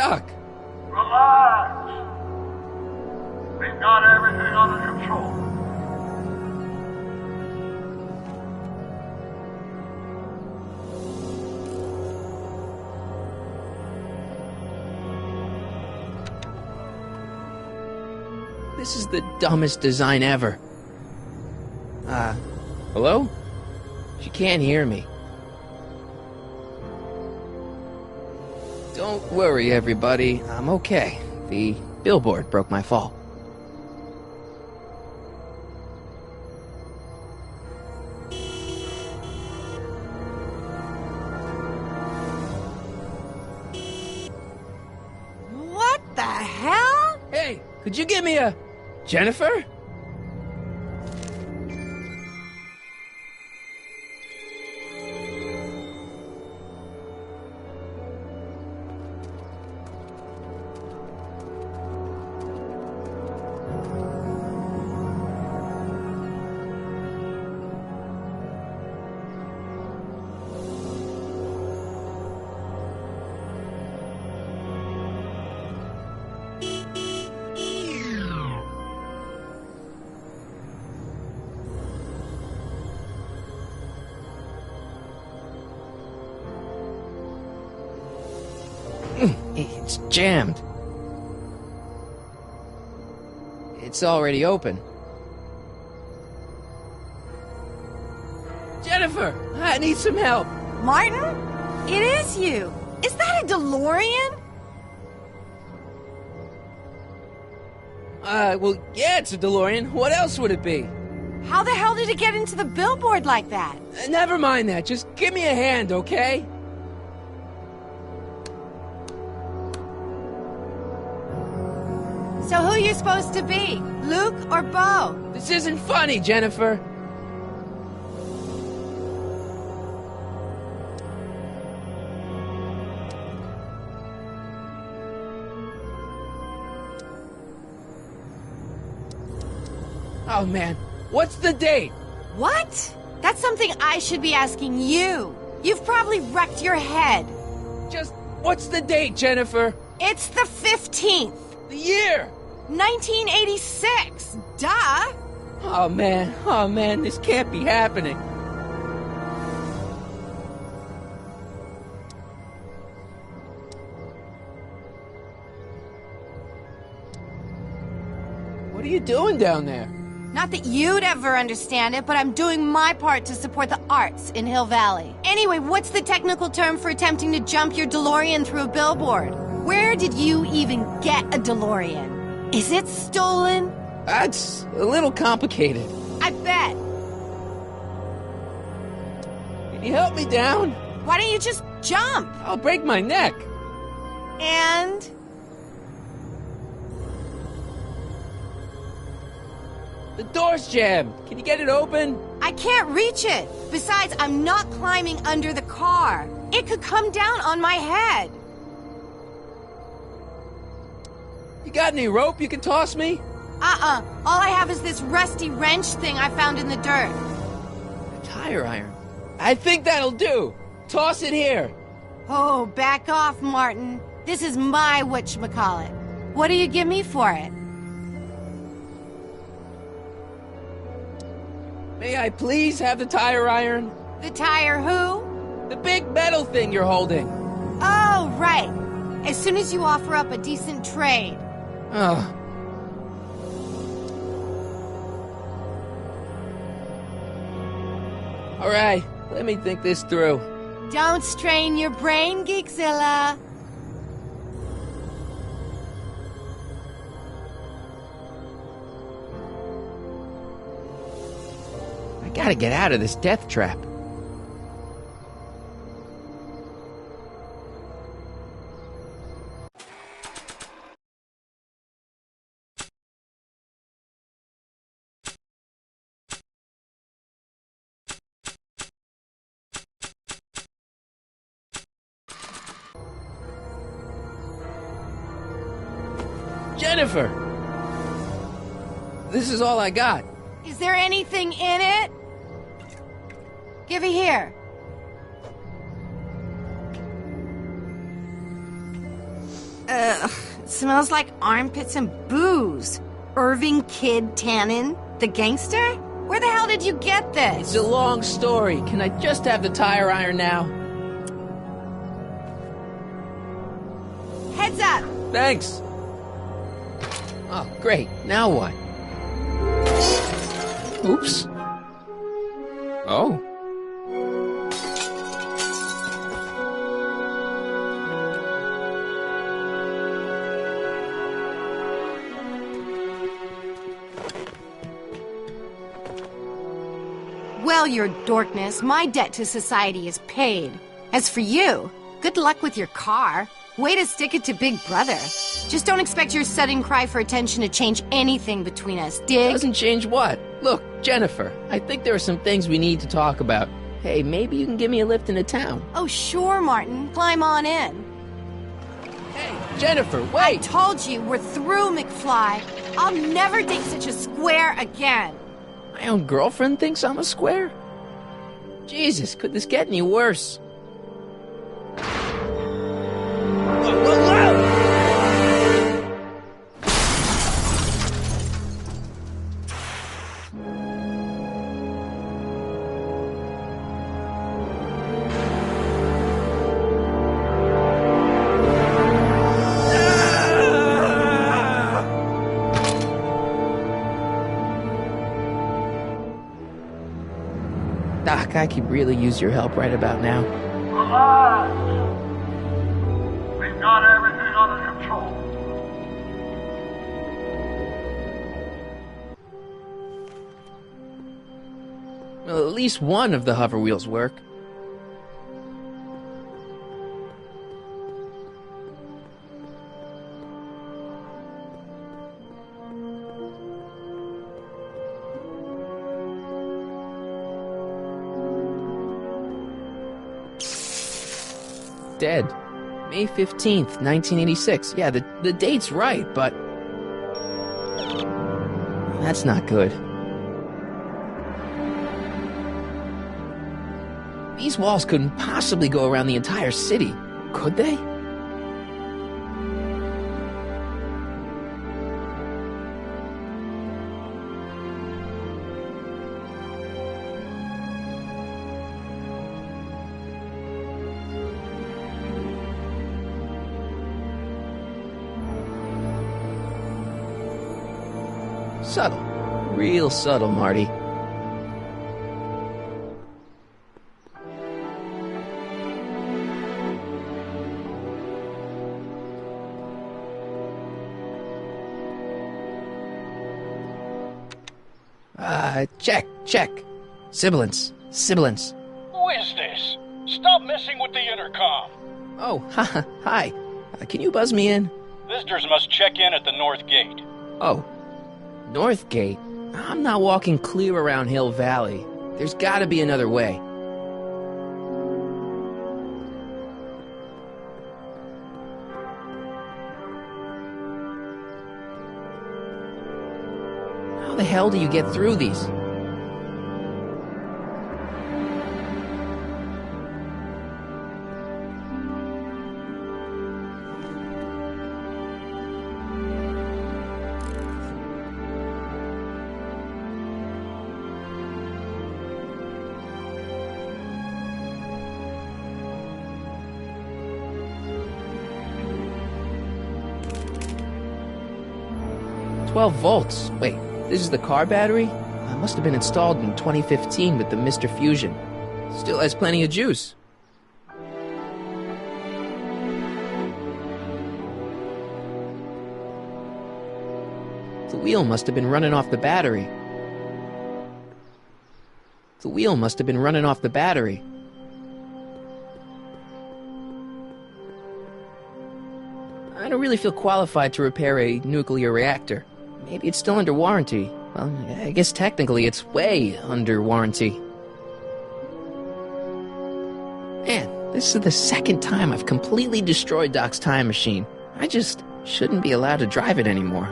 stuck. Relax. We've got everything under control. This is the dumbest design ever. Hello? She can't hear me. Don't worry, everybody. I'm okay. The billboard broke my fall. What the hell? Hey, could you give me a... Jennifer? It's jammed. It's already open. Jennifer, I need some help. Martin? It is you. Is that a DeLorean? Well, yeah, it's a DeLorean. What else would it be? How the hell did it get into the billboard like that? Never mind that. Just give me a hand, okay? So who are you supposed to be? Luke or Bo? This isn't funny, Jennifer. Oh, man. What's the date? What? That's something I should be asking you. You've probably wrecked your head. Just, what's the date, Jennifer? It's the 15th. The year! 1986. Duh. Oh, man, this can't be happening. What are you doing down there? Not that you'd ever understand it, but I'm doing my part to support the arts in Hill Valley. Anyway, what's the technical term for attempting to jump your DeLorean through a billboard? Where did you even get a DeLorean? Is it stolen? That's a little complicated. I bet. Can you help me down? Why don't you just jump? I'll break my neck. And... The door's jammed. Can you get it open? I can't reach it. Besides, I'm not climbing under the car. It could come down on my head. You got any rope you can toss me? All I have is this rusty wrench thing I found in the dirt. A tire iron. I think that'll do. Toss it here. Oh, back off, Martin. This is my whatchamacallit. What do you give me for it? May I please have the tire iron? The tire who? The big metal thing you're holding. Oh, right. As soon as you offer up a decent trade. Oh. All right, let me think this through. Don't strain your brain, Geekzilla. I gotta get out of this death trap. Jennifer! This is all I got. Is there anything in it? Give it here. Ugh, it smells like armpits and booze. Irving Kid Tannen, the gangster? Where the hell did you get this? It's a long story. Can I just have the tire iron now? Heads up! Thanks. Oh, great. Now what? Oops. Oh. Well, your dorkness, my debt to society is paid. As for you, good luck with your car. Way to stick it to Big Brother. Just don't expect your sudden cry for attention to change anything between us, dig? Doesn't change what? Look, Jennifer, I think there are some things we need to talk about. Hey, maybe you can give me a lift into town. Oh, sure, Martin. Climb on in. Hey, Jennifer, I wait! told you, we're through, McFly. I'll never date such a square again. My own girlfriend thinks I'm a square? Jesus, could this get any worse? Whoa, whoa, whoa! Doc, I could really use your help right about now. Relax. We've got everything under control. Well, at least one of the hover wheels work. Dead. May 15th, 1986. Yeah, the date's right, but... that's not good. These walls couldn't possibly go around the entire city, could they? Subtle. Real subtle, Marty. Check. Sibilance. Who is this? Stop messing with the intercom. Oh, hi. Can you buzz me in? Visitors must check in at the North Gate. Oh, North Gate? I'm not walking clear around Hill Valley. There's gotta be another way. How the hell do you get through these? "12 volts. Wait, this is the car battery? It must have been installed in 2015 with the Mr. Fusion. Still has plenty of juice." The wheel must have been running off the battery. I don't really feel qualified to repair a nuclear reactor. Maybe it's still under warranty. Well, I guess technically it's way under warranty. Man, this is the second time I've completely destroyed Doc's time machine. I just shouldn't be allowed to drive it anymore.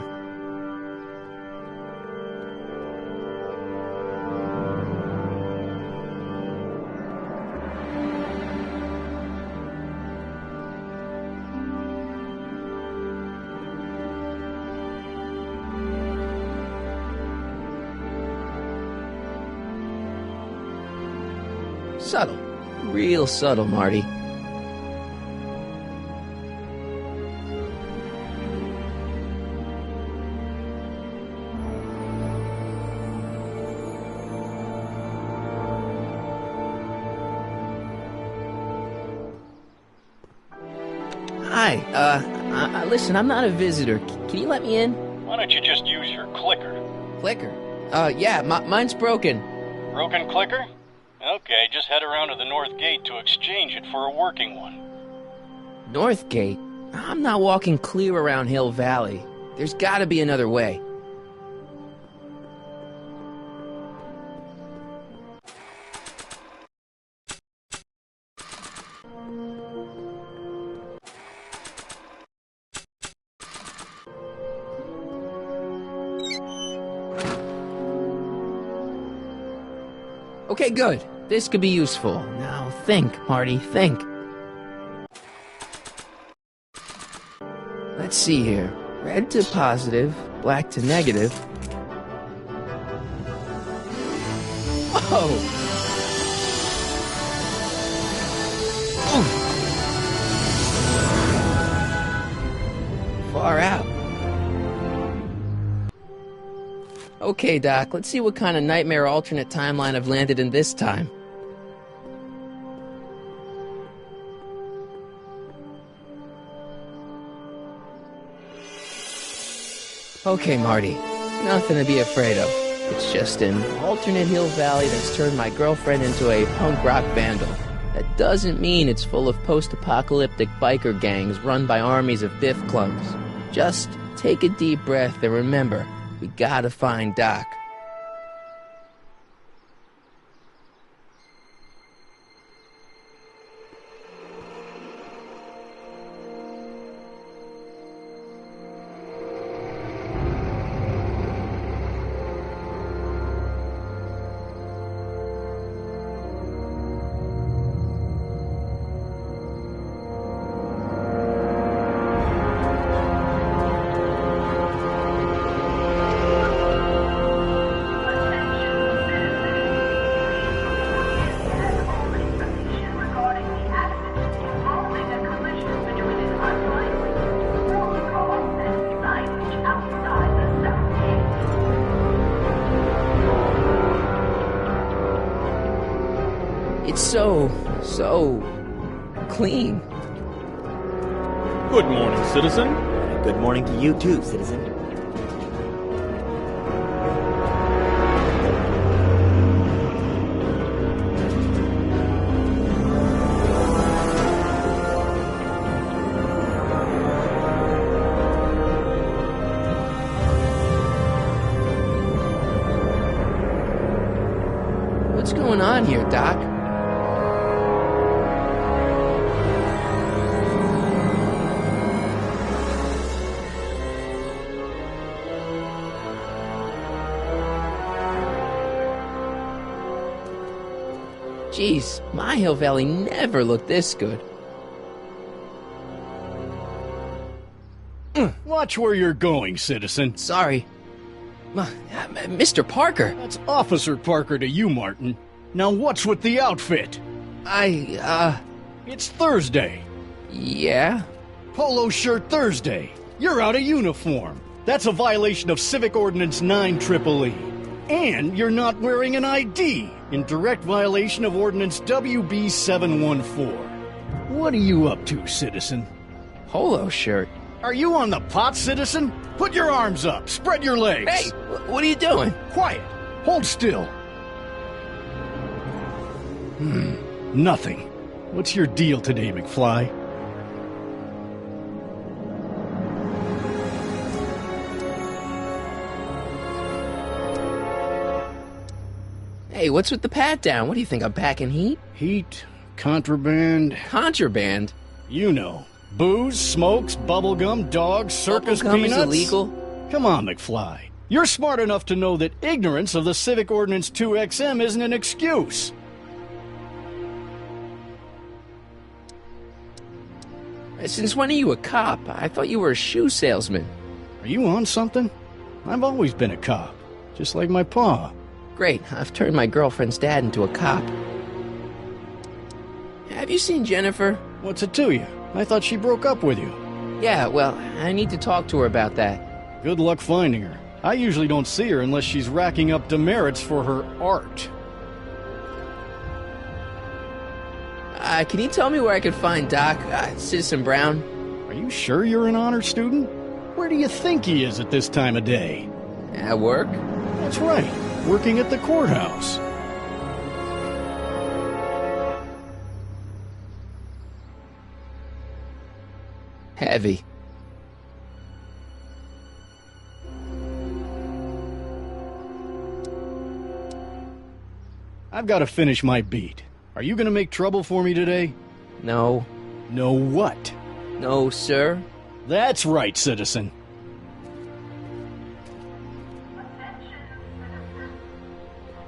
Subtle. Real subtle, Marty. Hi, listen, I'm not a visitor. Can you let me in? Why don't you just use your clicker? Clicker? Yeah, mine's broken. Broken clicker? Okay, just head around to the north gate to exchange it for a working one. North Gate? I'm not walking clear around Hill Valley. There's gotta be another way. Okay, good. This could be useful. Now think, Marty, think. Let's see here. Red to positive, black to negative. Whoa! Ooh. Far out. Okay, Doc, let's see what kind of nightmare alternate timeline I've landed in this time. Okay, Marty. Nothing to be afraid of. It's just an alternate Hill Valley that's turned my girlfriend into a punk rock vandal. That doesn't mean it's full of post-apocalyptic biker gangs run by armies of Biff clubs. Just take a deep breath and remember, we gotta find Doc. It's so clean. Good morning, citizen. Good morning to you too, citizen. What's going on here, Doc? Jeez, my Hill Valley never looked this good. Watch where you're going, citizen. Sorry. Mr. Parker! That's Officer Parker to you, Martin. Now what's with the outfit? It's Thursday. Yeah? Polo shirt Thursday. You're out of uniform. That's a violation of Civic Ordinance 9EEE. And you're not wearing an ID, in direct violation of Ordinance WB 714. What are you up to, citizen? Polo shirt. Are you on the pot, citizen? Put your arms up. Spread your legs. Hey, what are you doing? Quiet. Hold still. Nothing. What's your deal today, McFly? Hey, what's with the pat down? What do you think, I'm packing heat? Heat, contraband, Contraband? you know. Booze, smokes, bubblegum, dogs, circus Bubblegum peanuts. is illegal? Come on, McFly. You're smart enough to know that ignorance of the Civic Ordinance 2XM isn't an excuse. Since when are you a cop? I thought you were a shoe salesman. Are you on something? I've always been a cop, just like my pa. Great, I've turned my girlfriend's dad into a cop. Have you seen Jennifer? What's it to you? I thought she broke up with you. Yeah, well, I need to talk to her about that. Good luck finding her. I usually don't see her unless she's racking up demerits for her art. Can you tell me where I could find Doc, Citizen Brown? Are you sure you're an honor student? Where do you think he is at this time of day? At work? That's right, working at the courthouse. Heavy. I've got to finish my beat. Are you going to make trouble for me today? No. No what? No, sir. That's right, citizen.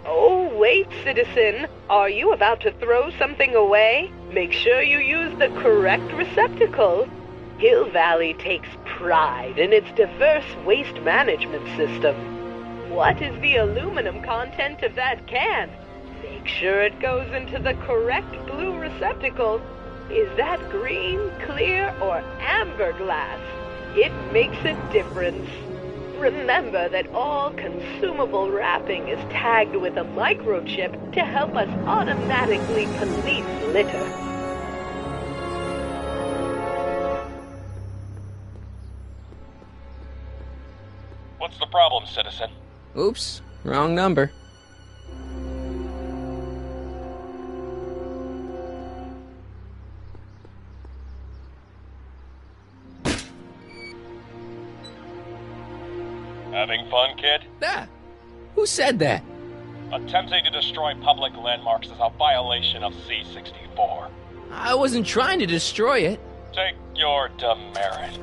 Oh, wait, citizen. Are you about to throw something away? Make sure you use the correct receptacle. Hill Valley takes pride in its diverse waste management system. What is the aluminum content of that can? Make sure it goes into the correct blue receptacle. Is that green, clear, or amber glass? It makes a difference. Remember that all consumable wrapping is tagged with a microchip to help us automatically police litter. What's the problem, citizen? Oops, wrong number. Having fun, kid? Ah, who said that? Attempting to destroy public landmarks is a violation of C-64. I wasn't trying to destroy it. Take your demerit.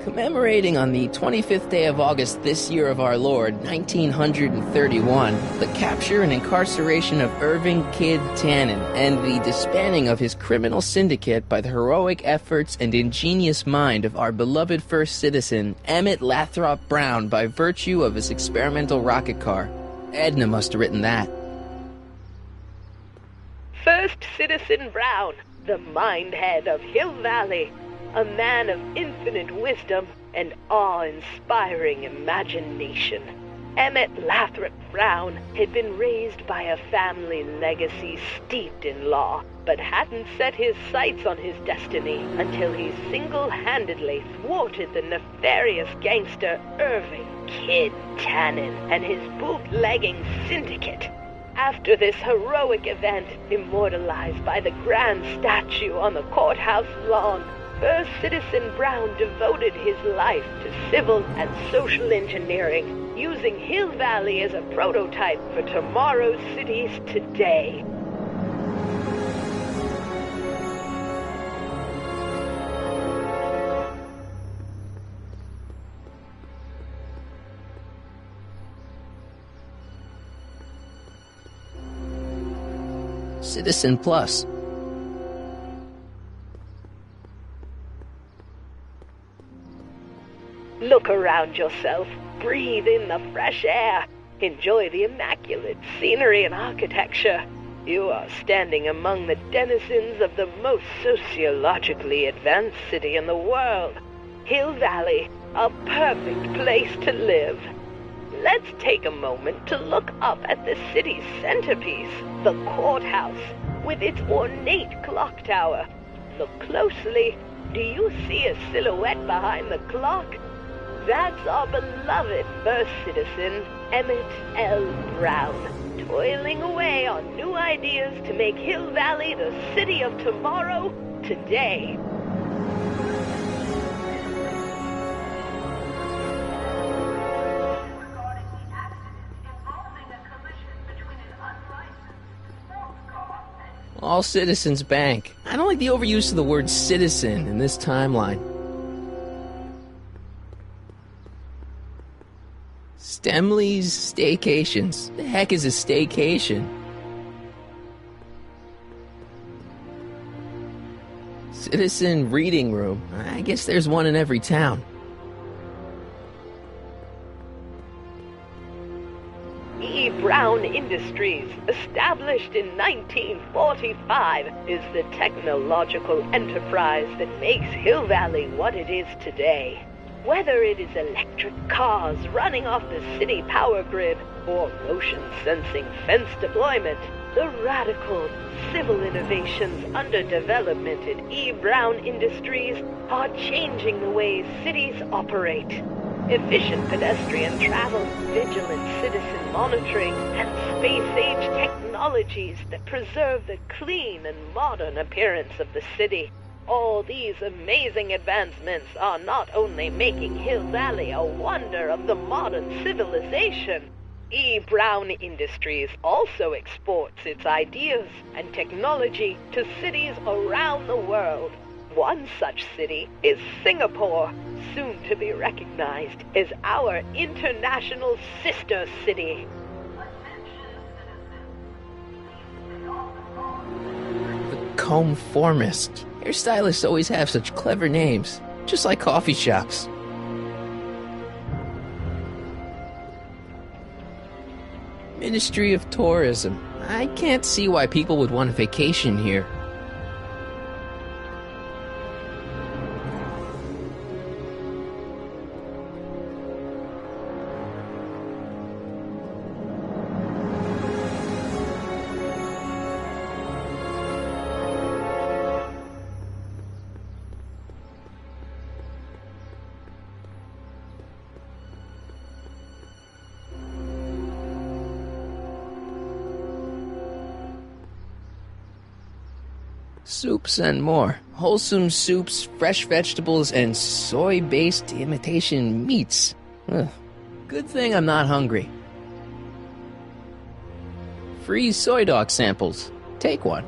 Commemorating on the 25th day of August this year of our Lord, 1931, the capture and incarceration of Irving Kid Tannen and the disbanding of his criminal syndicate by the heroic efforts and ingenious mind of our beloved first citizen, Emmett Lathrop Brown, by virtue of his experimental rocket car. Edna must have written that. First Citizen Brown, the mind head of Hill Valley. A man of infinite wisdom and awe-inspiring imagination. Emmett Lathrop Brown had been raised by a family legacy steeped in law, but hadn't set his sights on his destiny until he single-handedly thwarted the nefarious gangster Irving Kid Tannen and his bootlegging syndicate. After this heroic event, immortalized by the grand statue on the courthouse lawn, First Citizen Brown devoted his life to civil and social engineering, using Hill Valley as a prototype for tomorrow's cities today. Citizen Plus. Look around yourself, breathe in the fresh air, enjoy the immaculate scenery and architecture. You are standing among the denizens of the most sociologically advanced city in the world. Hill Valley, a perfect place to live. Let's take a moment to look up at the city's centerpiece, the courthouse, with its ornate clock tower. Look closely. Do you see a silhouette behind the clock? That's our beloved first citizen, Emmett L. Brown, toiling away on new ideas to make Hill Valley the city of tomorrow, today. Regarding the accident involving a collision between an unlicensed sports car and All Citizens Bank. I don't like the overuse of the word citizen in this timeline. Stemley's Staycations. The heck is a staycation? Citizen reading room. I guess there's one in every town. E. Brown Industries, established in 1945, is the technological enterprise that makes Hill Valley what it is today. Whether it is electric cars running off the city power grid or motion-sensing fence deployment, the radical civil innovations under development at E. Brown Industries are changing the way cities operate. Efficient pedestrian travel, vigilant citizen monitoring, and space-age technologies that preserve the clean and modern appearance of the city. All these amazing advancements are not only making Hill Valley a wonder of the modern civilization, E. Brown Industries also exports its ideas and technology to cities around the world. One such city is Singapore, soon to be recognized as our international sister city. The Comformist. Hairstylists always have such clever names, just like coffee shops. Ministry of Tourism. I can't see why people would want a vacation here. Soups and more. Wholesome soups, fresh vegetables, and soy-based imitation meats. Ugh. Good thing I'm not hungry. Free soy dog samples. Take one.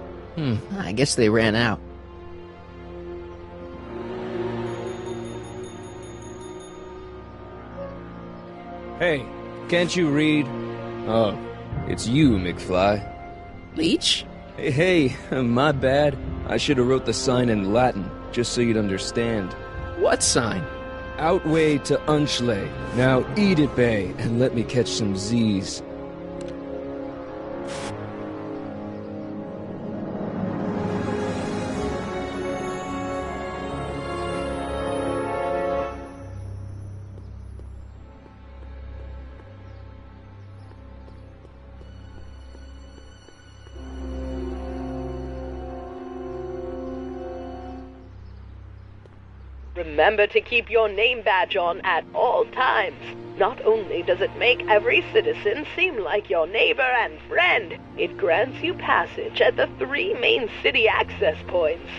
I guess they ran out. Hey, can't you read? Oh, it's you, McFly. Leech? Hey, my bad. I should have wrote the sign in Latin, just so you'd understand. What sign? Outway to Unchley. Now eat it, Bay, and let me catch some Z's. Remember to keep your name badge on at all times. Not only does it make every citizen seem like your neighbor and friend, it grants you passage at the 3 main city access points.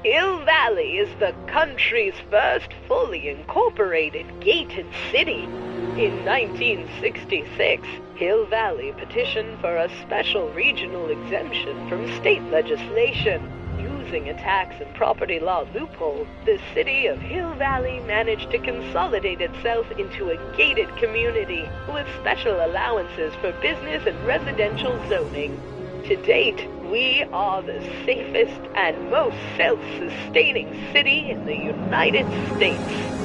Hill Valley is the country's first fully incorporated gated city. In 1966, Hill Valley petitioned for a special regional exemption from state legislation. Using a tax and property law loophole, the city of Hill Valley managed to consolidate itself into a gated community with special allowances for business and residential zoning. To date, we are the safest and most self-sustaining city in the United States.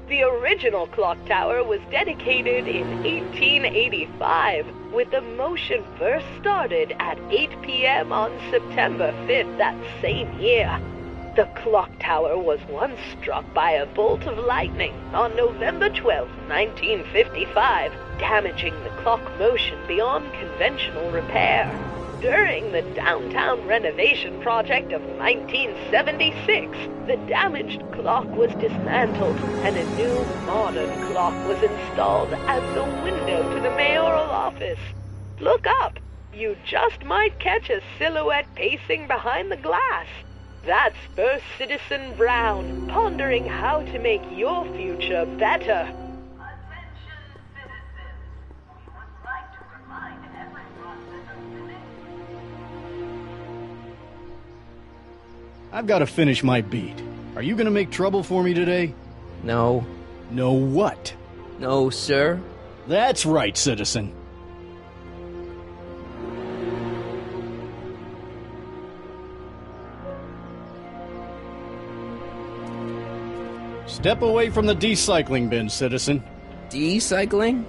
The original clock tower was dedicated in 1885, with the motion first started at 8 p.m. on September 5th that same year. The clock tower was once struck by a bolt of lightning on November 12, 1955, damaging the clock motion beyond conventional repair. During the downtown renovation project of 1976, the damaged clock was dismantled and a new modern clock was installed as the window to the mayoral office. Look up. You just might catch a silhouette pacing behind the glass. That's First Citizen Brown, pondering how to make your future better. Attention, citizens. We would like to remind everyone that the living... I've got to finish my beat. Are you gonna make trouble for me today? No. No what? No, sir. That's right, citizen. Step away from the decycling bin, citizen. Decycling?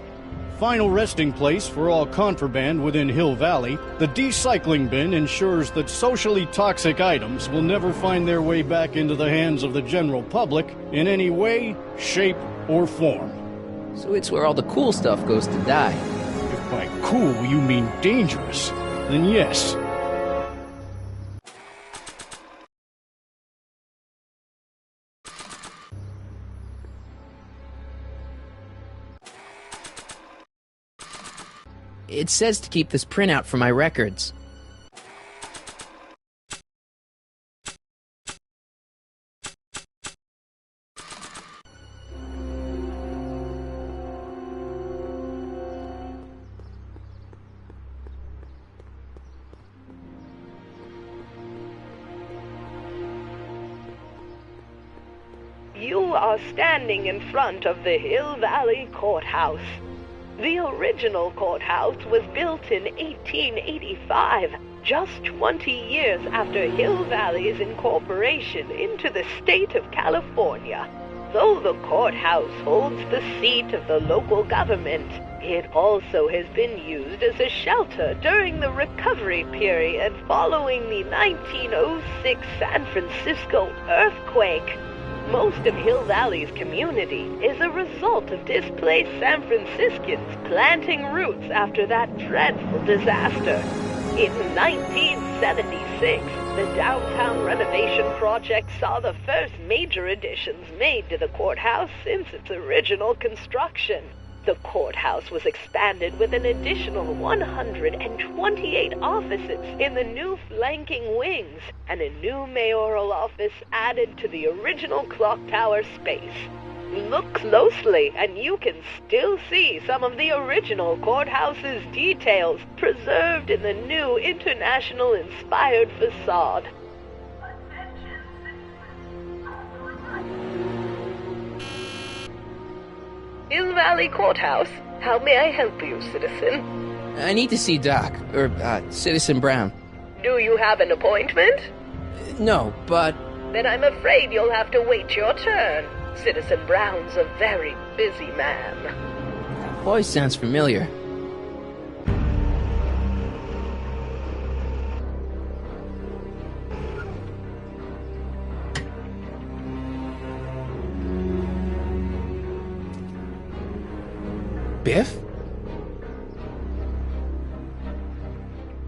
Final resting place for all contraband within Hill Valley, the decycling bin ensures that socially toxic items will never find their way back into the hands of the general public in any way, shape, or form. So it's where all the cool stuff goes to die. If by cool you mean dangerous, then yes. It says to keep this printout for my records. You are standing in front of the Hill Valley Courthouse. The original courthouse was built in 1885, just 20 years after Hill Valley's incorporation into the state of California. Though the courthouse holds the seat of the local government, it also has been used as a shelter during the recovery period following the 1906 San Francisco earthquake. Most of Hill Valley's community is a result of displaced San Franciscans planting roots after that dreadful disaster. In 1976, the downtown renovation project saw the first major additions made to the courthouse since its original construction. The courthouse was expanded with an additional 128 offices in the new flanking wings, and a new mayoral office added to the original clock tower space. Look closely, and you can still see some of the original courthouse's details preserved in the new international-inspired facade. Attention, citizens. Also reminded. Hill Valley Courthouse. How may I help you, citizen? I need to see Doc, or Citizen Brown. Do you have an appointment? No, but... Then I'm afraid you'll have to wait your turn. Citizen Brown's a very busy man. Voice sounds familiar. Biff?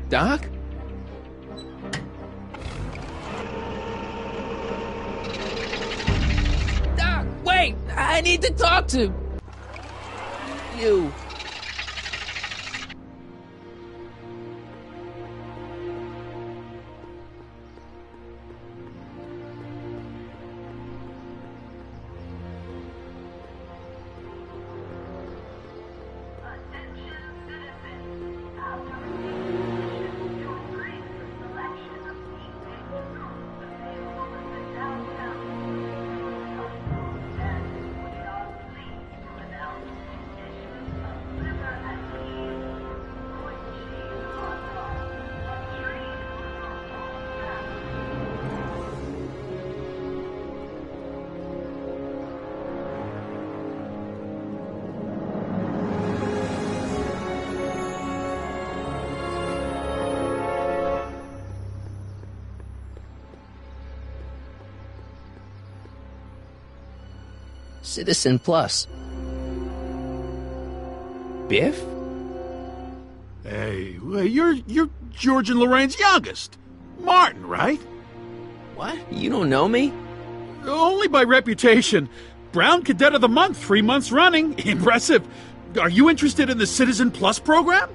Doc? Doc, wait! I need to talk to you. Attention, citizens. After receiving permission to increase the selection of heat-based rooms available in the downtown and we are pleased to announce the addition of liver and cheese, wood cheese hot dogs, and trees for all families. Citizen Plus. Biff? Hey, you're George and Lorraine's youngest. Martin, right? What? You don't know me? Only by reputation. Brown Cadet of the Month, 3 months running. Impressive. Are you interested in the Citizen Plus program?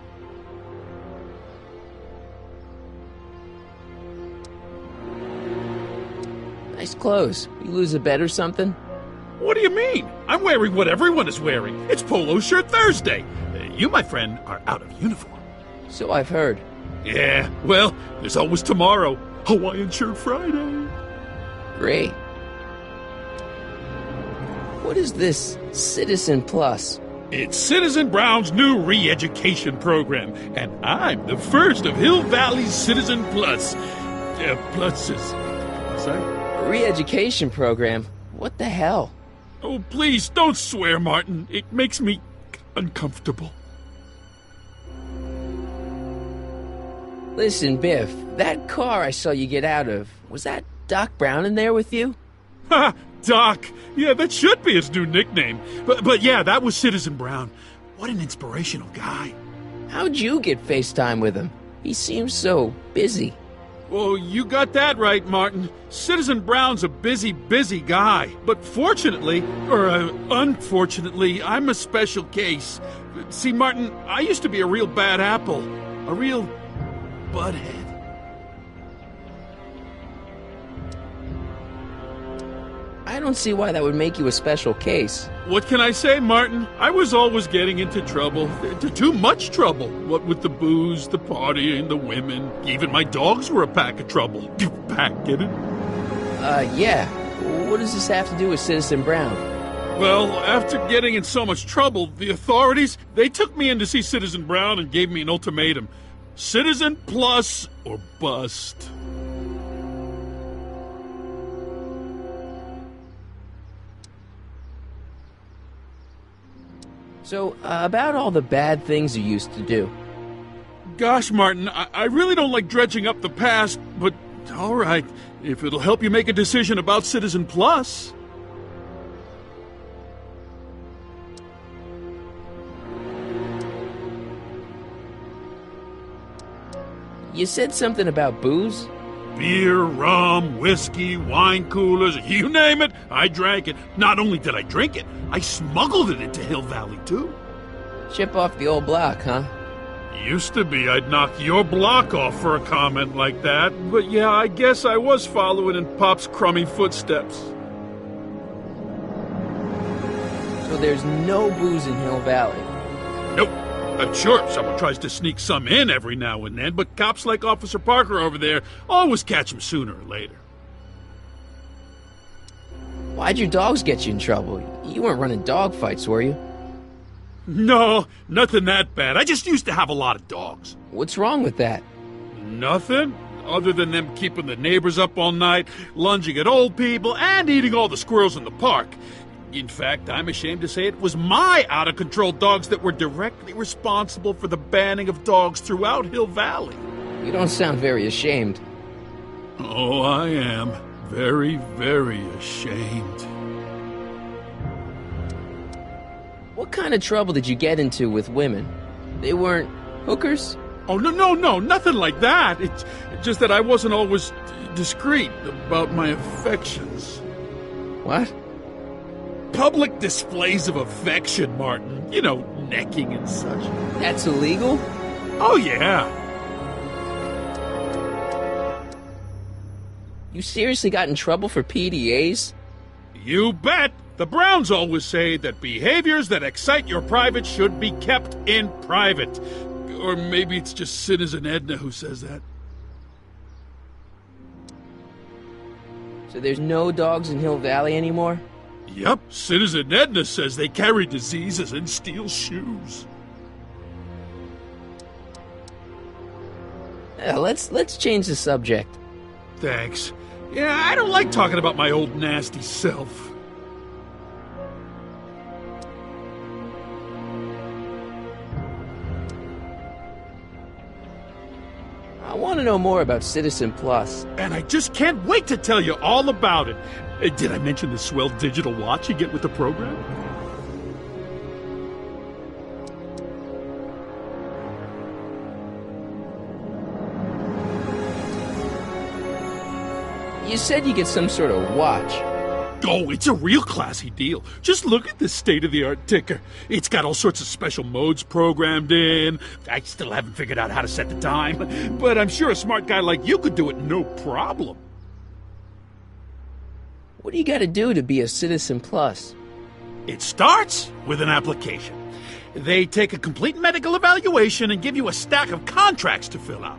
Nice clothes. You lose a bet or something? What do you mean? I'm wearing what everyone is wearing. It's Polo Shirt Thursday. You, my friend, are out of uniform. So I've heard. Yeah, well, there's always tomorrow. Hawaiian Shirt Friday. Great. What is this Citizen Plus? It's Citizen Brown's new re-education program, and I'm the first of Hill Valley's Citizen Plus. Pluses. Sorry? A re-education program? What the hell? Oh, please, don't swear, Martin. It makes me uncomfortable. Listen, Biff, that car I saw you get out of, was that Doc Brown in there with you? Ha! Doc! Yeah, that should be his new nickname. But yeah, that was Citizen Brown. What an inspirational guy. How'd you get FaceTime with him? He seems so busy. Well, you got that right, Martin. Citizen Brown's a busy guy. But fortunately, or unfortunately, I'm a special case. See, Martin, I used to be a real bad apple. A real butthead. I don't see why that would make you a special case. What can I say, Martin? I was always getting into trouble. Too much trouble. What with the booze, the partying, the women. Even my dogs were a pack of trouble. Pack, get it? Yeah. What does this have to do with Citizen Brown? Well, after getting in so much trouble, the authorities, they took me in to see Citizen Brown and gave me an ultimatum. Citizen Plus or bust. So, about all the bad things you used to do. Gosh, Martin, I really don't like dredging up the past, but all right, if it'll help you make a decision about Citizen Plus. You said something about booze? Beer, rum, whiskey, wine coolers, you name it, I drank it. Not only did I drink it, I smuggled it into Hill Valley, too. Chip off the old block, huh? Used to be I'd knock your block off for a comment like that, but yeah, I guess I was following in Pop's crummy footsteps. So there's no booze in Hill Valley? Nope. Sure, someone tries to sneak some in every now and then, but cops like Officer Parker over there always catch him sooner or later. Why'd your dogs get you in trouble? You weren't running dog fights, were you? No, nothing that bad. I just used to have a lot of dogs. What's wrong with that? Nothing, other than them keeping the neighbors up all night, lunging at old people, and eating all the squirrels in the park. In fact, I'm ashamed to say it was my out-of-control dogs that were directly responsible for the banning of dogs throughout Hill Valley. You don't sound very ashamed. Oh, I am. Very, very ashamed. What kind of trouble did you get into with women? They weren't hookers? Oh, no, nothing like that. It's just that I wasn't always discreet about my affections. What? Public displays of affection, Martin. You know, necking and such. That's illegal? Oh, yeah. You seriously got in trouble for PDAs? You bet. The Browns always say that behaviors that excite your private should be kept in private. Or maybe it's just Citizen Edna who says that. So there's no dogs in Hill Valley anymore? Yep, Citizen Edna says they carry diseases and steal shoes. Let's change the subject. Thanks. Yeah, I don't like talking about my old nasty self. I want to know more about Citizen Plus. And I just can't wait to tell you all about it. Did I mention the swell digital watch you get with the program? You said you get some sort of watch. Oh, it's a real classy deal. Just look at this state-of-the-art ticker. It's got all sorts of special modes programmed in. I still haven't figured out how to set the time, but I'm sure a smart guy like you could do it no problem. What do you gotta do to be a Citizen Plus? It starts with an application. They take a complete medical evaluation and give you a stack of contracts to fill out.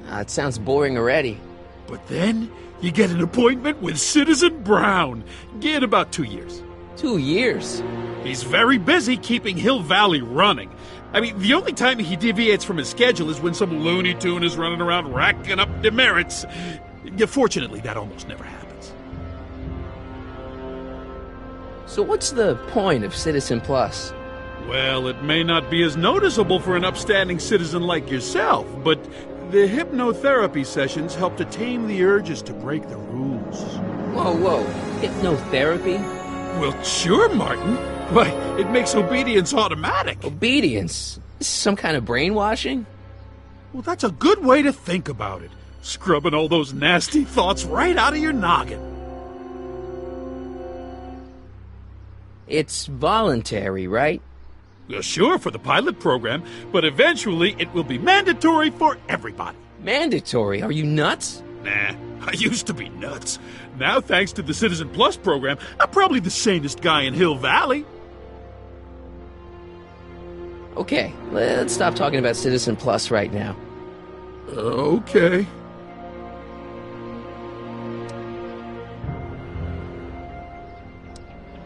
It sounds boring already. But then you get an appointment with Citizen Brown. In about 2 years. 2 years? He's very busy keeping Hill Valley running. I mean, the only time he deviates from his schedule is when some Looney Tune is running around racking up demerits. Fortunately, that almost never happens. So what's the point of Citizen Plus? Well, it may not be as noticeable for an upstanding citizen like yourself, but the hypnotherapy sessions help to tame the urges to break the rules. Whoa. Hypnotherapy? Well, sure, Martin. Why, it makes obedience automatic. Obedience? Some kind of brainwashing? Well, that's a good way to think about it. Scrubbing all those nasty thoughts right out of your noggin. It's voluntary, right? Sure, for the pilot program, but eventually it will be mandatory for everybody. Mandatory? Are you nuts? Nah, I used to be nuts. Now, thanks to the Citizen Plus program, I'm probably the sanest guy in Hill Valley. Okay, let's stop talking about Citizen Plus right now. Okay.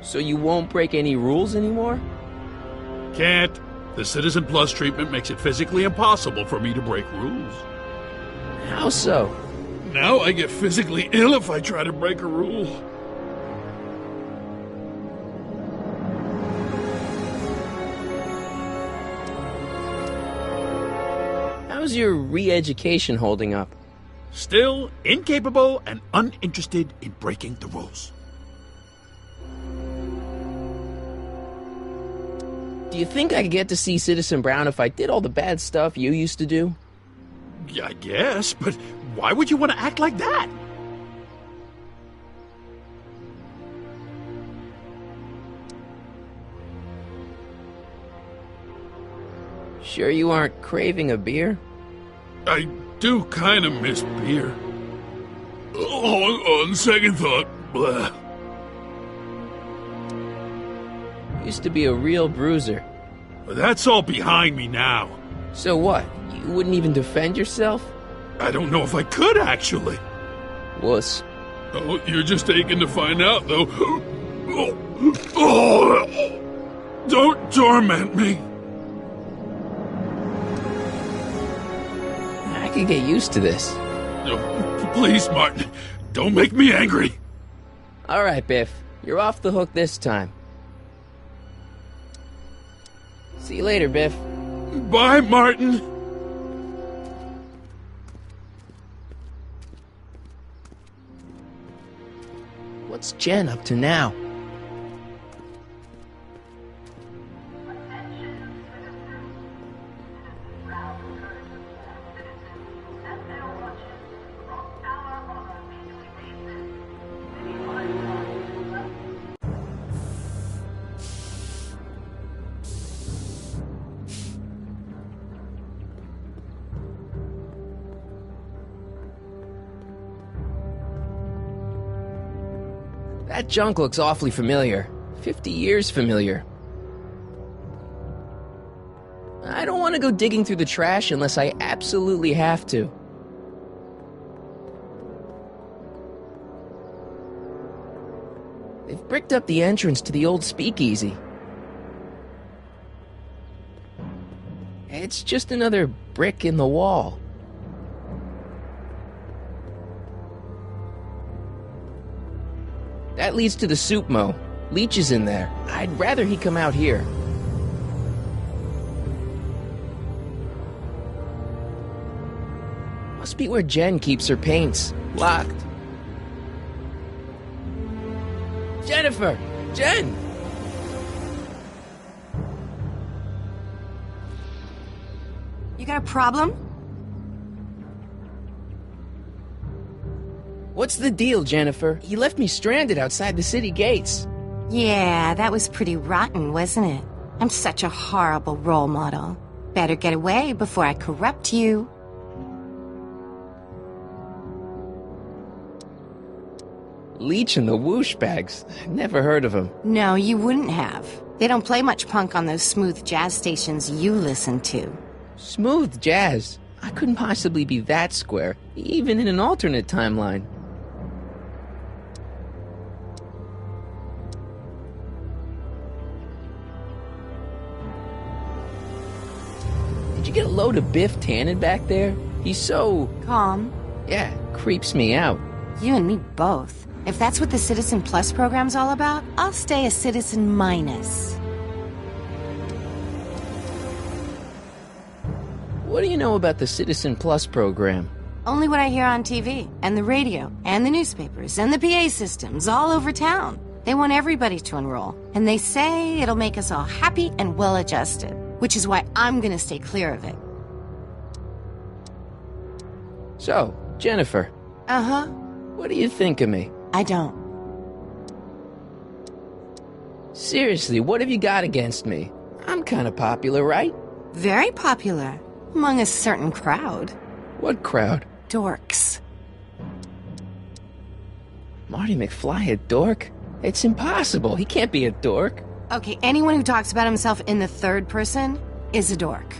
So you won't break any rules anymore? Can't. The Citizen Plus treatment makes it physically impossible for me to break rules. How so? Now I get physically ill if I try to break a rule. How's your re-education holding up? Still incapable and uninterested in breaking the rules. Do you think I could get to see Citizen Brown if I did all the bad stuff you used to do? Yeah, I guess, but why would you want to act like that? Sure you aren't craving a beer? I do kind of miss beer. On second thought, blah. Used to be a real bruiser. That's all behind me now. So what? You wouldn't even defend yourself? I don't know if I could, actually. Wuss. Oh, you're just aching to find out, though. Don't torment me. I could get used to this. No, please, Martin. Don't make me angry. All right, Biff. You're off the hook this time. See you later, Biff. Bye, Martin. What's Jen up to now? That junk looks awfully familiar. 50 years familiar. I don't want to go digging through the trash unless I absolutely have to. They've bricked up the entrance to the old speakeasy. It's just another brick in the wall. That leads to the soup mo. Leech is in there. I'd rather he come out here. Must be where Jen keeps her paints. Locked. Jennifer! Jen! You got a problem? What's the deal, Jennifer? He left me stranded outside the city gates. Yeah, that was pretty rotten, wasn't it? I'm such a horrible role model. Better get away before I corrupt you. Leech and the Whoosh Bags. Never heard of him. No, you wouldn't have. They don't play much punk on those smooth jazz stations you listen to. Smooth jazz? I couldn't possibly be that square, even in an alternate timeline. Did you get a load of Biff Tannen back there? He's so... Calm. Yeah, creeps me out. You and me both. If that's what the Citizen Plus program's all about, I'll stay a Citizen Minus. What do you know about the Citizen Plus program? Only what I hear on TV, and the radio, and the newspapers, and the PA systems all over town. They want everybody to enroll, and they say it'll make us all happy and well-adjusted, which is why I'm gonna stay clear of it. So, Jennifer. Uh-huh. What do you think of me? I don't. Seriously, what have you got against me? I'm kind of popular, right? Very popular. Among a certain crowd. What crowd? Dorks. Marty McFly a dork? It's impossible. He can't be a dork. Okay, anyone who talks about himself in the third person is a dork.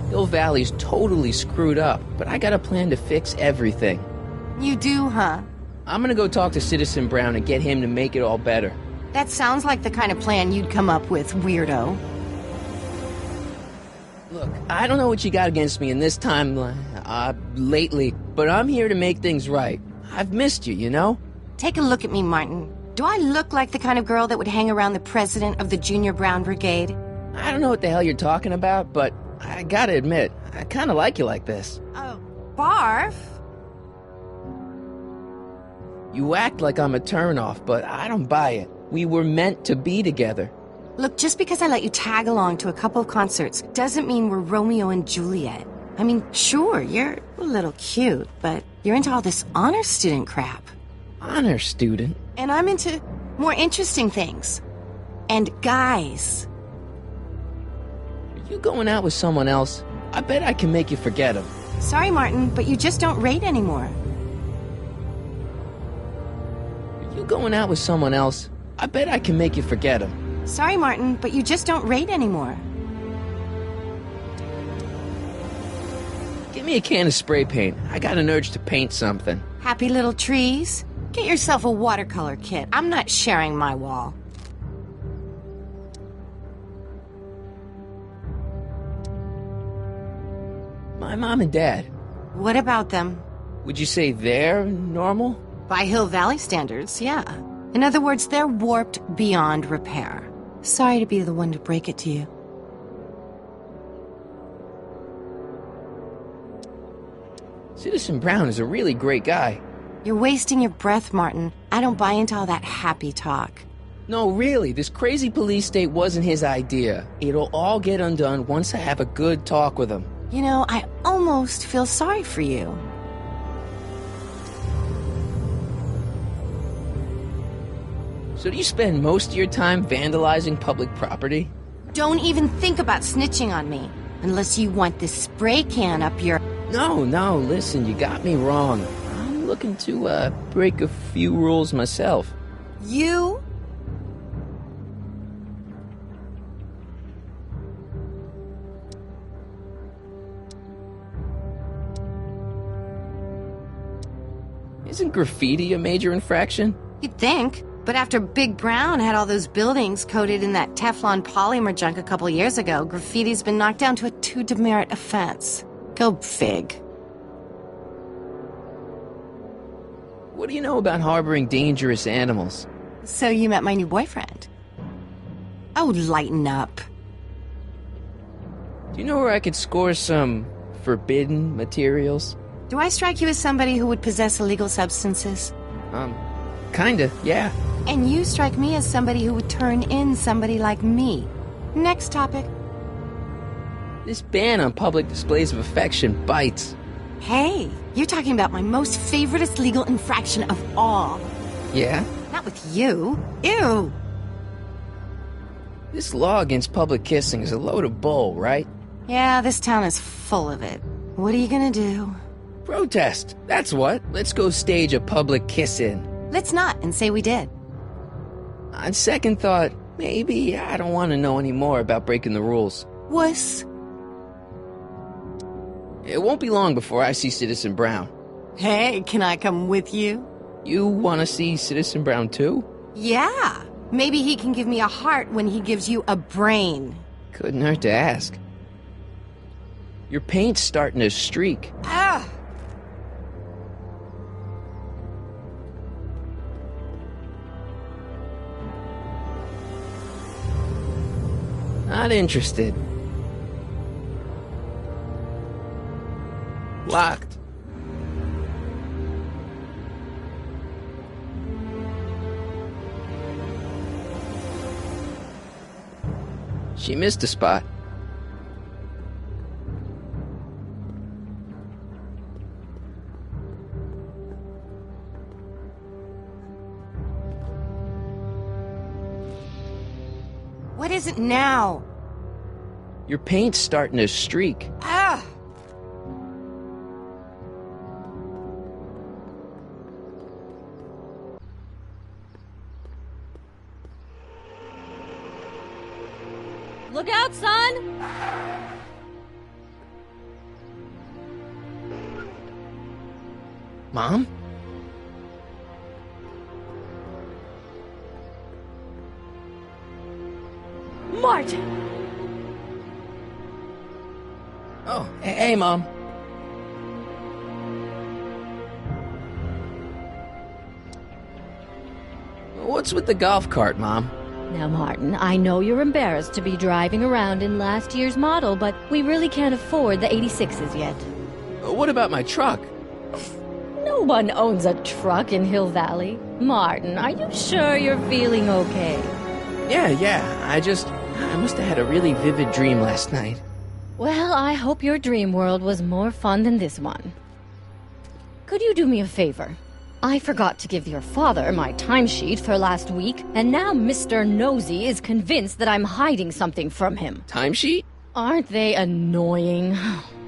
Hill Valley's totally screwed up, but I got a plan to fix everything. You do, huh? I'm gonna go talk to Citizen Brown and get him to make it all better. That sounds like the kind of plan you'd come up with, weirdo. Look, I don't know what you got against me in this timeline, lately, but I'm here to make things right. I've missed you, you know? Take a look at me, Martin. Do I look like the kind of girl that would hang around the president of the Junior Brown Brigade? I don't know what the hell you're talking about, but I gotta admit, I kinda like you like this. Oh, barf? You act like I'm a turnoff, but I don't buy it. We were meant to be together. Look, just because I let you tag along to a couple of concerts doesn't mean we're Romeo and Juliet. I mean, sure, you're a little cute, but you're into all this honor student crap. Honor student? And I'm into more interesting things. And guys. Are you going out with someone else? I bet I can make you forget him. Sorry, Martin, but you just don't rate anymore. Are you going out with someone else? I bet I can make you forget him. Sorry, Martin, but you just don't rate anymore. Give me a can of spray paint. I got an urge to paint something. Happy little trees? Get yourself a watercolor kit. I'm not sharing my wall. My mom and dad. What about them? Would you say they're normal? By Hill Valley standards, yeah. In other words, they're warped beyond repair. Sorry to be the one to break it to you. Citizen Brown is a really great guy. You're wasting your breath, Martin. I don't buy into all that happy talk. No, really, this crazy police state wasn't his idea. It'll all get undone once I have a good talk with him. You know, I almost feel sorry for you. So do you spend most of your time vandalizing public property? Don't even think about snitching on me. Unless you want this spray can up your... No, listen, you got me wrong. I'm looking to, break a few rules myself. You? Isn't graffiti a major infraction? You'd think. But after Big Brown had all those buildings coated in that Teflon polymer junk a couple years ago, graffiti's been knocked down to a 2 demerit offense. Go fig. What do you know about harboring dangerous animals? So you met my new boyfriend. Oh, lighten up. Do you know where I could score some forbidden materials? Do I strike you as somebody who would possess illegal substances? Kinda, yeah. And you strike me as somebody who would turn in somebody like me. Next topic. This ban on public displays of affection bites. Hey, you're talking about my most favoriteest legal infraction of all. Yeah? Not with you. Ew! This law against public kissing is a load of bull, right? Yeah, this town is full of it. What are you gonna do? Protest, that's what. Let's go stage a public kiss-in. Let's not and say we did. On second thought, maybe I don't want to know any more about breaking the rules. Wuss. It won't be long before I see Citizen Brown. Hey, can I come with you? You want to see Citizen Brown too? Yeah. Maybe he can give me a heart when he gives you a brain. Couldn't hurt to ask. Your paint's starting to streak. Ah! Not interested. Locked. She missed a spot. What is it now? Your paint's starting to streak. Ah! Look out, son! Mom? Martin! Oh, hey, Mom. What's with the golf cart, Mom? Now, Martin, I know you're embarrassed to be driving around in last year's model, but we really can't afford the 86s yet. What about my truck? No one owns a truck in Hill Valley. Martin, are you sure you're feeling okay? Yeah. I must have had a really vivid dream last night. Well, I hope your dream world was more fun than this one. Could you do me a favor? I forgot to give your father my timesheet for last week, and now Mr. Nosy is convinced that I'm hiding something from him. Timesheet? Aren't they annoying?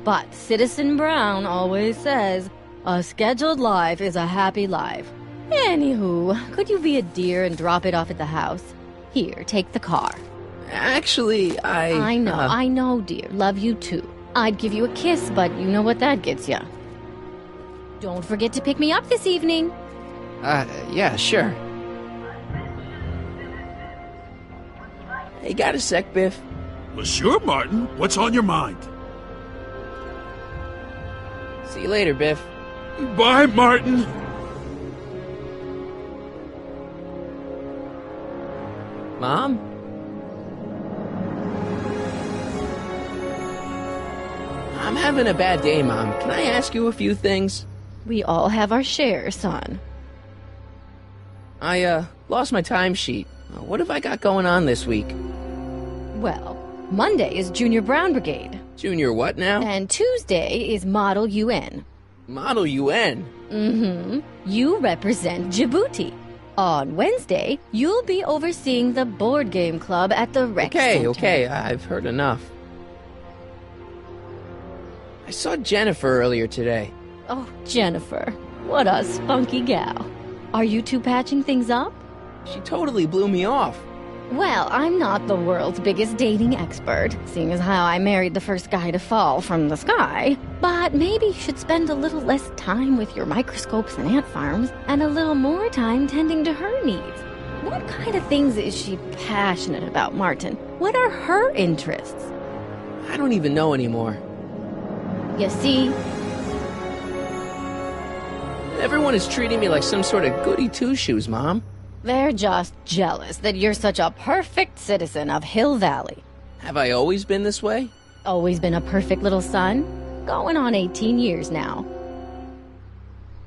But Citizen Brown always says, a scheduled life is a happy life. Anywho, could you be a dear and drop it off at the house? Here, take the car. Actually, I know, dear. Love you too. I'd give you a kiss, but you know what that gets ya. Don't forget to pick me up this evening. Yeah, sure. Hey, got a sec, Biff? Well, sure, Martin. What's on your mind? See you later, Biff. Bye, Martin. Mom? I'm having a bad day, Mom. Can I ask you a few things? We all have our share, son. I, lost my timesheet. What have I got going on this week? Well, Monday is Junior Brown Brigade. Junior what now? And Tuesday is Model UN. Model UN? Mm-hmm. You represent Djibouti. On Wednesday, you'll be overseeing the board game club at the rec center. Okay, I've heard enough. I saw Jennifer earlier today. Oh, Jennifer. What a spunky gal. Are you two patching things up? She totally blew me off. Well, I'm not the world's biggest dating expert, seeing as how I married the first guy to fall from the sky. But maybe you should spend a little less time with your microscopes and ant farms, and a little more time tending to her needs. What kind of things is she passionate about, Martin? What are her interests? I don't even know anymore. You see? Everyone is treating me like some sort of goody two-shoes, Mom. They're just jealous that you're such a perfect citizen of Hill Valley. Have I always been this way? Always been a perfect little son? Going on 18 years now.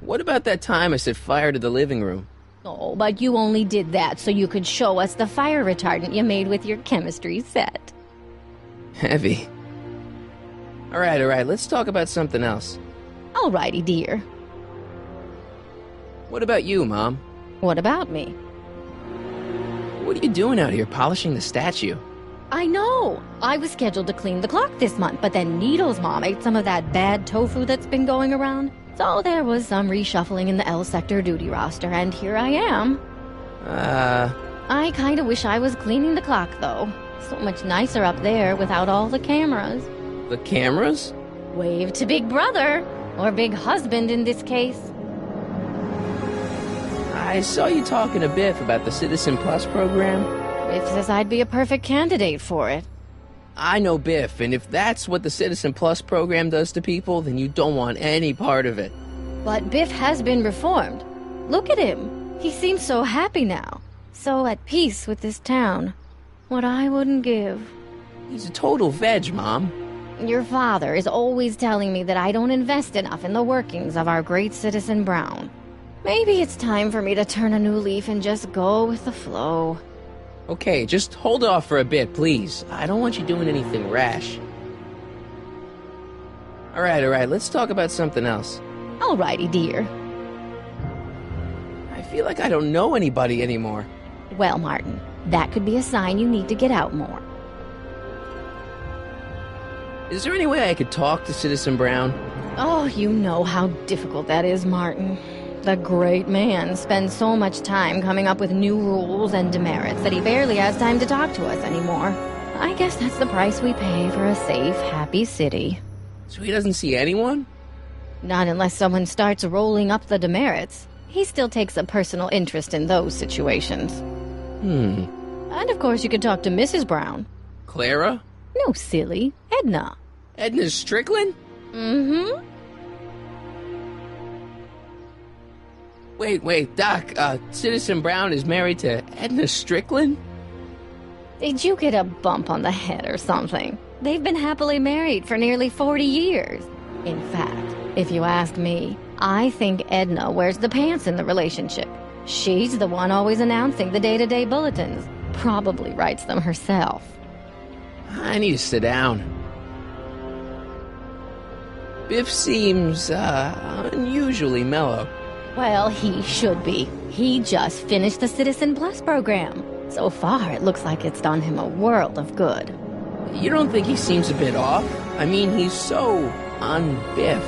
What about that time I set fire to the living room? Oh, but you only did that so you could show us the fire retardant you made with your chemistry set. Heavy. All right, let's talk about something else. Alrighty, dear. What about you, Mom? What about me? What are you doing out here polishing the statue? I know! I was scheduled to clean the clock this month, but then Needle's mom ate some of that bad tofu that's been going around. So there was some reshuffling in the L Sector duty roster, and here I am. I kinda wish I was cleaning the clock, though. So much nicer up there without all the cameras. The cameras? Wave to Big Brother, or Big Husband in this case. I saw you talking to Biff about the Citizen Plus program. Biff says I'd be a perfect candidate for it. I know Biff, and if that's what the Citizen Plus program does to people, then you don't want any part of it. But Biff has been reformed. Look at him. He seems so happy now. So at peace with this town. What I wouldn't give. He's a total veg, Mom. Your father is always telling me that I don't invest enough in the workings of our great Citizen Brown. Maybe it's time for me to turn a new leaf and just go with the flow. Okay, just hold off for a bit, please. I don't want you doing anything rash. Alright, let's talk about something else. Alrighty, dear. I feel like I don't know anybody anymore. Well, Martin, that could be a sign you need to get out more. Is there any way I could talk to Citizen Brown? Oh, you know how difficult that is, Martin. The great man spends so much time coming up with new rules and demerits that he barely has time to talk to us anymore. I guess that's the price we pay for a safe, happy city. So he doesn't see anyone? Not unless someone starts rolling up the demerits. He still takes a personal interest in those situations. And of course you could talk to Mrs. Brown. Clara? No, silly. Edna. Edna Strickland? Mm-hmm. Wait, Doc, Citizen Brown is married to Edna Strickland? Did you get a bump on the head or something? They've been happily married for nearly 40 years. In fact, if you ask me, I think Edna wears the pants in the relationship. She's the one always announcing the day-to-day bulletins. Probably writes them herself. I need to sit down. Biff seems, unusually mellow. Well, he should be. He just finished the Citizen Plus program. So far, it looks like it's done him a world of good. You don't think he seems a bit off? I mean, he's so un-Biff.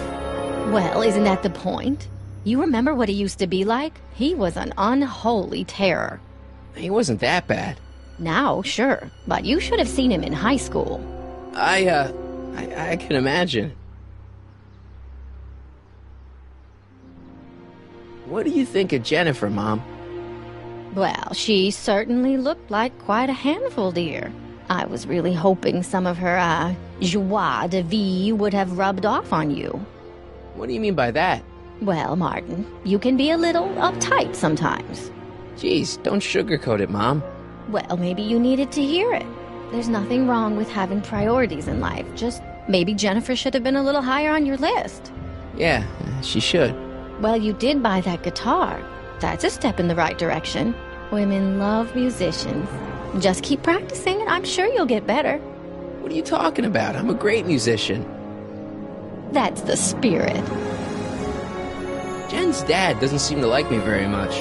Well, isn't that the point? You remember what he used to be like? He was an unholy terror. He wasn't that bad. Now, sure, but you should have seen him in high school. I can imagine. What do you think of Jennifer, Mom? Well, she certainly looked like quite a handful, dear. I was really hoping some of her, joie de vivre would have rubbed off on you. What do you mean by that? Well, Martin, you can be a little uptight sometimes. Jeez, don't sugarcoat it, Mom. Well, maybe you needed to hear it. There's nothing wrong with having priorities in life. Just maybe Jennifer should have been a little higher on your list. Yeah, she should. Well, you did buy that guitar. That's a step in the right direction. Women love musicians. Just keep practicing and I'm sure you'll get better. What are you talking about? I'm a great musician. That's the spirit. Jen's dad doesn't seem to like me very much.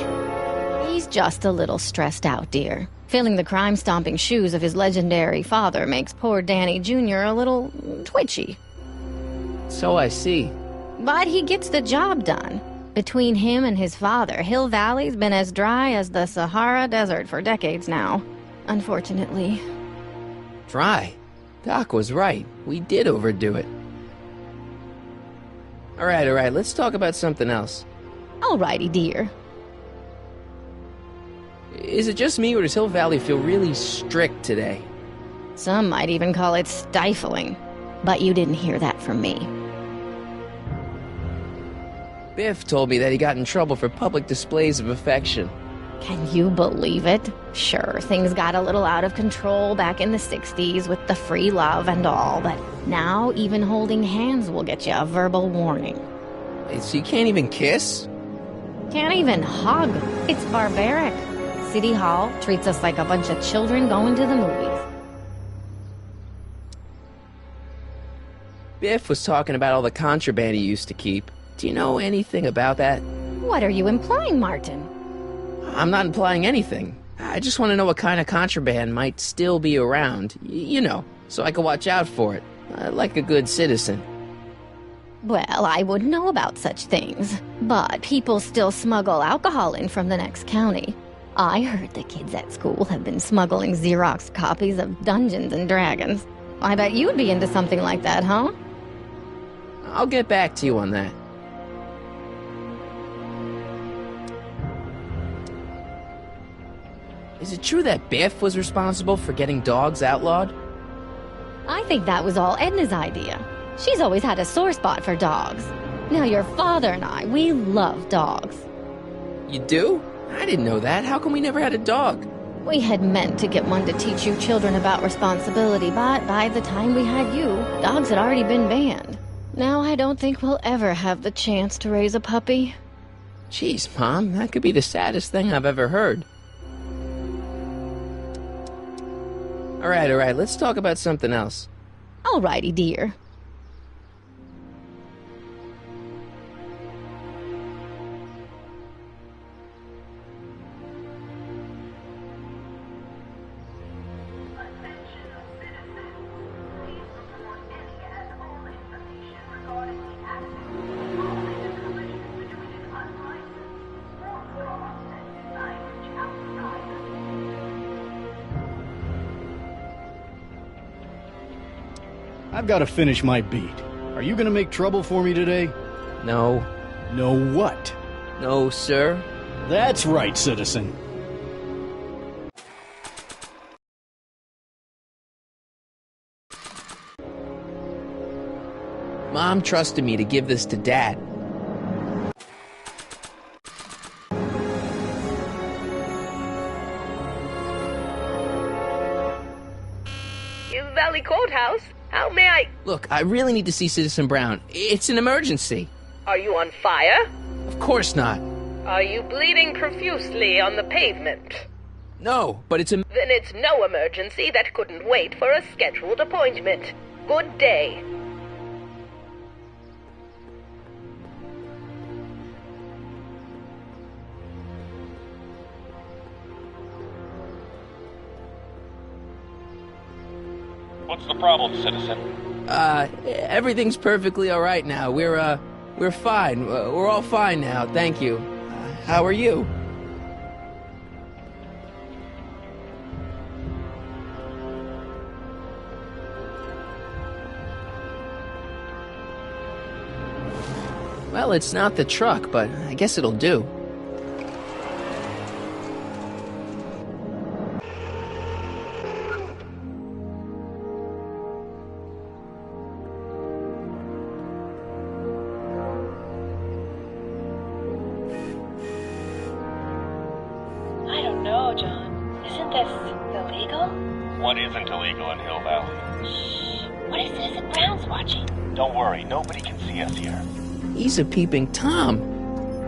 He's just a little stressed out, dear. Filling the crime-stomping shoes of his legendary father makes poor Danny Jr. a little twitchy. So I see. But he gets the job done. Between him and his father, Hill Valley's been as dry as the Sahara Desert for decades now. Unfortunately. Dry? Doc was right. We did overdo it. Alright, let's talk about something else. Alrighty, dear. Is it just me, or does Hill Valley feel really strict today? Some might even call it stifling. But you didn't hear that from me. Biff told me that he got in trouble for public displays of affection. Can you believe it? Sure, things got a little out of control back in the 60s with the free love and all, but now even holding hands will get you a verbal warning. So you can't even kiss? Can't even hug. It's barbaric. City Hall treats us like a bunch of children going to the movies. Biff was talking about all the contraband he used to keep. Do you know anything about that? What are you implying, Martin? I'm not implying anything. I just want to know what kind of contraband might still be around, you know, so I can watch out for it, like a good citizen. Well, I wouldn't know about such things, but people still smuggle alcohol in from the next county. I heard the kids at school have been smuggling Xerox copies of Dungeons and Dragons. I bet you'd be into something like that, huh? I'll get back to you on that. Is it true that Biff was responsible for getting dogs outlawed? I think that was all Edna's idea. She's always had a sore spot for dogs. Now your father and I, we love dogs. You do? I didn't know that. How come we never had a dog? We had meant to get one to teach you children about responsibility, but by the time we had you, dogs had already been banned. Now I don't think we'll ever have the chance to raise a puppy. Jeez, Mom, that could be the saddest thing I've ever heard. All right, let's talk about something else. Alrighty, dear. I've got to finish my beat. Are you gonna make trouble for me today? No. No what? No, sir. That's right, citizen. Mom trusted me to give this to Dad. Hill Valley Courthouse? How may I... Look, I really need to see Citizen Brown. It's an emergency. Are you on fire? Of course not. Are you bleeding profusely on the pavement? No, but it's a... Then it's no emergency that couldn't wait for a scheduled appointment. Good day. What's the problem, citizen? Everything's perfectly all right now. We're fine. We're all fine now, thank you. How are you? Well, it's not the truck, but I guess it'll do. I don't know, John. Isn't this illegal? What isn't illegal in Hill Valley? Shh. What if Citizen Brown's watching? Don't worry, nobody can see us here. He's a peeping Tom.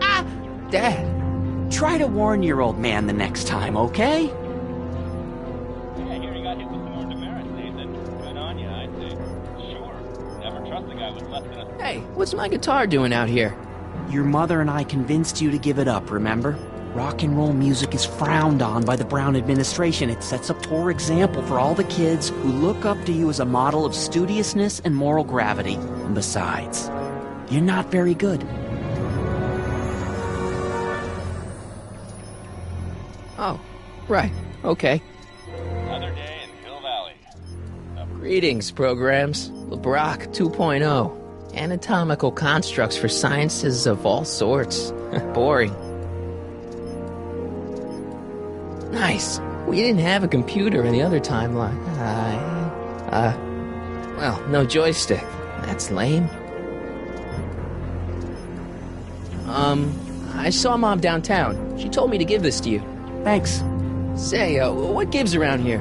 Ah! Dad. Try to warn your old man the next time, okay? Yeah, I hear you got hit with some more demerits, Nathan. Good on you, I'd say. Sure. Never trust a guy with less than a... Hey, what's my guitar doing out here? Your mother and I convinced you to give it up, remember? Rock and roll music is frowned on by the Brown administration. It sets a poor example for all the kids who look up to you as a model of studiousness and moral gravity. And besides, you're not very good. Oh, right. Okay. Another day in Hill Valley. Greetings, programs. LeBrock 2.0. Anatomical constructs for sciences of all sorts. Boring. Nice. We didn't have a computer in the other timeline. Well, no joystick. That's lame. I saw Mom downtown. She told me to give this to you. Thanks. Say, what gives around here?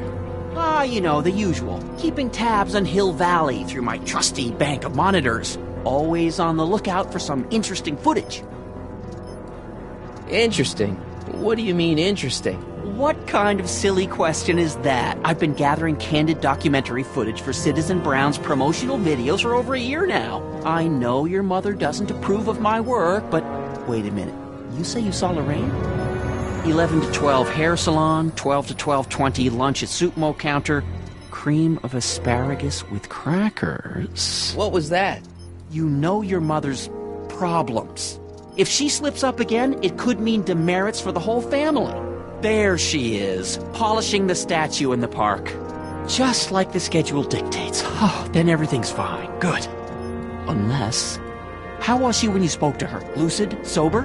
Ah, you know, the usual. Keeping tabs on Hill Valley through my trusty bank of monitors. Always on the lookout for some interesting footage. Interesting? What do you mean interesting? What kind of silly question is that? I've been gathering candid documentary footage for Citizen Brown's promotional videos for over a year now. I know your mother doesn't approve of my work, but wait a minute. You say you saw Lorraine? 11 to 12 hair salon, 12 to 12:20 lunch at Soup Mo counter, cream of asparagus with crackers. What was that? You know your mother's problems. If she slips up again, it could mean demerits for the whole family. There she is, polishing the statue in the park. Just like the schedule dictates. Oh, then everything's fine. Good. Unless... How was she when you spoke to her? Lucid? Sober?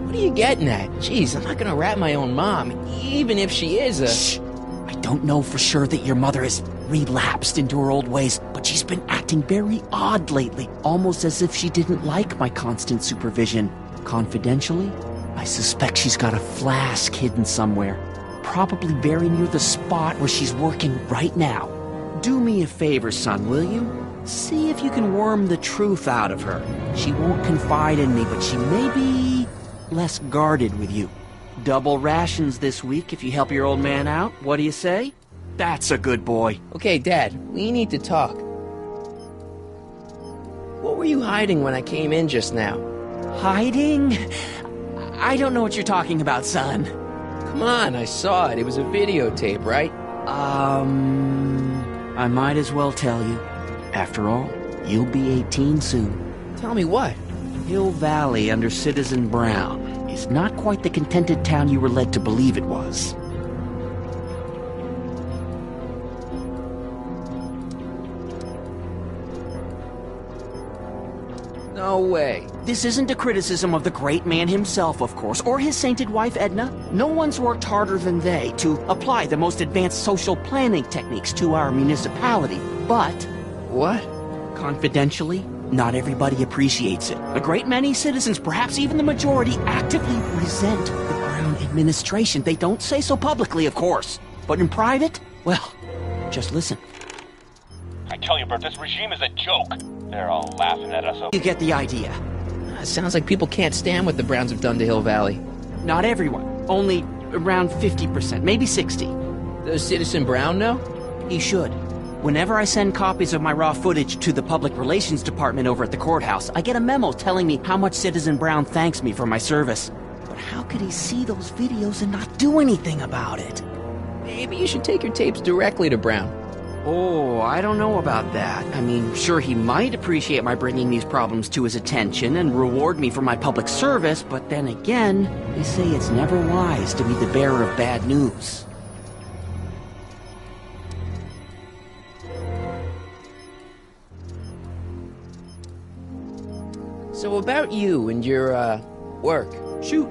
What are you getting at? Jeez, I'm not gonna rat my own mom, even if she is a... Shh! I don't know for sure that your mother has relapsed into her old ways, but she's been acting very odd lately, almost as if she didn't like my constant supervision. Confidentially, I suspect she's got a flask hidden somewhere, probably very near the spot where she's working right now. Do me a favor, son, will you? See if you can worm the truth out of her. She won't confide in me, but she may be less guarded with you. Double rations this week if you help your old man out. What do you say? That's a good boy. Okay, Dad, we need to talk. What were you hiding when I came in just now? Hiding? I don't know what you're talking about, son. Come on, I saw it. It was a videotape, right? I might as well tell you. After all, you'll be 18 soon. Tell me what? Hill Valley under Citizen Brown is not quite the contented town you were led to believe it was. No way. This isn't a criticism of the great man himself, of course, or his sainted wife, Edna. No one's worked harder than they to apply the most advanced social planning techniques to our municipality, but... What? Confidentially, not everybody appreciates it. A great many citizens, perhaps even the majority, actively resent the Brown administration. They don't say so publicly, of course. But in private, well, just listen. I tell you, Bert, this regime is a joke. They're all laughing at us. You get the idea. Sounds like people can't stand what the Browns have done to Hill Valley. Not everyone. Only around 50%, maybe 60. Does Citizen Brown know? He should. Whenever I send copies of my raw footage to the Public Relations Department over at the courthouse, I get a memo telling me how much Citizen Brown thanks me for my service. But how could he see those videos and not do anything about it? Maybe you should take your tapes directly to Brown. Oh, I don't know about that. I mean, sure, he might appreciate my bringing these problems to his attention and reward me for my public service, but then again, they say it's never wise to be the bearer of bad news. So about you and your, work. Shoot.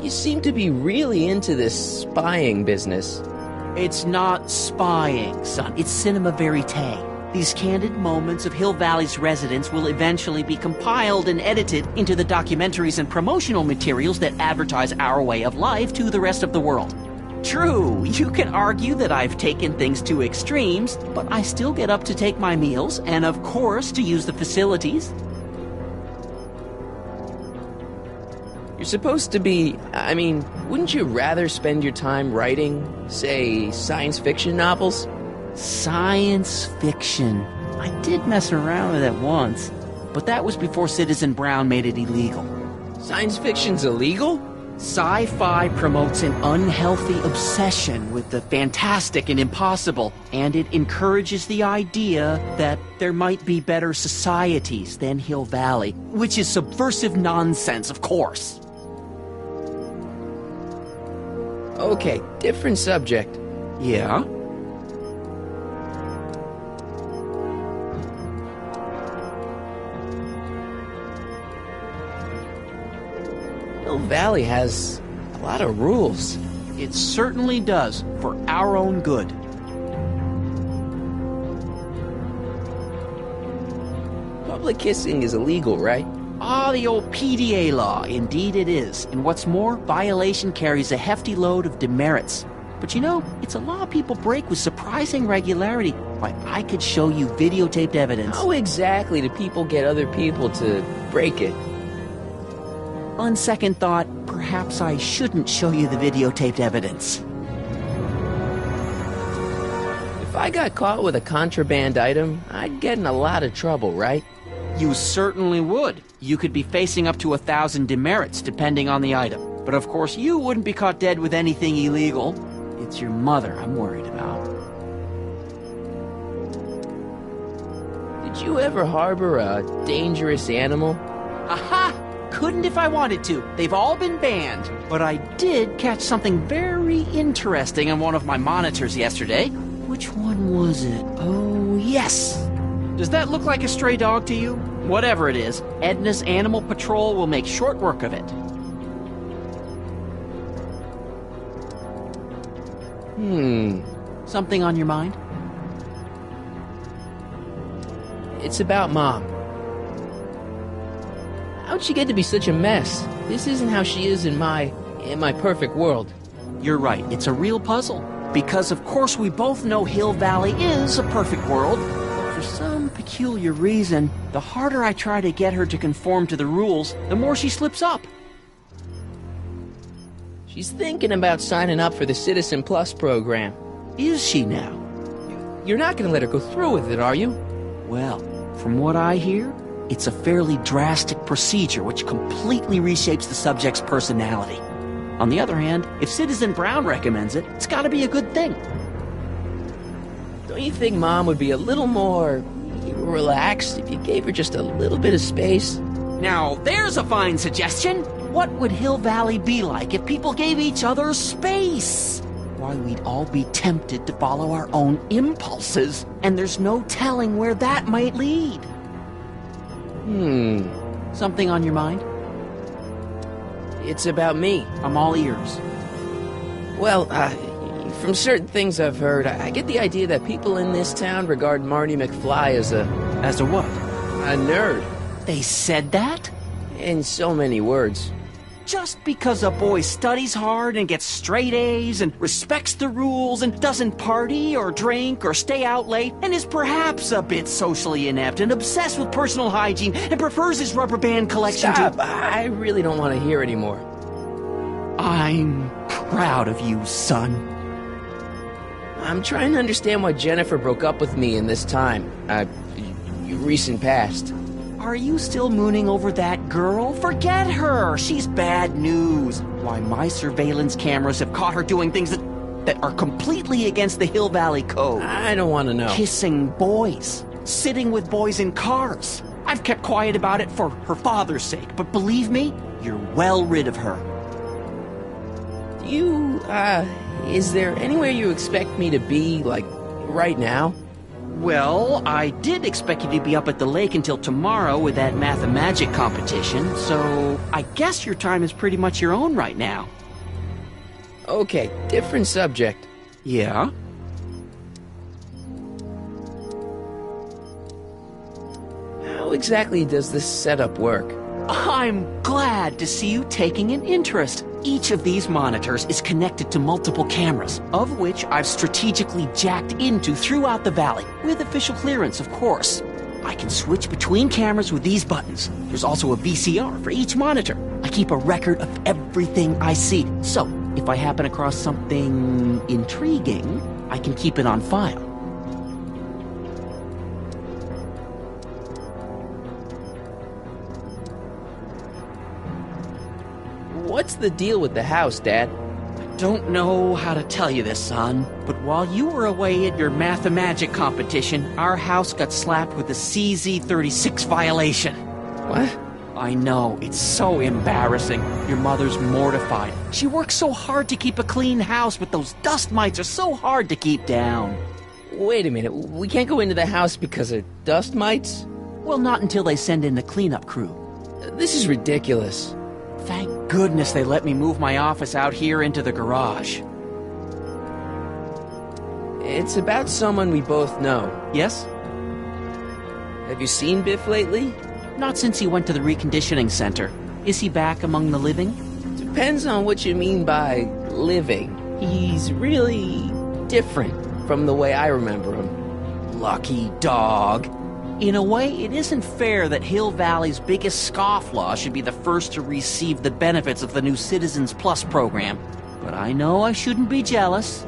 You seem to be really into this spying business. It's not spying, son. It's cinema verite. These candid moments of Hill Valley's residents will eventually be compiled and edited into the documentaries and promotional materials that advertise our way of life to the rest of the world. True, you can argue that I've taken things to extremes, but I still get up to take my meals, and of course to use the facilities. You're supposed to be... I mean, wouldn't you rather spend your time writing, say, science fiction novels? Science fiction. I did mess around with it once, but that was before Citizen Brown made it illegal. Science fiction's illegal? Sci-fi promotes an unhealthy obsession with the fantastic and impossible, and it encourages the idea that there might be better societies than Hill Valley, which is subversive nonsense, of course. Okay, different subject. Yeah? Hill Valley has a lot of rules. It certainly does, for our own good. Public kissing is illegal, right? Ah, the old PDA law. Indeed it is. And what's more, violation carries a hefty load of demerits. But you know, it's a law people break with surprising regularity. Why, I could show you videotaped evidence. How exactly do people get other people to break it? On second thought, perhaps I shouldn't show you the videotaped evidence. If I got caught with a contraband item, I'd get in a lot of trouble, right? You certainly would. You could be facing up to 1,000 demerits, depending on the item. But of course, you wouldn't be caught dead with anything illegal. It's your mother I'm worried about. Did you ever harbor a dangerous animal? Aha! Couldn't if I wanted to. They've all been banned. But I did catch something very interesting on one of my monitors yesterday. Which one was it? Oh, yes! Does that look like a stray dog to you? Whatever it is, Edna's Animal Patrol will make short work of it. Something on your mind? It's about Mom. How'd she get to be such a mess? This isn't how she is in my perfect world. You're right, it's a real puzzle. Because of course we both know Hill Valley is a perfect world. But for some peculiar reason, the harder I try to get her to conform to the rules, the more she slips up. She's thinking about signing up for the Citizen Plus program. Is she now? You're not going to let her go through with it, are you? Well, from what I hear, it's a fairly drastic procedure which completely reshapes the subject's personality. On the other hand, if Citizen Brown recommends it, it's gotta be a good thing. Don't you think Mom would be a little more relaxed if you gave her just a little bit of space? Now, there's a fine suggestion. What would Hill Valley be like if people gave each other space? Why, we'd all be tempted to follow our own impulses, and there's no telling where that might lead. Something on your mind? It's about me. I'm all ears. Well, from certain things I've heard, I get the idea that people in this town regard Marty McFly as a... As a what? A nerd. They said that? In so many words. Just because a boy studies hard and gets straight A's and respects the rules and doesn't party or drink or stay out late and is perhaps a bit socially inept and obsessed with personal hygiene and prefers his rubber band collection Stop. I really don't want to hear anymore. I'm proud of you, son. I'm trying to understand why Jennifer broke up with me in this time. Recent past. Are you still mooning over that girl? Forget her! She's bad news. Why, my surveillance cameras have caught her doing things that are completely against the Hill Valley Code. I don't want to know. Kissing boys. Sitting with boys in cars. I've kept quiet about it for her father's sake, but believe me, you're well rid of her. Is there anywhere you expect me to be, like, right now? Well, I did expect you to be up at the lake until tomorrow with that Mathemagic competition, so I guess your time is pretty much your own right now. Okay, different subject. Yeah? How exactly does this setup work? I'm glad to see you taking an interest. Each of these monitors is connected to multiple cameras, of which I've strategically jacked into throughout the valley, with official clearance, of course. I can switch between cameras with these buttons. There's also a VCR for each monitor. I keep a record of everything I see, so if I happen across something intriguing, I can keep it on file. What's the deal with the house, Dad? Don't know how to tell you this, son, but while you were away at your Mathemagic competition, our house got slapped with a CZ36 violation. What? I know, it's so embarrassing. Your mother's mortified. She works so hard to keep a clean house, but those dust mites are so hard to keep down. Wait a minute, we can't go into the house because of dust mites? Well, not until they send in the cleanup crew. This is ridiculous. Thank goodness they let me move my office out here into the garage. It's about someone we both know. Yes? Have you seen Biff lately? Not since he went to the reconditioning center. Is he back among the living? Depends on what you mean by living. He's really different from the way I remember him. Lucky dog. In a way, it isn't fair that Hill Valley's biggest scofflaw should be the first to receive the benefits of the new Citizens Plus program. But I know I shouldn't be jealous.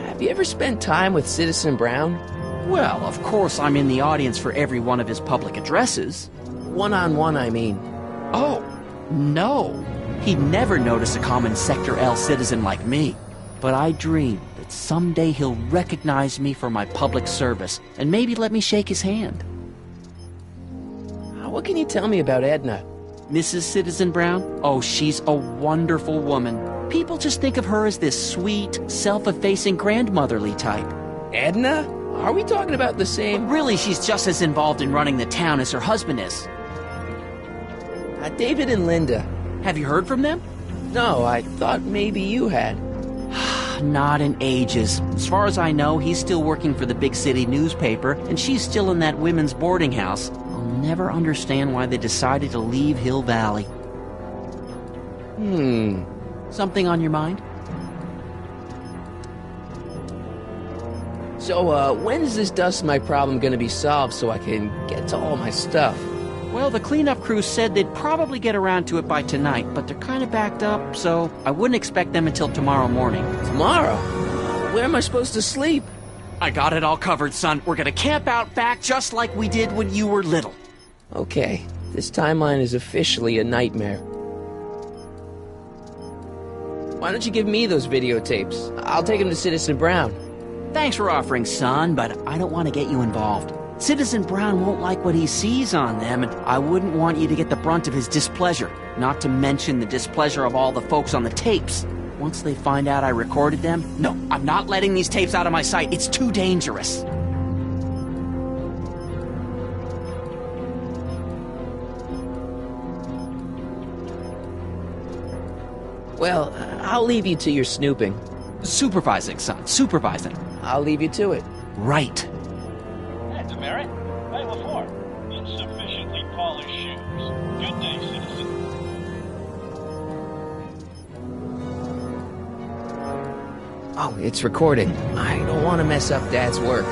Have you ever spent time with Citizen Brown? Well, of course I'm in the audience for every one of his public addresses. One-on-one, I mean. Oh, no. He'd never notice a common Sector L citizen like me. But I dream that someday he'll recognize me for my public service and maybe let me shake his hand. What can you tell me about Edna? Mrs. Citizen Brown? Oh, she's a wonderful woman. People just think of her as this sweet, self-effacing grandmotherly type. Edna? Are we talking about the same? But really, she's just as involved in running the town as her husband is. David and Linda. Have you heard from them? No, I thought maybe you had. Not in ages. As far as I know, he's still working for the big city newspaper, and she's still in that women's boarding house. I'll never understand why they decided to leave Hill Valley. Something on your mind? So, when's this Dust My problem gonna be solved so I can get to all my stuff? Well, the cleanup crew said they'd probably get around to it by tonight, but they're kind of backed up, so I wouldn't expect them until tomorrow morning. Tomorrow? Where am I supposed to sleep? I got it all covered, son. We're gonna camp out back just like we did when you were little. Okay, this timeline is officially a nightmare. Why don't you give me those videotapes? I'll take them to Citizen Brown. Thanks for offering, son, but I don't want to get you involved. Citizen Brown won't like what he sees on them, and I wouldn't want you to get the brunt of his displeasure, not to mention the displeasure of all the folks on the tapes. Once they find out I recorded them, no, I'm not letting these tapes out of my sight. It's too dangerous. Well, I'll leave you to your snooping. Supervising, son, supervising. I'll leave you to it. Right. Hey, Demerit. Hey, LaFleur. Insufficiently polished shoes. Good day, citizen. Oh, it's recording. I don't want to mess up Dad's work.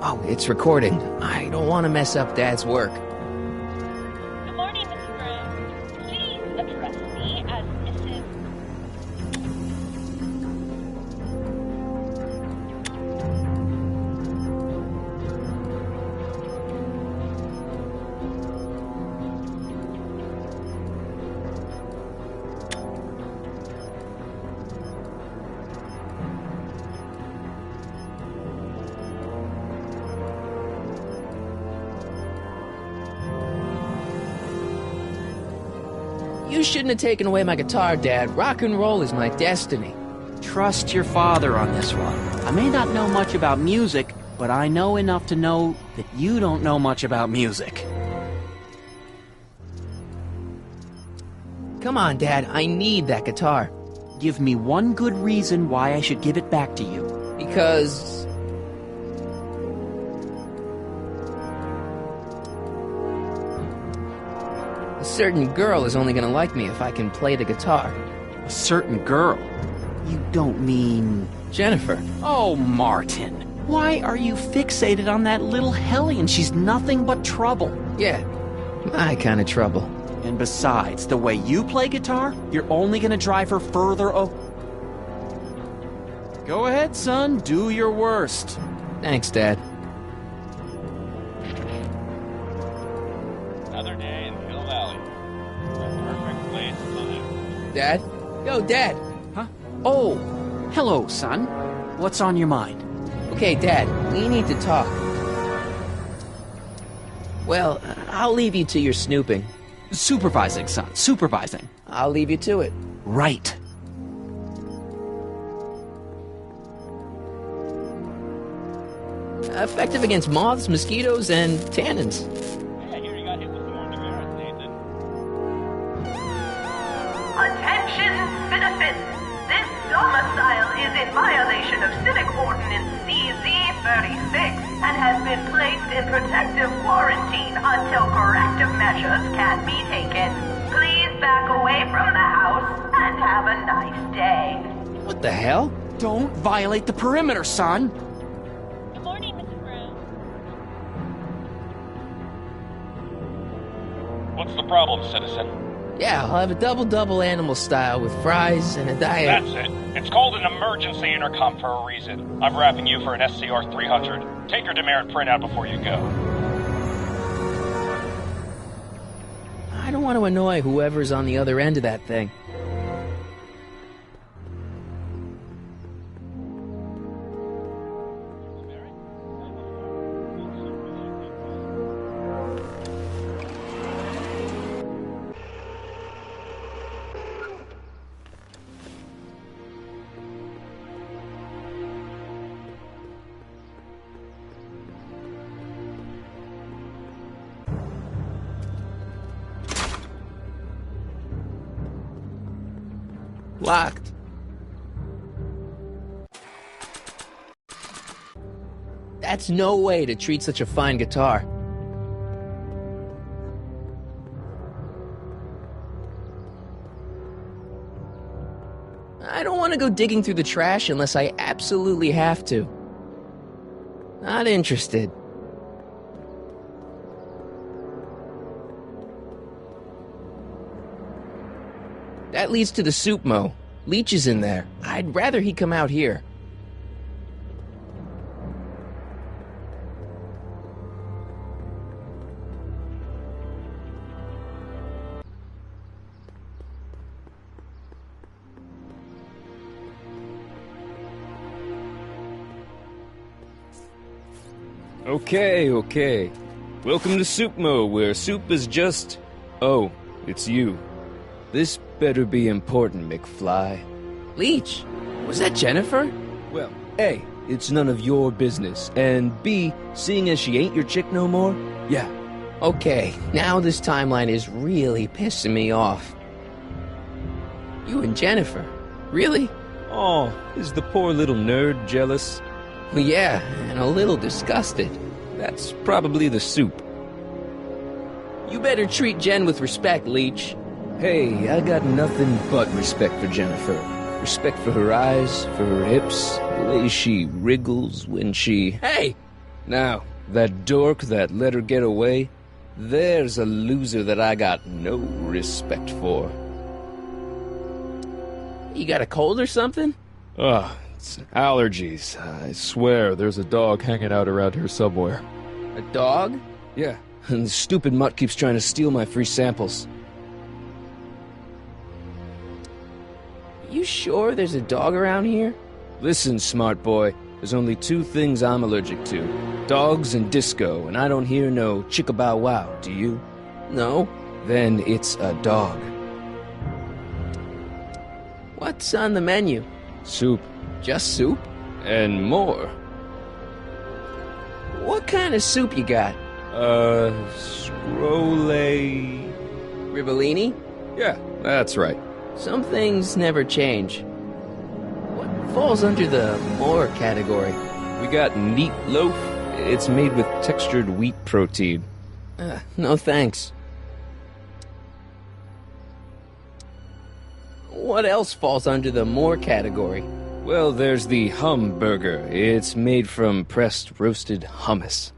Oh, it's recording. I don't want to mess up Dad's work. Good morning, Mrs. Brown. Please address me as Mrs. You shouldn't have taken away my guitar, Dad. Rock and roll is my destiny. Trust your father on this one. I may not know much about music, but I know enough to know that you don't know much about music. Come on, Dad. I need that guitar. Give me one good reason why I should give it back to you. Because... a certain girl is only gonna like me if I can play the guitar. A certain girl? You don't mean... Jennifer. Oh, Martin. Why are you fixated on that little hellion? She's nothing but trouble. Yeah, my kind of trouble. And besides, the way you play guitar, you're only gonna drive her further Go ahead, son. Do your worst. Thanks, Dad. Another day in Hill Valley. A perfect place to live. Dad? Yo, Dad! Huh? Oh, hello, son. What's on your mind? Okay, Dad, we need to talk. Well, I'll leave you to your snooping. Supervising, son. Supervising. I'll leave you to it. Right. Effective against moths, mosquitoes, and tannins. Hey, I hear you got hit with some more demerits, Attention, citizens! This domicile is in violation of Civic Ordinance CZ-36 and has been placed in protective quarantine until corrective measures can be taken. Please back away from the house and have a nice day. What the hell? Don't violate the perimeter, son! Good morning, Mrs. Brown. What's the problem, citizen? Yeah, I'll have a double-double animal style with fries and a diet. That's it. It's called an emergency intercom for a reason. I'm wrapping you for an SCR 300. Take your demerit printout before you go. I don't want to annoy whoever's on the other end of that thing. Locked. That's no way to treat such a fine guitar. I don't want to go digging through the trash unless I absolutely have to. Not interested. That leads to the soup mo. Leech is in there. I'd rather he come out here. Okay. Welcome to Soupmo, where soup is just... Oh, it's you. This better be important, McFly. Leech, was that Jennifer? Well, A, it's none of your business, and B, seeing as she ain't your chick no more, yeah. Okay, now this timeline is really pissing me off. You and Jennifer? Really? Oh, is the poor little nerd jealous? Well, yeah, and a little disgusted. That's probably the soup. You better treat Jen with respect, Leech. Hey, I got nothing but respect for Jennifer. Respect for her eyes, for her hips, the way she wriggles when she... Hey! Now, that dork that let her get away, there's a loser that I got no respect for. You got a cold or something? Ugh, it's allergies. I swear there's a dog hanging out around here somewhere. A dog? Yeah, and the stupid mutt keeps trying to steal my free samples. You sure there's a dog around here? Listen, smart boy, there's only two things I'm allergic to. Dogs and disco, and I don't hear no chicka-bow-wow, do you? No. Then it's a dog. What's on the menu? Soup. Just soup? And more. What kind of soup you got? Scrole... Ribellini? Yeah, that's right. Some things never change. What falls under the more category? We got neat loaf. It's made with textured wheat protein. No thanks. What else falls under the more category? Well, there's the hum burger. It's made from pressed roasted hummus.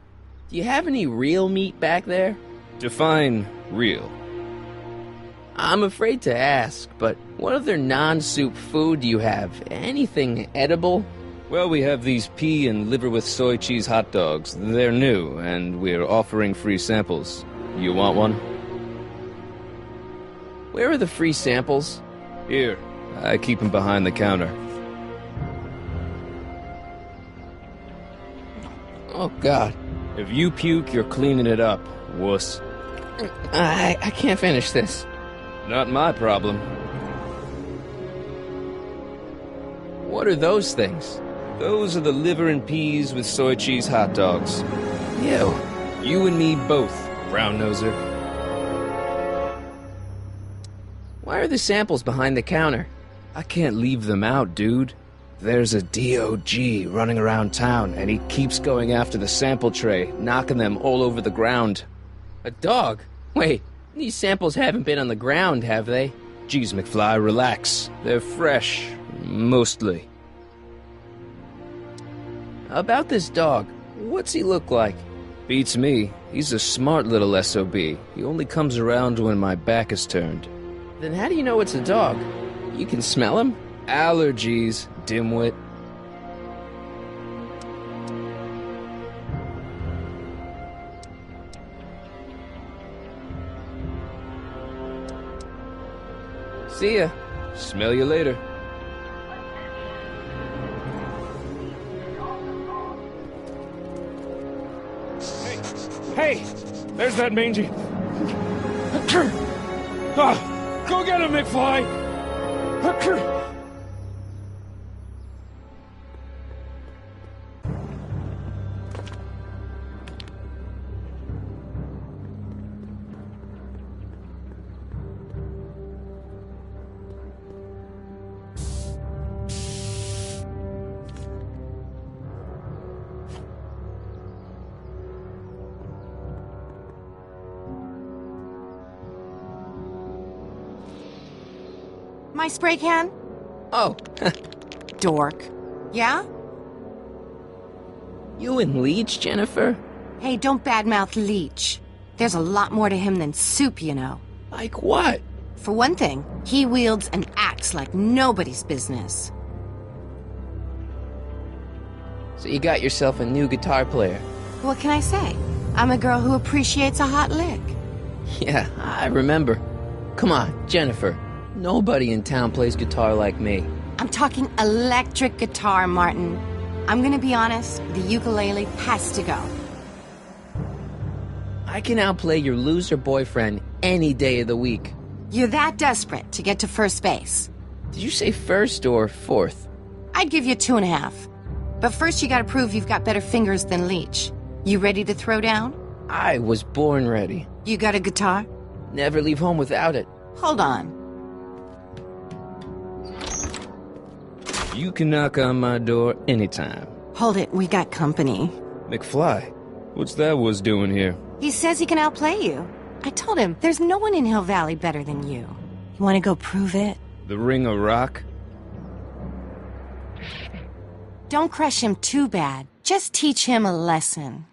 Do you have any real meat back there? Define real. I'm afraid to ask, but what other non-soup food do you have? Anything edible? Well, we have these pea and liver with soy cheese hot dogs. They're new, and we're offering free samples. You want one? Where are the free samples? Here. I keep them behind the counter. Oh, God. If you puke, you're cleaning it up, wuss. I can't finish this. Not my problem. What are those things? Those are the liver and peas with soy cheese hot dogs. Ew. You and me both, brown noser. Why are the samples behind the counter? I can't leave them out, dude. There's a DOG running around town, and he keeps going after the sample tray, knocking them all over the ground. A dog? Wait, these samples haven't been on the ground, have they? Geez, McFly, relax. They're fresh. Mostly. About this dog, what's he look like? Beats me. He's a smart little SOB. He only comes around when my back is turned. Then how do you know it's a dog? You can smell him? Allergies, dimwit. See ya. Smell you later. Hey! There's that mangy. Go get him, McFly! My spray can? Oh, Dork. Yeah? you and Leech, Jennifer? Hey, don't badmouth Leech. There's a lot more to him than soup, you know. Like what? For one thing, he wields an axe like nobody's business. So you got yourself a new guitar player. What can I say? I'm a girl who appreciates a hot lick. Yeah, I remember. Come on, Jennifer. Nobody in town plays guitar like me. I'm talking electric guitar, Martin. I'm gonna be honest, the ukulele has to go. I can outplay your loser boyfriend any day of the week. You're that desperate to get to first base. Did you say first or fourth? I'd give you 2.5. But first you gotta prove you've got better fingers than Leech. You ready to throw down? I was born ready. You got a guitar? Never leave home without it. Hold on. You can knock on my door anytime. Hold it, we got company. McFly, what's that was doing here? He says he can outplay you. I told him, there's no one in Hill Valley better than you. You wanna go prove it? The Ring of Rock? Don't crush him too bad. Just teach him a lesson.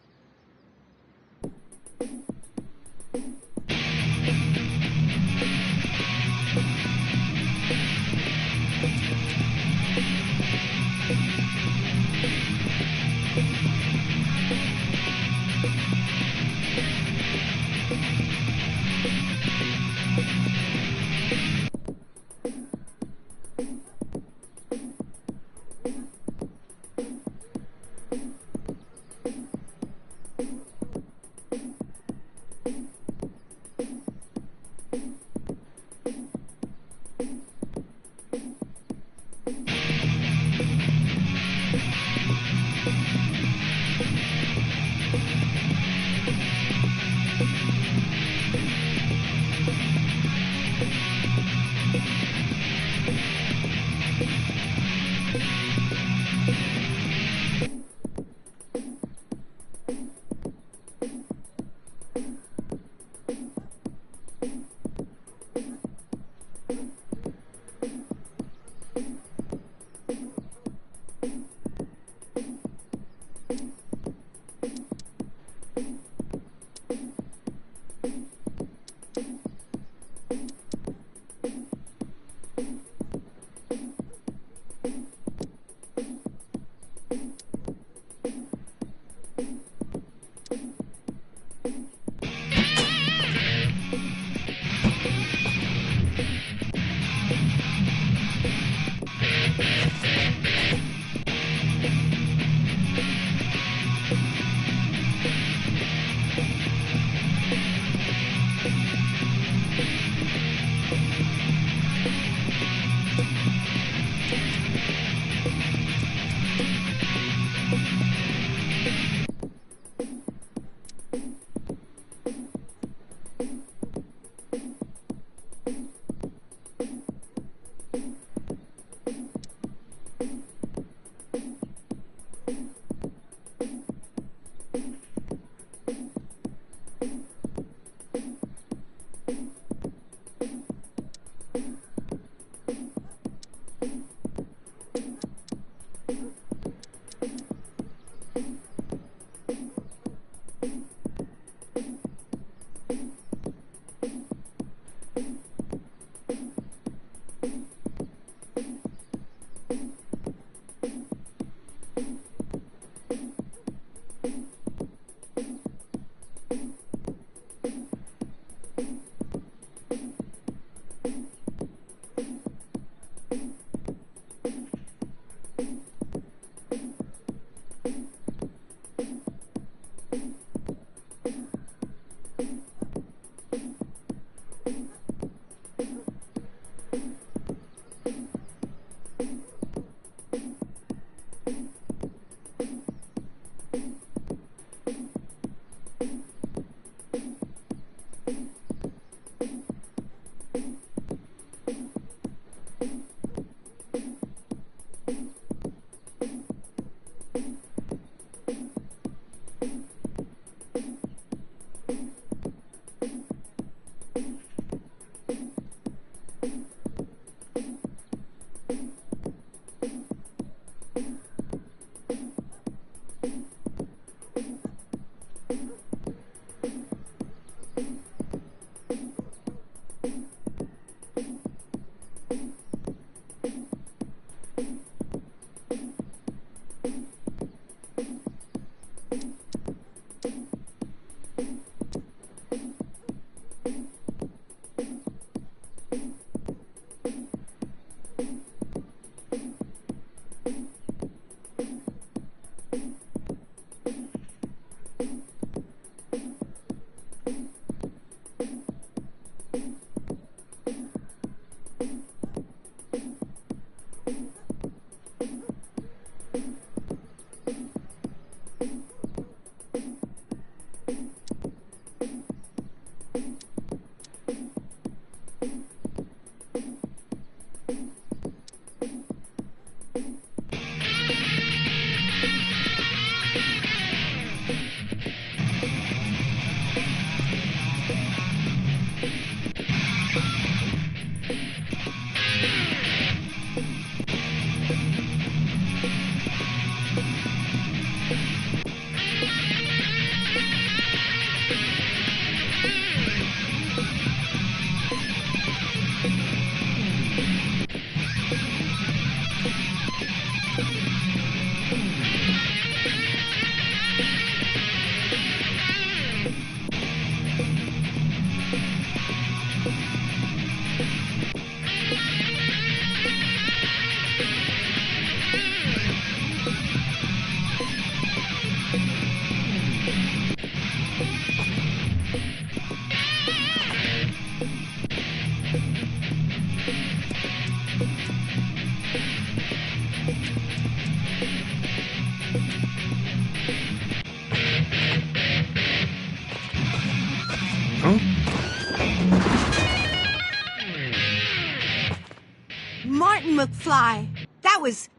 Martin McFly, that was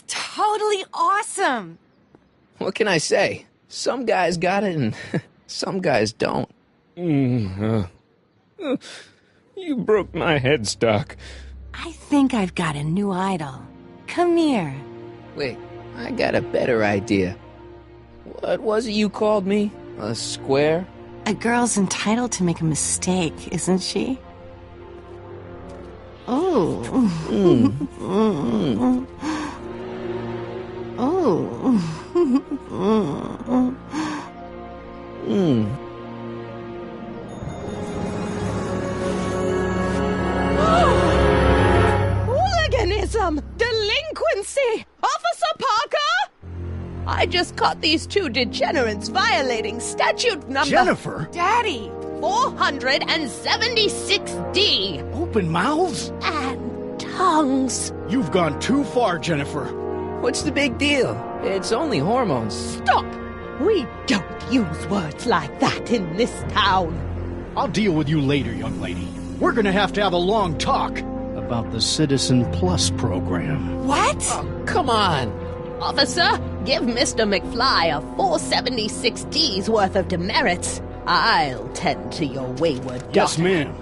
totally awesome. What can I say? Some guys got it and some guys don't. You broke my headstock. I think I've got a new idol. Come here. Wait, I got a better idea. What was it you called me? A square? A girl's entitled to make a mistake, isn't she? Oh. Hooliganism! Delinquency! Officer Parker! I just caught these two degenerates violating statute number... Jennifer! Daddy! 476D! Open mouths? And tongues. You've gone too far, Jennifer. What's the big deal? It's only hormones. Stop! We don't use words like that in this town. I'll deal with you later, young lady. We're gonna have a long talk about the Citizen Plus program. What? Oh, come on. Officer, give Mr. McFly a 476D's worth of demerits. I'll tend to your wayward daughter. Yes, ma'am.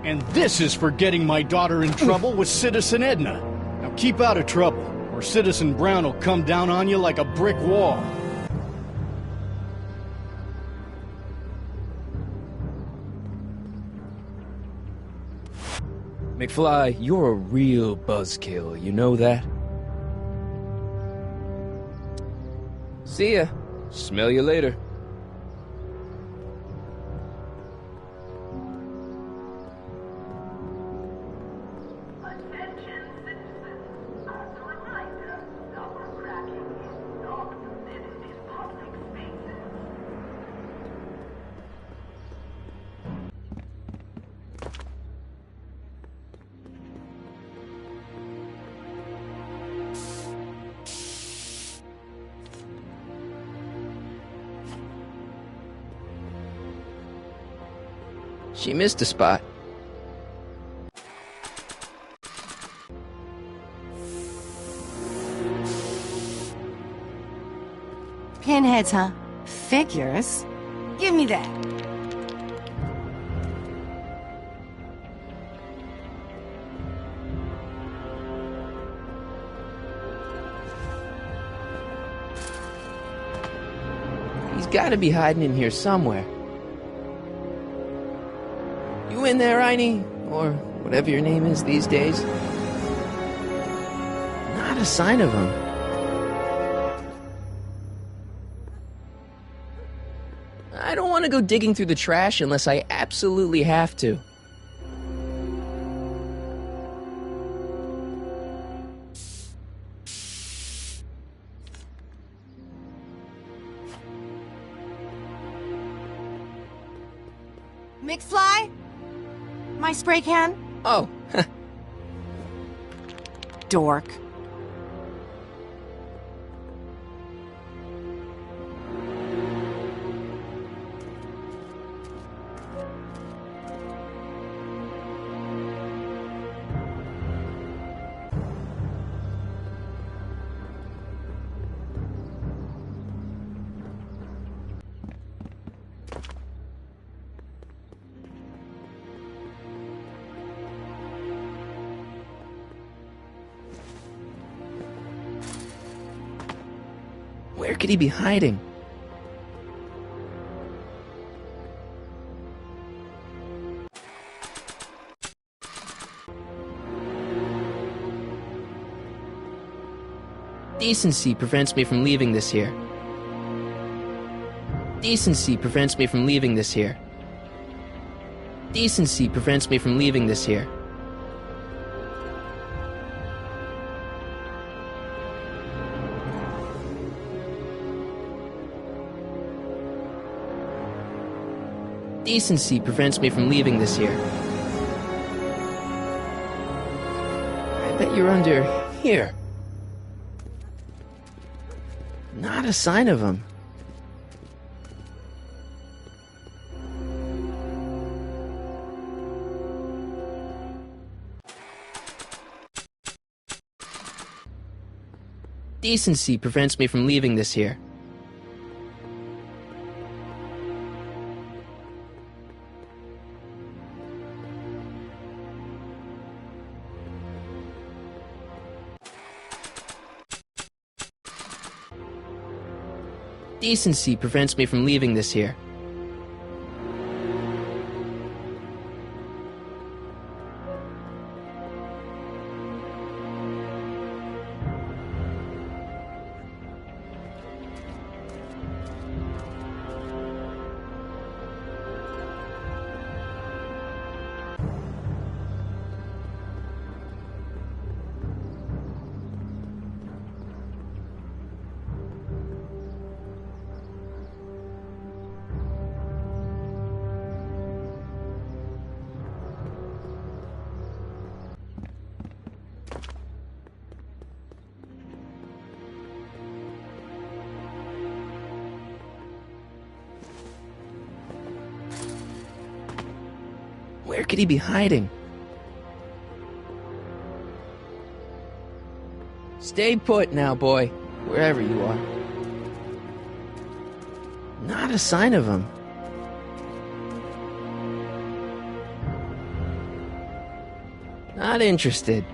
And this is for getting my daughter in trouble with Citizen Edna. Now keep out of trouble, or Citizen Brown will come down on you like a brick wall. McFly, you're a real buzzkill, you know that? See ya. Smell you later. She missed a spot. Pinheads, huh? Figures? Give me that. He's gotta be hiding in here somewhere. You in there, Einie? Or whatever your name is these days? Not a sign of him. I don't want to go digging through the trash unless I absolutely have to. McFly? My spray can? Oh. Dork. Where could he be hiding? Decency prevents me from leaving this here. Decency prevents me from leaving this here. Decency prevents me from leaving this here. Decency prevents me from leaving this here. I bet you're under here. Not a sign of him. Decency prevents me from leaving this here. Decency prevents me from leaving this here. Where could he be hiding? Stay put now, boy, wherever you are. Not a sign of him. Not interested.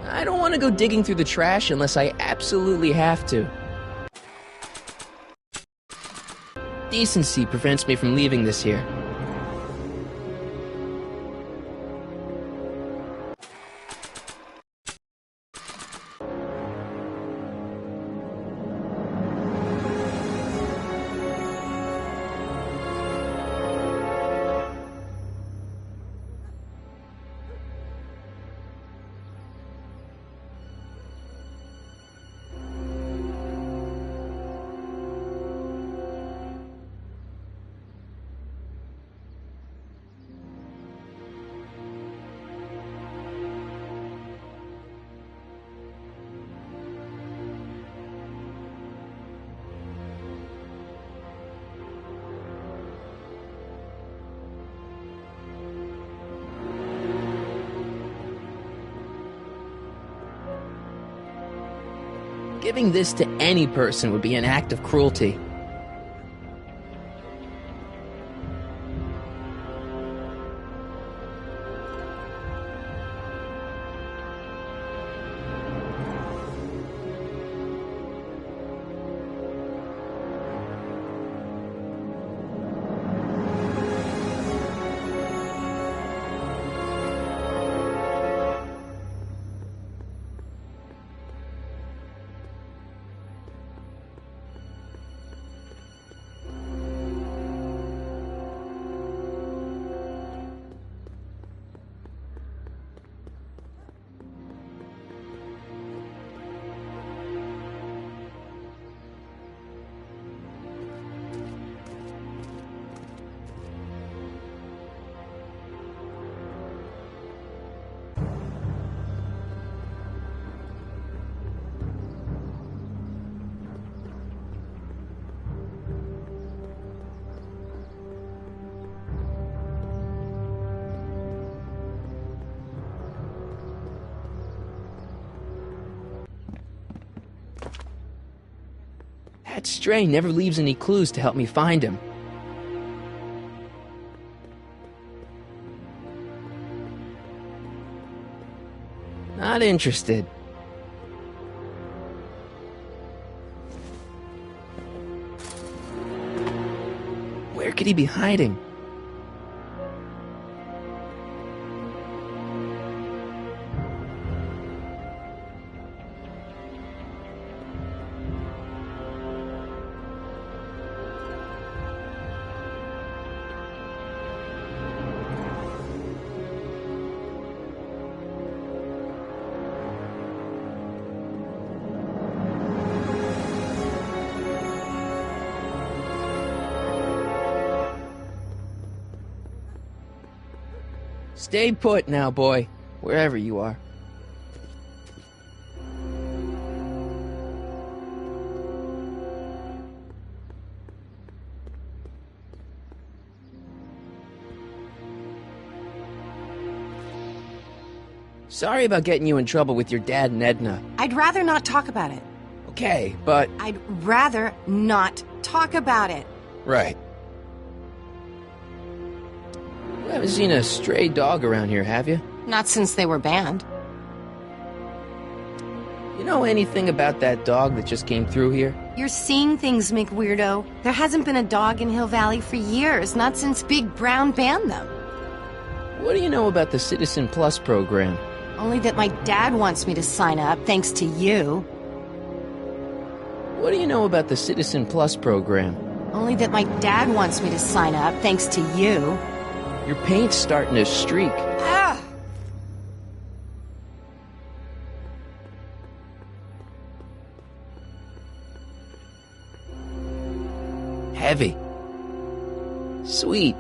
I don't want to go digging through the trash unless I absolutely have to. Decency prevents me from leaving this here. Giving this to any person would be an act of cruelty. That stray never leaves any clues to help me find him. Not interested. could he be hiding? Stay put now, boy, wherever you are. Sorry about getting you in trouble with your dad and Edna. I'd rather not talk about it. Okay, but... I'd rather not talk about it. Right. You haven't seen a stray dog around here, have you? Not since they were banned. You know anything about that dog that just came through here? You're seeing things, McWeirdo. There hasn't been a dog in Hill Valley for years, not since Big Brown banned them. What do you know about the Citizen Plus program? Only that my dad wants me to sign up, thanks to you. What do you know about the Citizen Plus program? Only that my dad wants me to sign up, thanks to you. Your paint's starting to streak. Ah! Heavy. Sweet.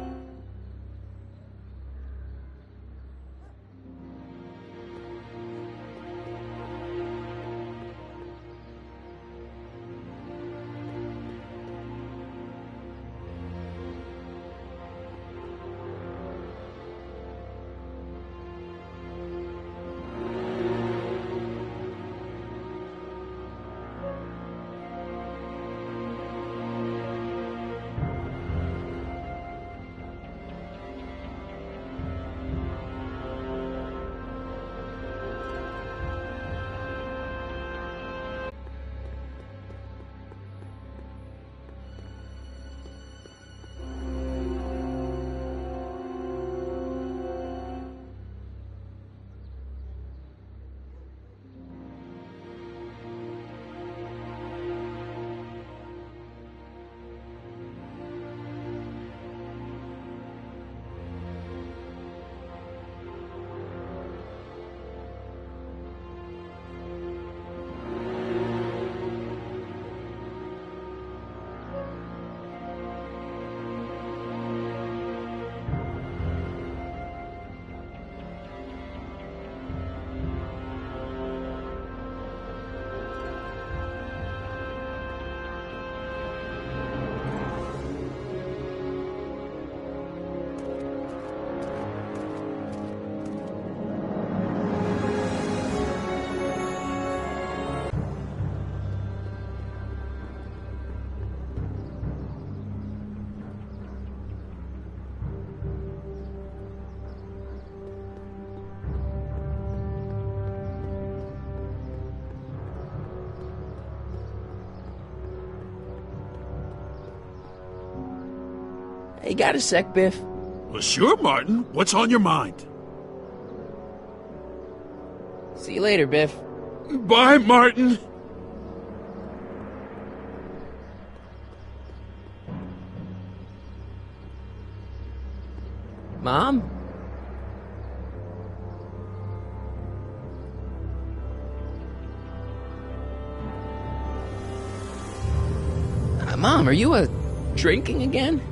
Hey, got a sec, Biff? Well, sure, Martin. What's on your mind? See you later, Biff. Bye, Martin. Mom? Mom, are you drinking again?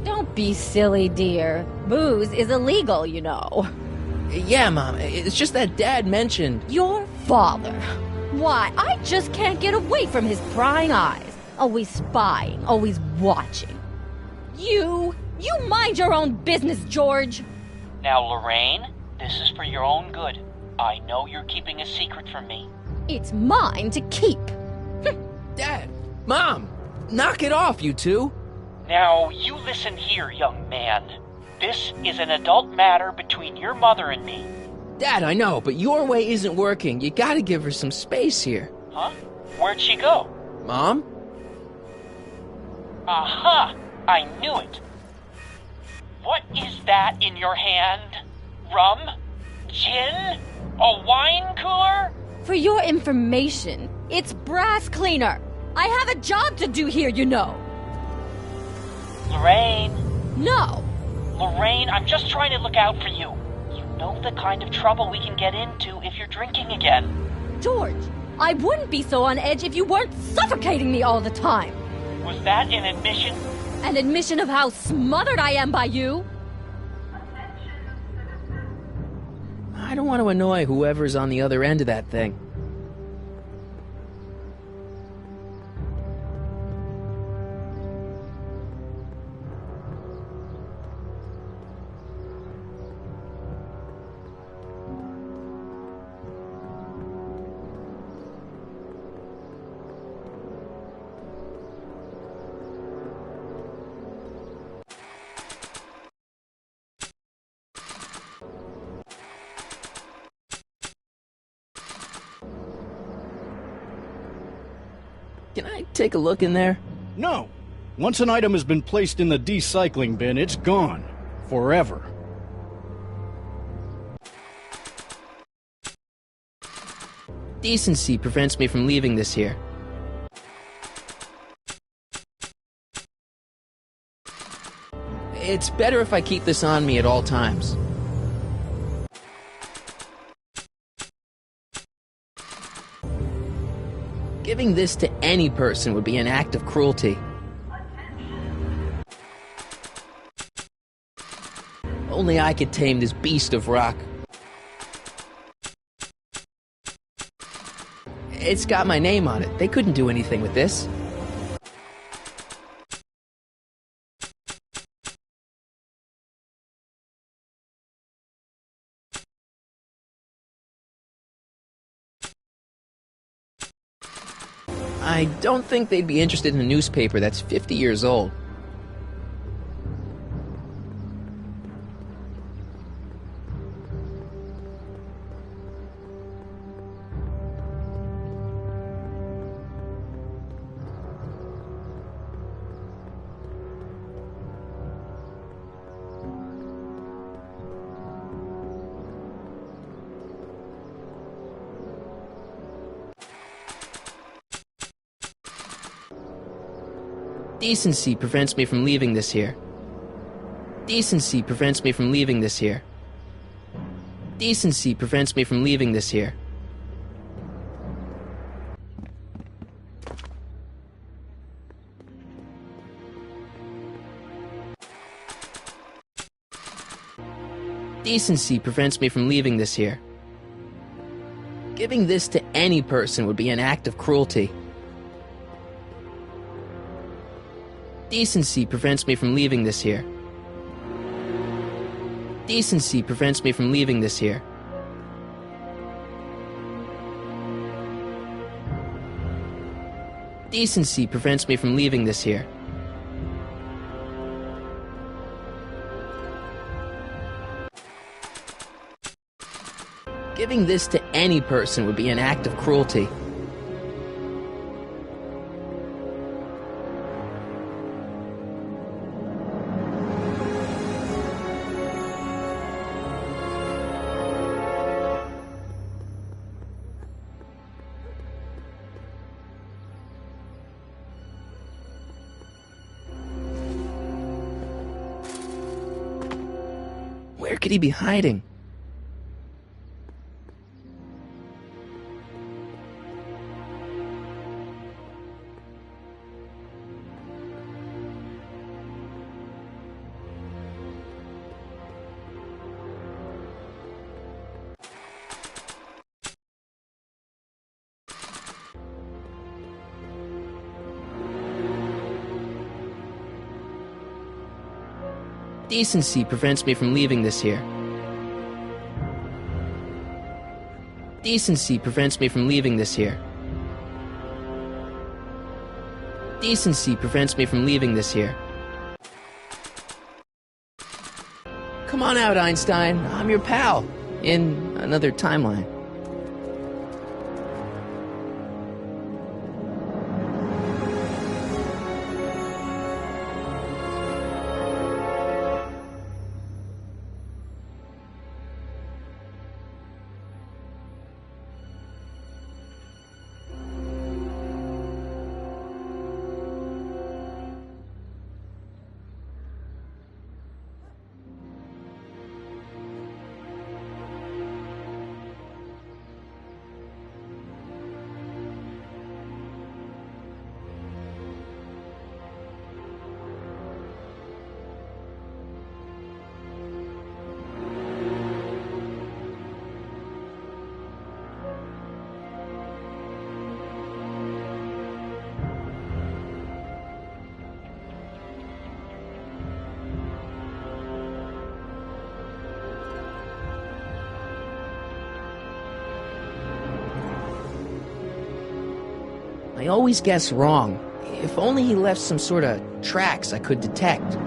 Don't be silly, dear. Booze is illegal, you know. Yeah, Mom. It's just that Dad mentioned... Your father. Why, I just can't get away from his prying eyes. Always spying, always watching. You mind your own business, George. Now, Lorraine, this is for your own good. I know you're keeping a secret from me. It's mine to keep. Dad! Mom! Knock it off, you two! Now, you listen here, young man. This is an adult matter between your mother and me. Dad, I know, but your way isn't working. You gotta give her some space here. Huh? Where'd she go? Mom? Aha! I knew it. What is that in your hand? Rum? Gin? A wine cooler? For your information, it's brass cleaner. I have a job to do here, you know. Lorraine. No. Lorraine, I'm just trying to look out for you. You know the kind of trouble we can get into if you're drinking again. George, I wouldn't be so on edge if you weren't suffocating me all the time. Was that an admission? An admission of how smothered I am by you? I don't want to annoy whoever's on the other end of that thing. Can I take a look in there? No. Once an item has been placed in the decycling bin, it's gone. Forever. Decency prevents me from leaving this here. It's better if I keep this on me at all times. Giving this to any person would be an act of cruelty. Only I could tame this beast of rock. It's got my name on it. They couldn't do anything with this. I don't think they'd be interested in a newspaper that's 50 years old. Decency prevents me from leaving this here. Decency prevents me from leaving this here. Decency prevents me from leaving this here. Decency prevents me from leaving this here. Giving this to any person would be an act of cruelty. Decency prevents me from leaving this here. Decency prevents me from leaving this here. Decency prevents me from leaving this here. Giving this to any person would be an act of cruelty. Where could he be hiding? Decency prevents me from leaving this here. Decency prevents me from leaving this here. Decency prevents me from leaving this here. Come on out, Einstein. I'm your pal. In another timeline. I always guess wrong. If only he left some sort of tracks I could detect.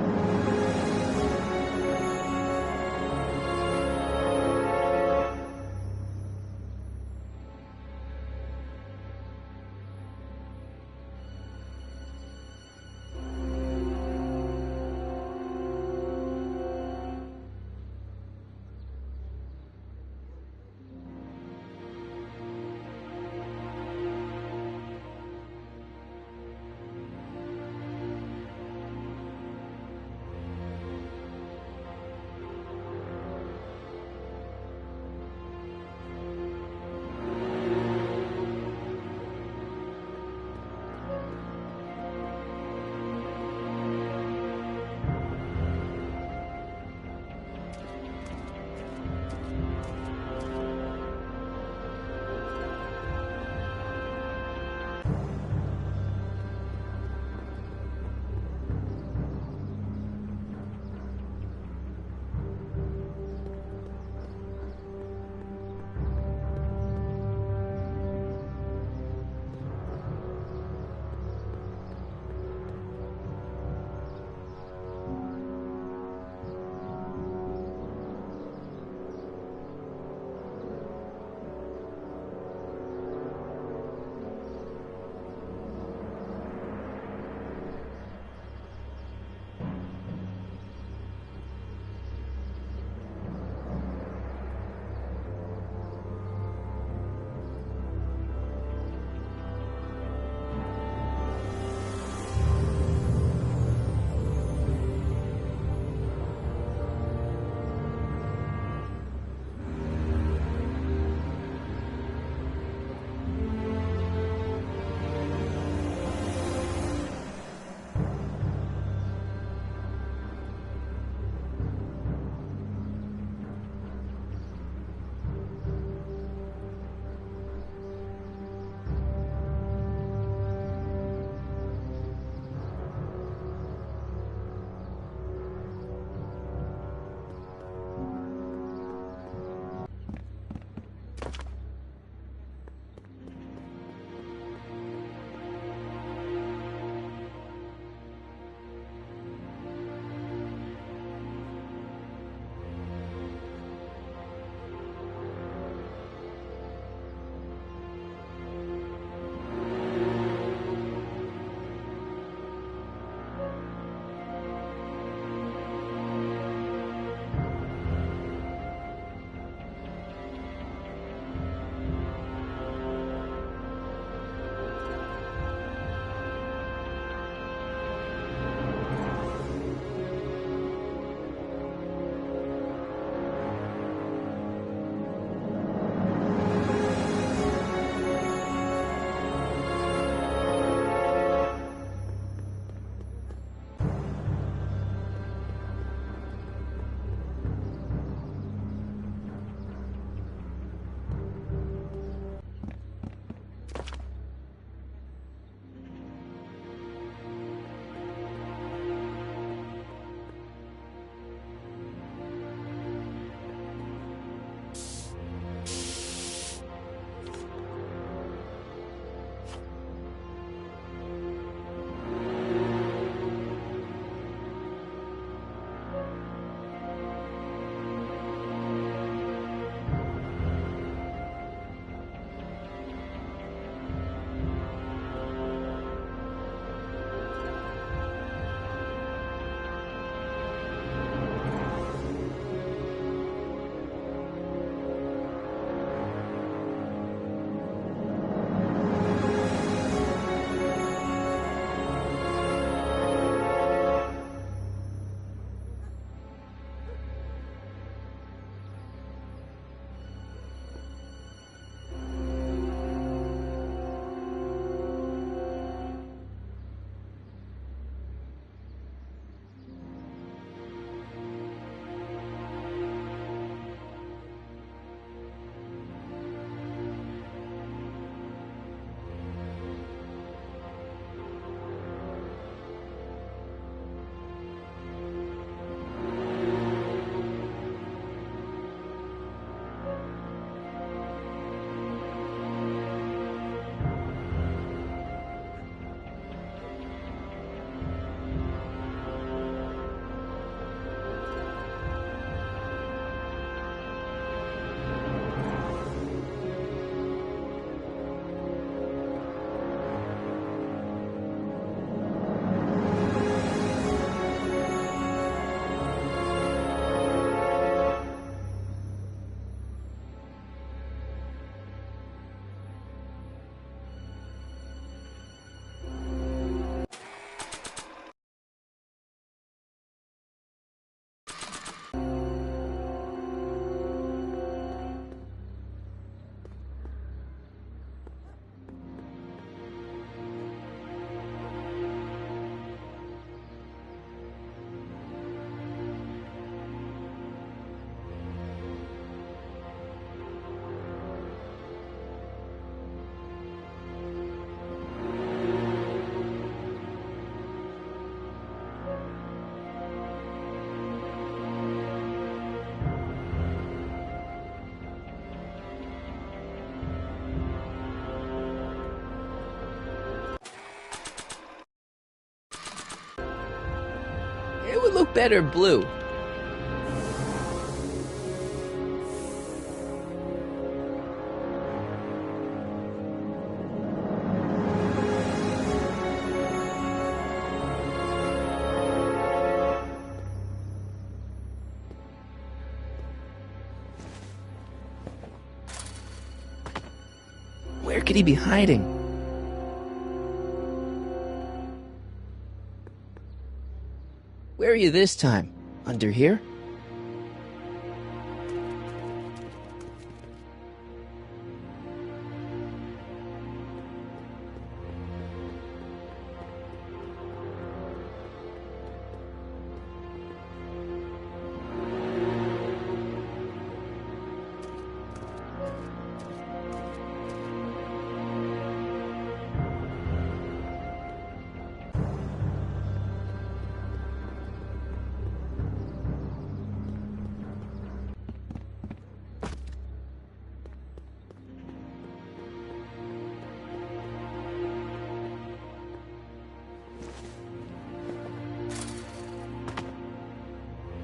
look better blue. Where could he be hiding? Where are you this time? Under here?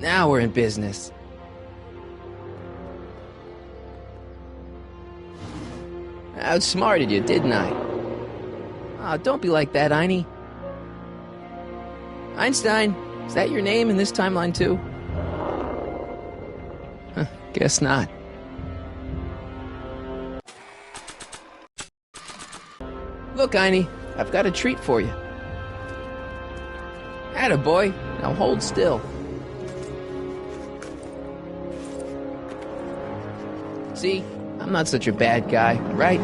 Now we're in business. I outsmarted you, didn't I? Oh, don't be like that, Einie. Einstein, is that your name in this timeline too? Huh, guess not. Look, Einie, I've got a treat for you. Attaboy, now hold still. See, I'm not such a bad guy, right?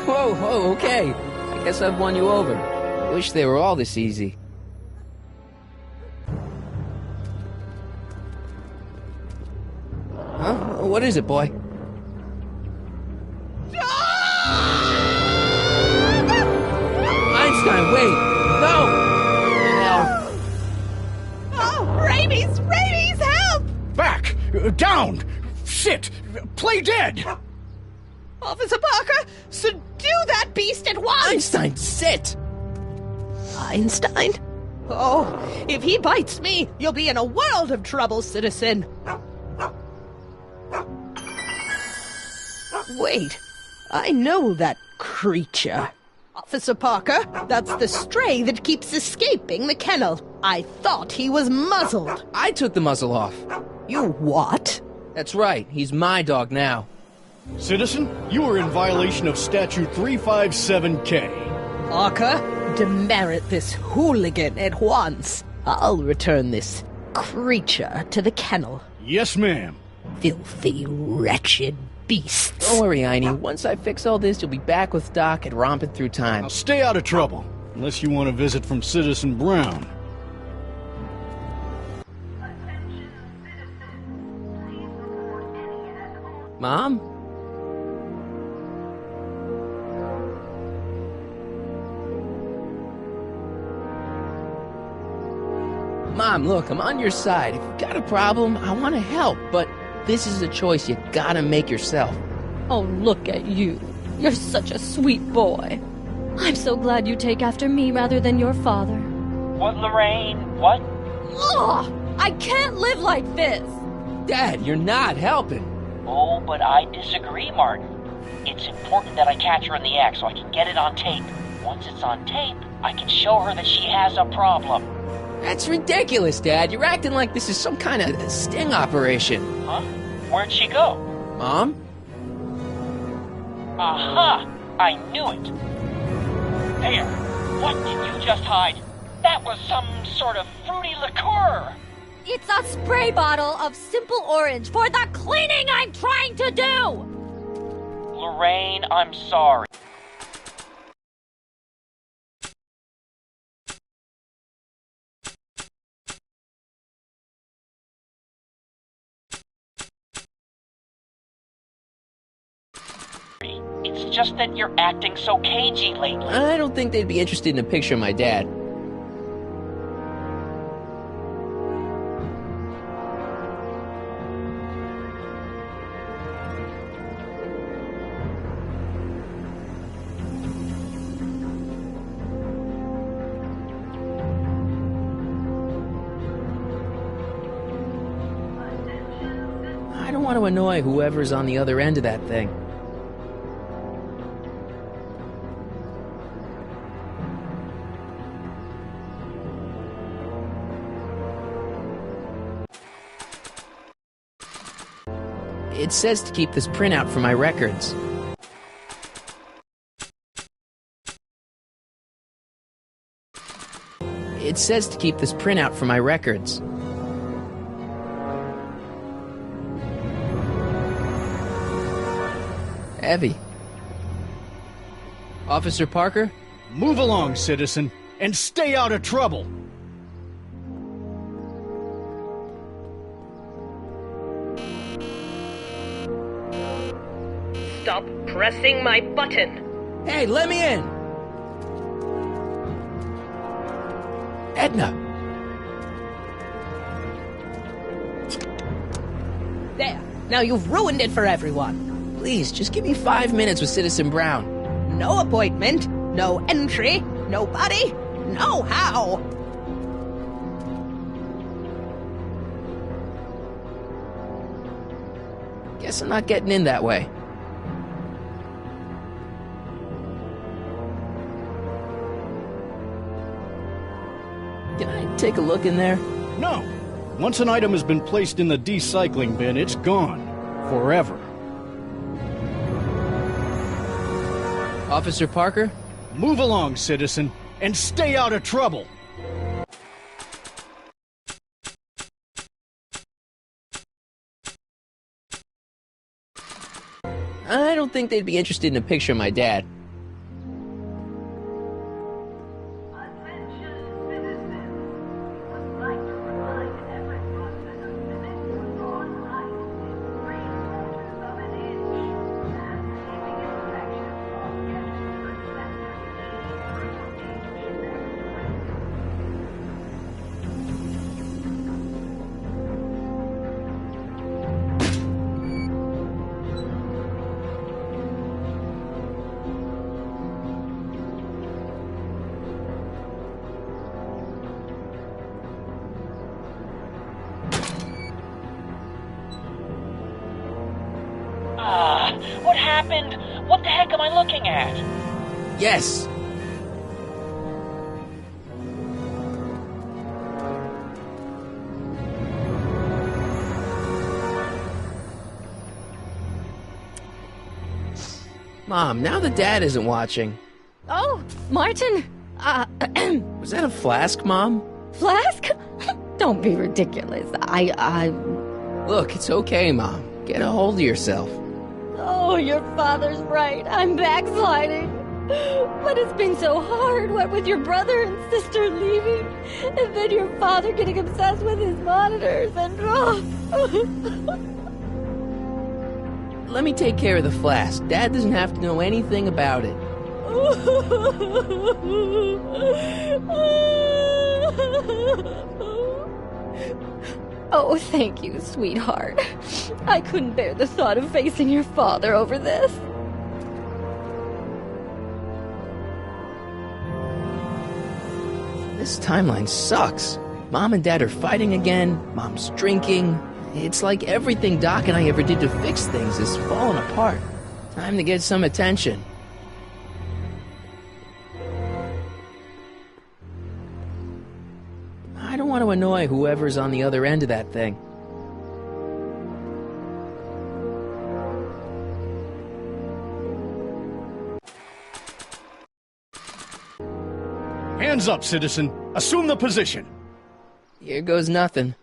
Whoa, okay. I guess I've won you over. I wish they were all this easy. Huh? What is it, boy? Einstein, wait! No! Hell. Oh, rabies! Rabies, help! Back! Down! Shit! Play dead! Officer Parker, subdue that beast at once! Einstein, sit! Einstein? Oh, if he bites me, you'll be in a world of trouble, citizen. Wait, I know that creature. Officer Parker, that's the stray that keeps escaping the kennel. I thought he was muzzled. I took the muzzle off. You what? That's right, he's my dog now. Citizen, you are in violation of Statute 357K. Parker, demerit this hooligan at once. I'll return this creature to the kennel. Yes, ma'am. Filthy, wretched beasts. Don't worry, Einie. Once I fix all this, you'll be back with Doc and romping through time. Now stay out of trouble, unless you want a visit from Citizen Brown. Mom? Mom, look, I'm on your side. If you've got a problem, I want to help, but this is a choice you gotta make yourself. Oh, look at you. You're such a sweet boy. I'm so glad you take after me rather than your father. What, Lorraine? What? Ugh! I can't live like this! Dad, you're not helping. Oh, but I disagree, Martin. It's important that I catch her in the act so I can get it on tape. Once it's on tape, I can show her that she has a problem. That's ridiculous, Dad. You're acting like this is some kind of sting operation. Huh? Where'd she go? Mom? Aha! I knew it! There! What did you just hide? That was some sort of fruity liqueur! It's a spray bottle of simple orange for the cleaning I'm trying to do! Lorraine, I'm sorry. It's just that you're acting so cagey lately. I don't think they'd be interested in a picture of my dad. want to annoy whoever's on the other end of that thing. It says to keep this printout for my records. It says to keep this printout for my records. Evie. Officer Parker? Move along, citizen, and stay out of trouble. Stop pressing my button. Hey, let me in! Edna! There. Now you've ruined it for everyone. Please, just give me 5 minutes with Citizen Brown. No appointment, no entry, nobody, no how. Guess I'm not getting in that way. Can I take a look in there? No. Once an item has been placed in the decycling bin, it's gone. Forever. Officer Parker? Move along, citizen, and stay out of trouble. I don't think they'd be interested in a picture of my dad. What happened? What the heck am I looking at? Yes! Mom, now that Dad isn't watching. Oh, Martin! Was that a flask, Mom? Flask? Don't be ridiculous. Look, it's okay, Mom. Get a hold of yourself. Oh, your father's right. I'm backsliding. But it's been so hard, what with your brother and sister leaving, and then your father getting obsessed with his monitors, and Let me take care of the flask. Dad doesn't have to know anything about it. Oh, thank you, sweetheart. I couldn't bear the thought of facing your father over this. This timeline sucks. Mom and Dad are fighting again. Mom's drinking. It's like everything Doc and I ever did to fix things is falling apart. Time to get some attention. I don't want to annoy whoever's on the other end of that thing. Hands up, citizen. Assume the position. Here goes nothing.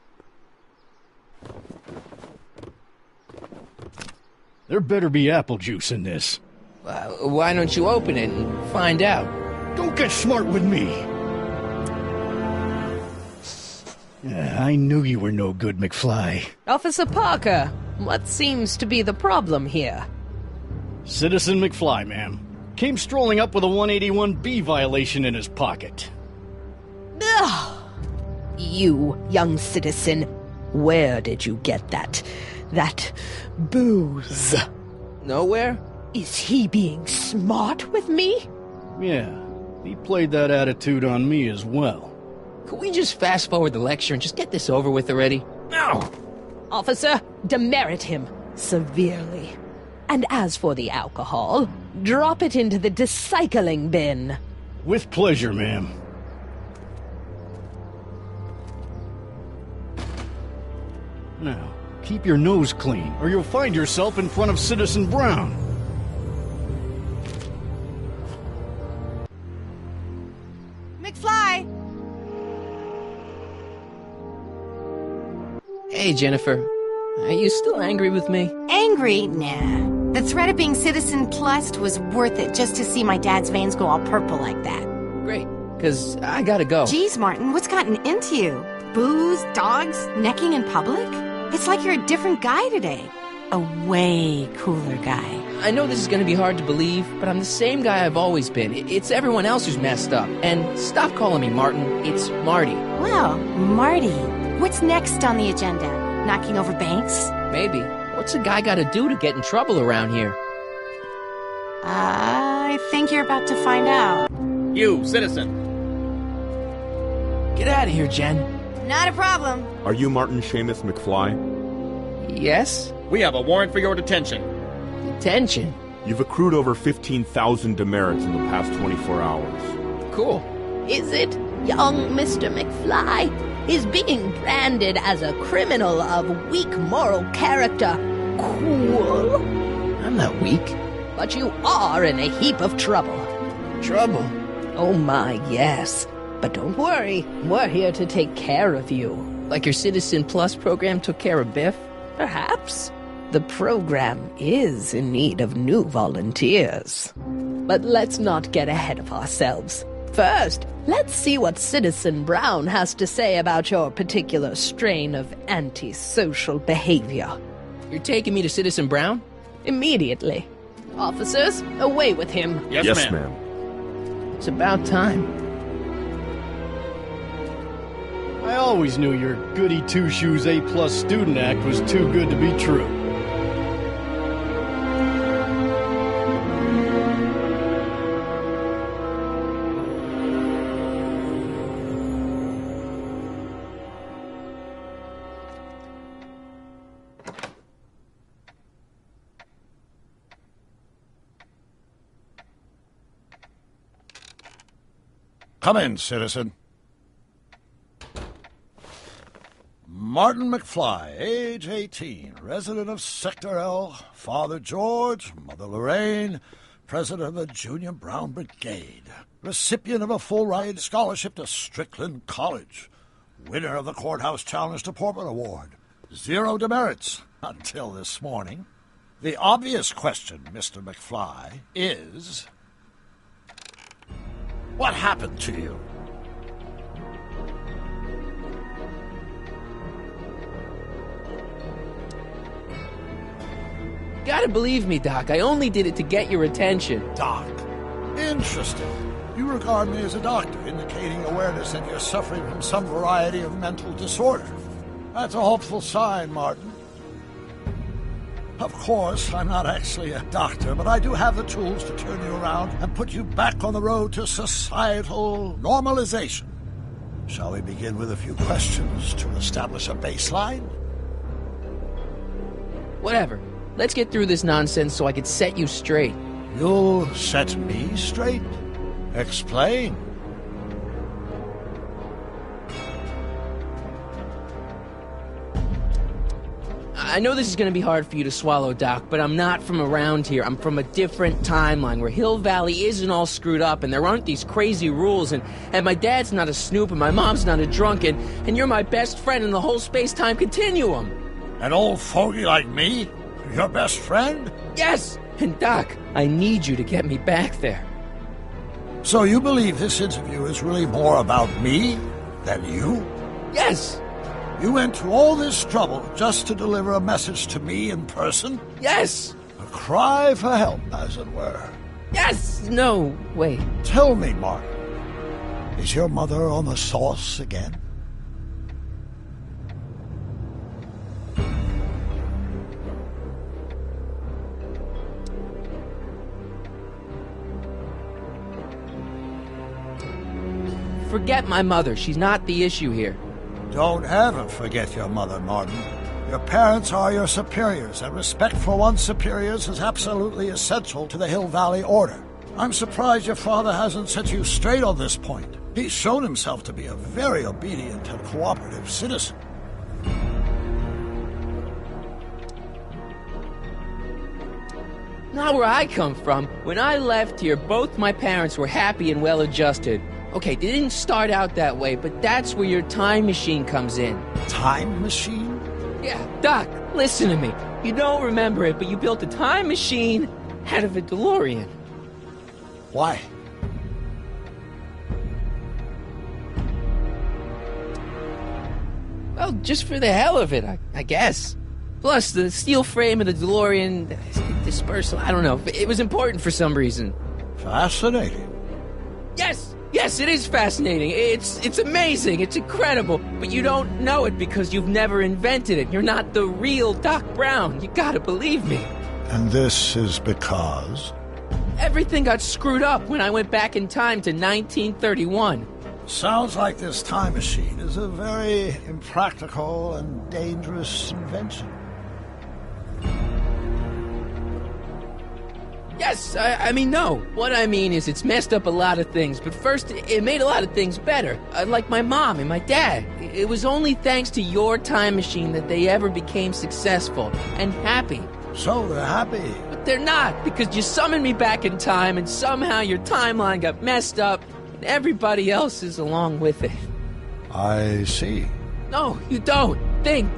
There better be apple juice in this. Why don't you open it and find out? Don't get smart with me. I knew you were no good, McFly. Officer Parker, what seems to be the problem here? Citizen McFly, ma'am. Came strolling up with a 181B violation in his pocket. Ugh. You, young citizen, where did you get that booze? Nowhere? Is he being smart with me? Yeah, he played that attitude on me as well. Could we just fast forward the lecture and just get this over with already? No! Officer, demerit him. severely. And as for the alcohol, drop it into the recycling bin. With pleasure, ma'am. Now, keep your nose clean, or you'll find yourself in front of Citizen Brown. McFly! Hey, Jennifer. Are you still angry with me? Angry? Nah. The threat of being Citizen Plus was worth it just to see my dad's veins go all purple like that. Great, because I gotta go. Geez, Martin, what's gotten into you? Booze, dogs, necking in public? It's like you're a different guy today. A way cooler guy. I know this is gonna be hard to believe, but I'm the same guy I've always been. It's everyone else who's messed up. And stop calling me Martin. It's Marty. Well, Marty, what's next on the agenda? Knocking over banks? Maybe. What's a guy gotta do to get in trouble around here? I think you're about to find out. You, citizen. Get out of here, Jen. Not a problem. Are you Martin Seamus McFly? Yes? We have a warrant for your detention. Detention? You've accrued over 15,000 demerits in the past 24 hours. Cool. Is it? Young Mr. McFly is being branded as a criminal of weak moral character. Cool. I'm not weak. But you are in a heap of trouble. Trouble? Oh my, yes. But don't worry, we're here to take care of you. Like your Citizen Plus program took care of Biff? Perhaps. The program is in need of new volunteers. But let's not get ahead of ourselves. First, let's see what Citizen Brown has to say about your particular strain of antisocial behavior. You're taking me to Citizen Brown? Immediately. Officers, away with him. Yes, ma'am. It's about time. I always knew your goody two-shoes A-plus student act was too good to be true. Come in, citizen. Martin McFly, age 18, resident of Sector L, Father George, Mother Lorraine, president of the Junior Brown Brigade, recipient of a full-ride scholarship to Strickland College, winner of the Courthouse Challenge to Portman Award, 0 demerits until this morning. The obvious question, Mr. McFly, is... what happened to you? Gotta believe me, Doc. I only did it to get your attention. Doc. Interesting. You regard me as a doctor, indicating awareness that you're suffering from some variety of mental disorder. That's a hopeful sign, Martin. Of course, I'm not actually a doctor, but I do have the tools to turn you around and put you back on the road to societal normalization. Shall we begin with a few questions to establish a baseline? Whatever. Let's get through this nonsense so I can set you straight. You'll set me straight? Explain. I know this is going to be hard for you to swallow, Doc, but I'm not from around here. I'm from a different timeline where Hill Valley isn't all screwed up and there aren't these crazy rules and my dad's not a snoop and my mom's not a drunk and you're my best friend in the whole space-time continuum. An old fogey like me? Your best friend? Yes! And Doc, I need you to get me back there. So you believe this interview is really more about me than you? Yes! You went to all this trouble just to deliver a message to me in person? Yes! A cry for help, as it were. Yes! No, wait. Tell me, Martin, is your mother on the sauce again? Forget my mother. She's not the issue here. Don't ever forget your mother, Martin. Your parents are your superiors, and respect for one's superiors is absolutely essential to the Hill Valley Order. I'm surprised your father hasn't set you straight on this point. He's shown himself to be a very obedient and cooperative citizen. Not where I come from. When I left here, both my parents were happy and well-adjusted. Okay, they didn't start out that way, but that's where your time machine comes in. Time machine? Yeah, Doc, listen to me. You don't remember it, but you built a time machine out of a DeLorean. Why? Well, just for the hell of it, I guess. Plus, the steel frame of the DeLorean, dispersal, I don't know. It was important for some reason. Fascinating. Yes, it is fascinating. It's amazing. It's incredible. But you don't know it because you've never invented it. You're not the real Doc Brown. You gotta believe me. And this is because? Everything got screwed up when I went back in time to 1931. Sounds like this time machine is a very impractical and dangerous invention. Yes, I mean, no. What I mean is it's messed up a lot of things, but first, it made a lot of things better. Like my mom and my dad. It was only thanks to your time machine that they ever became successful and happy. So they're happy. But they're not, because you summoned me back in time, and somehow your timeline got messed up, and everybody else is along with it. I see. No, you don't. Think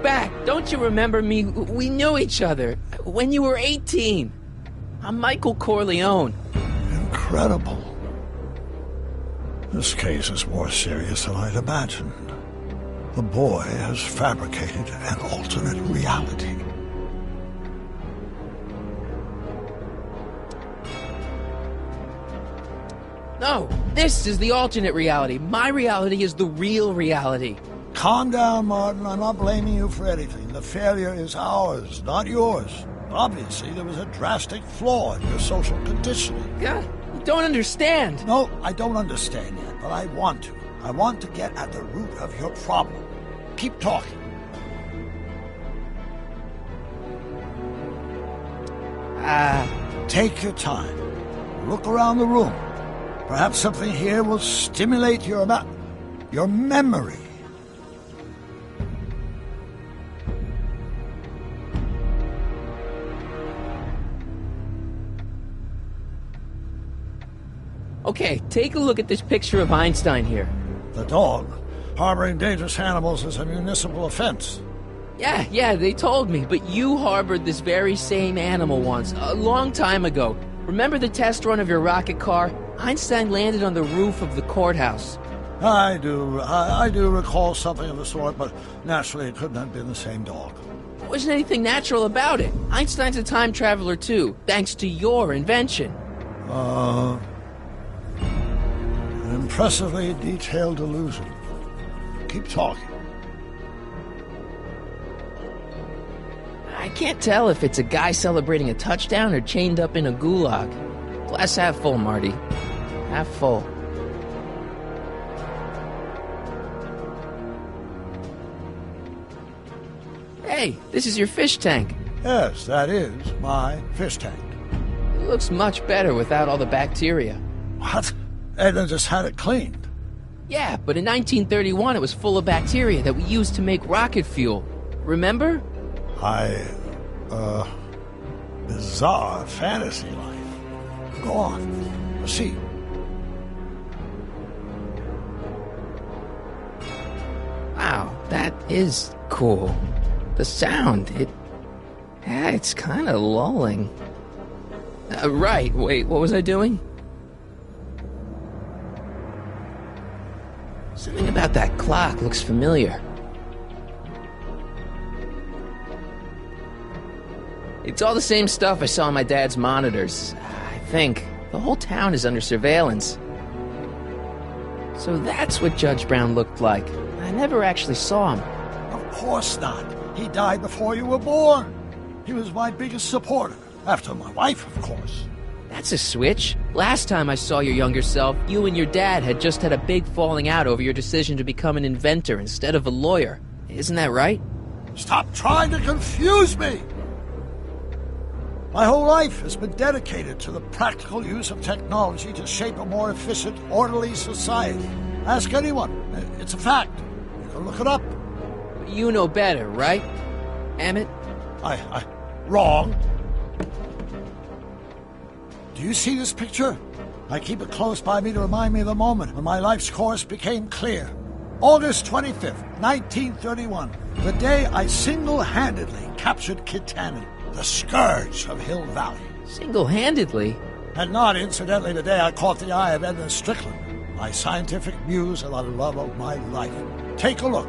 back. Don't you remember me? We knew each other when you were 18. I'm Michael Corleone. Incredible. This case is more serious than I'd imagined. The boy has fabricated an alternate reality. No, this is the alternate reality. My reality is the real reality. Calm down, Martin. I'm not blaming you for anything. The failure is ours, not yours. Obviously, there was a drastic flaw in your social conditioning. God, you don't understand. No, I don't understand yet, but I want to. I want to get at the root of your problem. Keep talking. Take your time. Look around the room. Perhaps something here will stimulate your memory. Okay, take a look at this picture of Einstein here. The dog. Harboring dangerous animals is a municipal offense. Yeah, they told me, but you harbored this very same animal once, a long time ago. Remember the test run of your rocket car? Einstein landed on the roof of the courthouse. I do recall something of the sort, but naturally it couldn't have been the same dog. There wasn't anything natural about it. Einstein's a time traveler too, thanks to your invention. An impressively detailed illusion. Keep talking. I can't tell if it's a guy celebrating a touchdown or chained up in a gulag. Glass half full, Marty. Half full. Hey, this is your fish tank. Yes, that is my fish tank. It looks much better without all the bacteria. What? Edna just had it cleaned. Yeah, but in 1931 it was full of bacteria that we used to make rocket fuel. Remember? Bizarre fantasy life. Go on. Proceed. Wow, that is cool. The sound, it's kind of lulling. Right, wait, what was I doing? Something about that clock looks familiar. It's all the same stuff I saw on my dad's monitors. I think. The whole town is under surveillance. So that's what Judge Brown looked like. I never actually saw him. Of course not. He died before you were born. He was my biggest supporter. After my wife, of course. That's a switch. Last time I saw your younger self, you and your dad had just had a big falling out over your decision to become an inventor instead of a lawyer. Isn't that right? Stop trying to confuse me! My whole life has been dedicated to the practical use of technology to shape a more efficient, orderly society. Ask anyone. It's a fact. You can look it up. You know better, right, Emmett? Wrong. Do you see this picture? I keep it close by me to remind me of the moment when my life's course became clear. August 25th, 1931, the day I single-handedly captured Kid Tannen, the scourge of Hill Valley. Single-handedly? And not, incidentally, the day I caught the eye of Edna Strickland, my scientific muse and the love of my life. Take a look.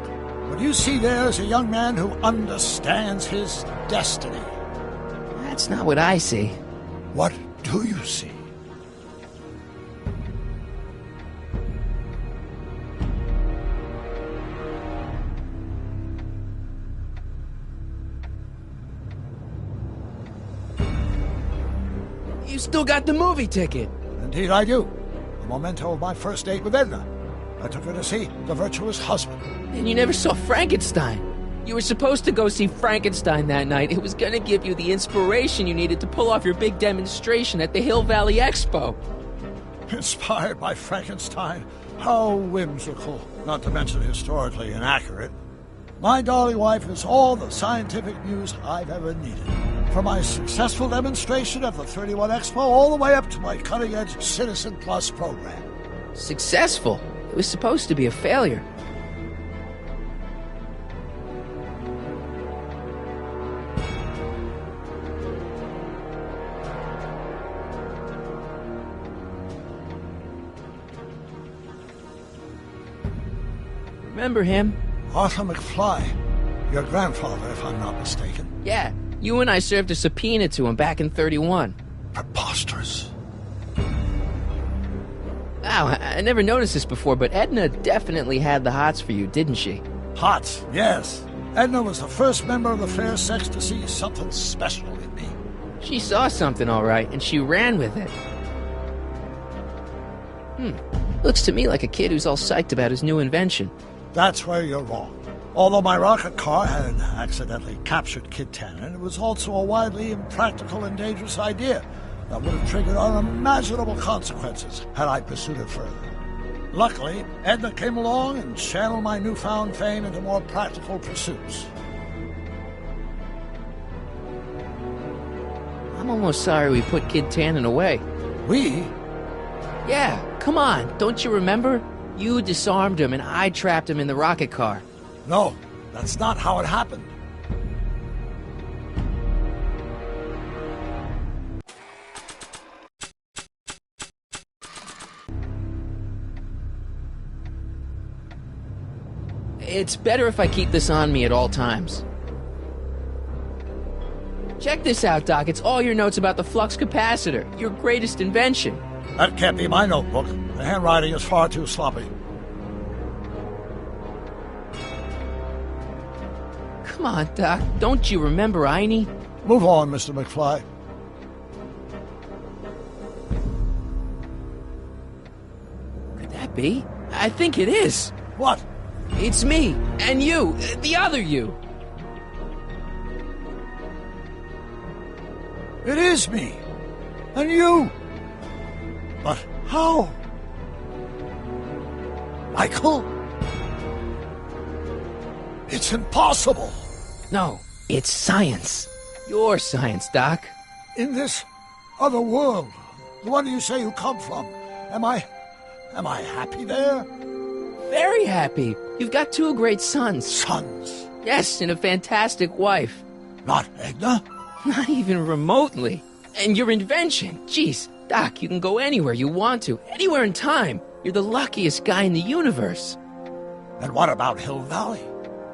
What you see there is a young man who understands his destiny. That's not what I see. What do you see? You still got the movie ticket. Indeed I do. A memento of my first date with Edna. I took her to see The Virtuous Husband. And you never saw Frankenstein. You were supposed to go see Frankenstein that night. It was going to give you the inspiration you needed to pull off your big demonstration at the Hill Valley Expo. Inspired by Frankenstein? How whimsical. Not to mention historically inaccurate. My darling wife is all the scientific muse I've ever needed. From my successful demonstration at the 31 Expo all the way up to my cutting-edge Citizen Plus program. Successful? It was supposed to be a failure. Remember him? Arthur McFly. Your grandfather, if I'm not mistaken. Yeah, you and I served a subpoena to him back in 31. Preposterous. Wow, I never noticed this before, but Edna definitely had the hots for you, didn't she? Hots, yes. Edna was the first member of the fair sex to see something special in me. She saw something, all right, and she ran with it. Looks to me like a kid who's all psyched about his new invention. That's where you're wrong. Although my rocket car had accidentally captured Kid Tannen, it was also a widely impractical and dangerous idea that would have triggered unimaginable consequences had I pursued it further. Luckily, Edna came along and channeled my newfound fame into more practical pursuits. I'm almost sorry we put Kid Tannen away. We? Yeah, come on, don't you remember? You disarmed him and I trapped him in the rocket car. No, that's not how it happened. It's better if I keep this on me at all times. Check this out, Doc. It's all your notes about the flux capacitor, your greatest invention. That can't be my notebook. The handwriting is far too sloppy. Come on, Doc. Don't you remember Einie? Move on, Mr. McFly. Could that be? I think it is. What? It's me, and you, the other you. It is me. And you. But how? Michael? It's impossible. No, it's science. Your science, Doc. In this other world, the one you say you come from, am I happy there? Very happy. You've got two great sons. Sons? Yes, and a fantastic wife. Not Edna? Not even remotely. And your invention. Jeez, Doc, you can go anywhere you want to. Anywhere in time. You're the luckiest guy in the universe. And what about Hill Valley?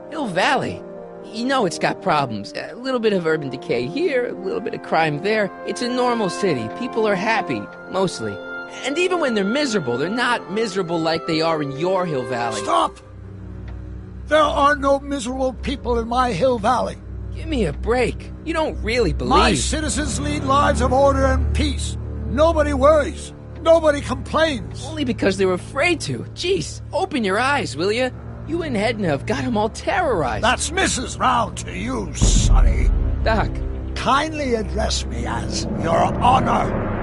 Hill Valley? You know it's got problems. A little bit of urban decay here, a little bit of crime there. It's a normal city. People are happy, mostly. And even when they're miserable, they're not miserable like they are in your Hill Valley. Stop! There are no miserable people in my Hill Valley. Give me a break. You don't really believe... My citizens lead lives of order and peace. Nobody worries. Nobody complains. Only because they're afraid to. Jeez, open your eyes, will you? You and Edna have got him all terrorized. That's Mrs. Brown to you, Sonny. Doc. Kindly address me as Your Honor.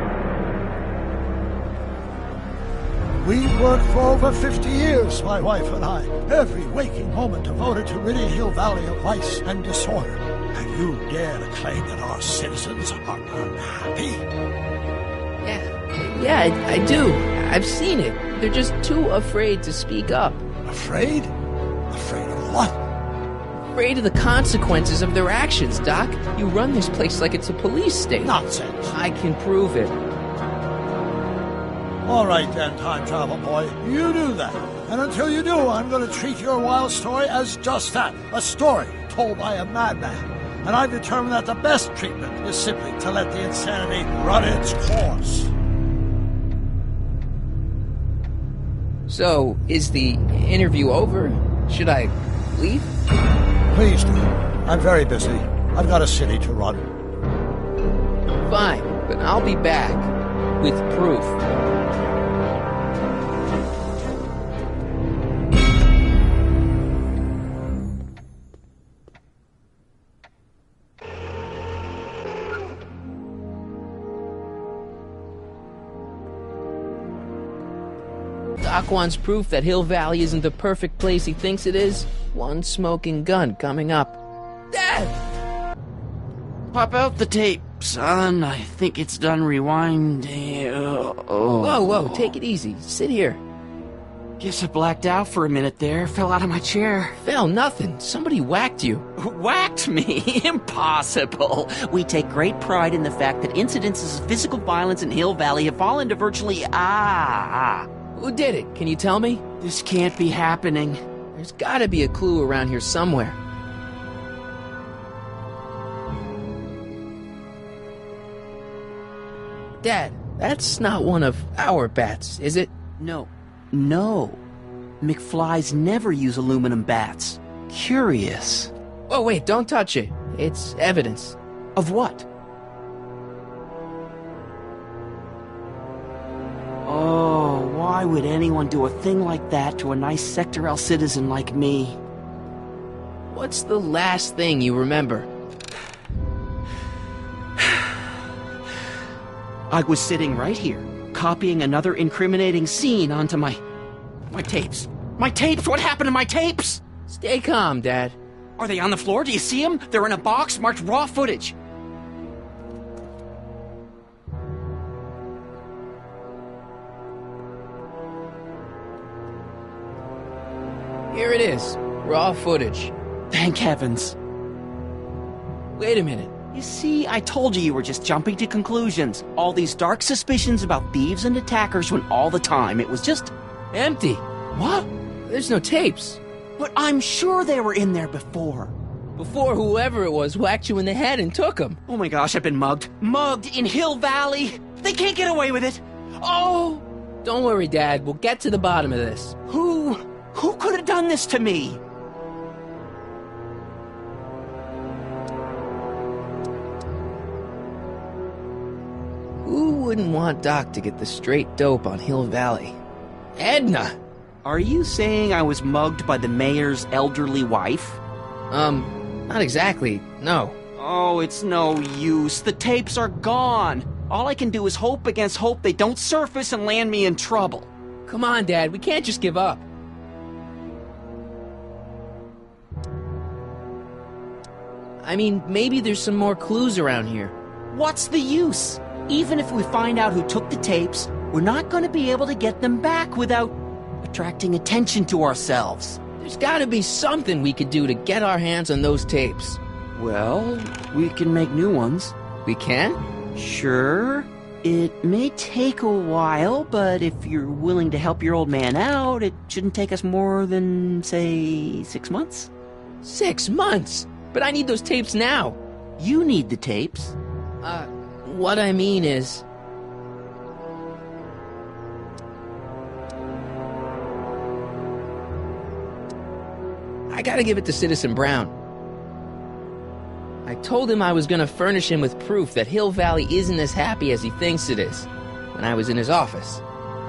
We worked for over 50 years, my wife and I. Every waking moment devoted to ridding Hill Valley of vice and disorder. And you dare to claim that our citizens are unhappy? Yeah, I do. I've seen it. They're just too afraid to speak up. Afraid? Afraid of what? Afraid of the consequences of their actions, Doc. You run this place like it's a police state. Nonsense. I can prove it. All right then, time travel boy. You do that. And until you do, I'm going to treat your wild story as just that. A story told by a madman. And I've determined that the best treatment is simply to let the insanity run its course. So, is the interview over? Should I leave? Please do. I'm very busy. I've got a city to run. Fine, but I'll be back with proof. Doc wants proof that Hill Valley isn't the perfect place he thinks it is. One smoking gun coming up. Dad! Pop out the tape, son. I think it's done rewinding. Whoa, take it easy. Sit here. Guess I blacked out for a minute there. Fell out of my chair. Fell nothing. Somebody whacked you. Whacked me? Impossible. We take great pride in the fact that incidences of physical violence in Hill Valley have fallen to virtually... Who did it? Can you tell me? This can't be happening. There's gotta be a clue around here somewhere. Dad, that's not one of our bats, is it? No. McFlys never use aluminum bats. Curious. Oh, wait, don't touch it. It's evidence. Of what? Oh, why would anyone do a thing like that to a nice Sector L citizen like me? What's the last thing you remember? I was sitting right here, copying another incriminating scene onto my tapes. My tapes! What happened to my tapes? Stay calm, Dad. Are they on the floor? Do you see them? They're in a box marked raw footage. Here it is. Raw footage. Thank heavens. Wait a minute. You see, I told you were just jumping to conclusions. All these dark suspicions about thieves and attackers when all the time it was just... empty. What? There's no tapes. But I'm sure they were in there before. Before whoever it was whacked you in the head and took them. Oh my gosh, I've been mugged. Mugged in Hill Valley. They can't get away with it. Oh! Don't worry, Dad. We'll get to the bottom of this. Who could have done this to me? Who wouldn't want Doc to get the straight dope on Hill Valley? Edna! Are you saying I was mugged by the mayor's elderly wife? Not exactly, no. Oh, it's no use. The tapes are gone. All I can do is hope against hope they don't surface and land me in trouble. Come on, Dad, we can't just give up. I mean, maybe there's some more clues around here. What's the use? Even if we find out who took the tapes, we're not going to be able to get them back without attracting attention to ourselves. There's gotta be something we could do to get our hands on those tapes. Well, we can make new ones. We can? Sure. It may take a while, but if you're willing to help your old man out, it shouldn't take us more than, say, 6 months. 6 months? But I need those tapes now. You need the tapes. What I mean is... I gotta give it to Citizen Brown. I told him I was gonna furnish him with proof that Hill Valley isn't as happy as he thinks it is when I was in his office,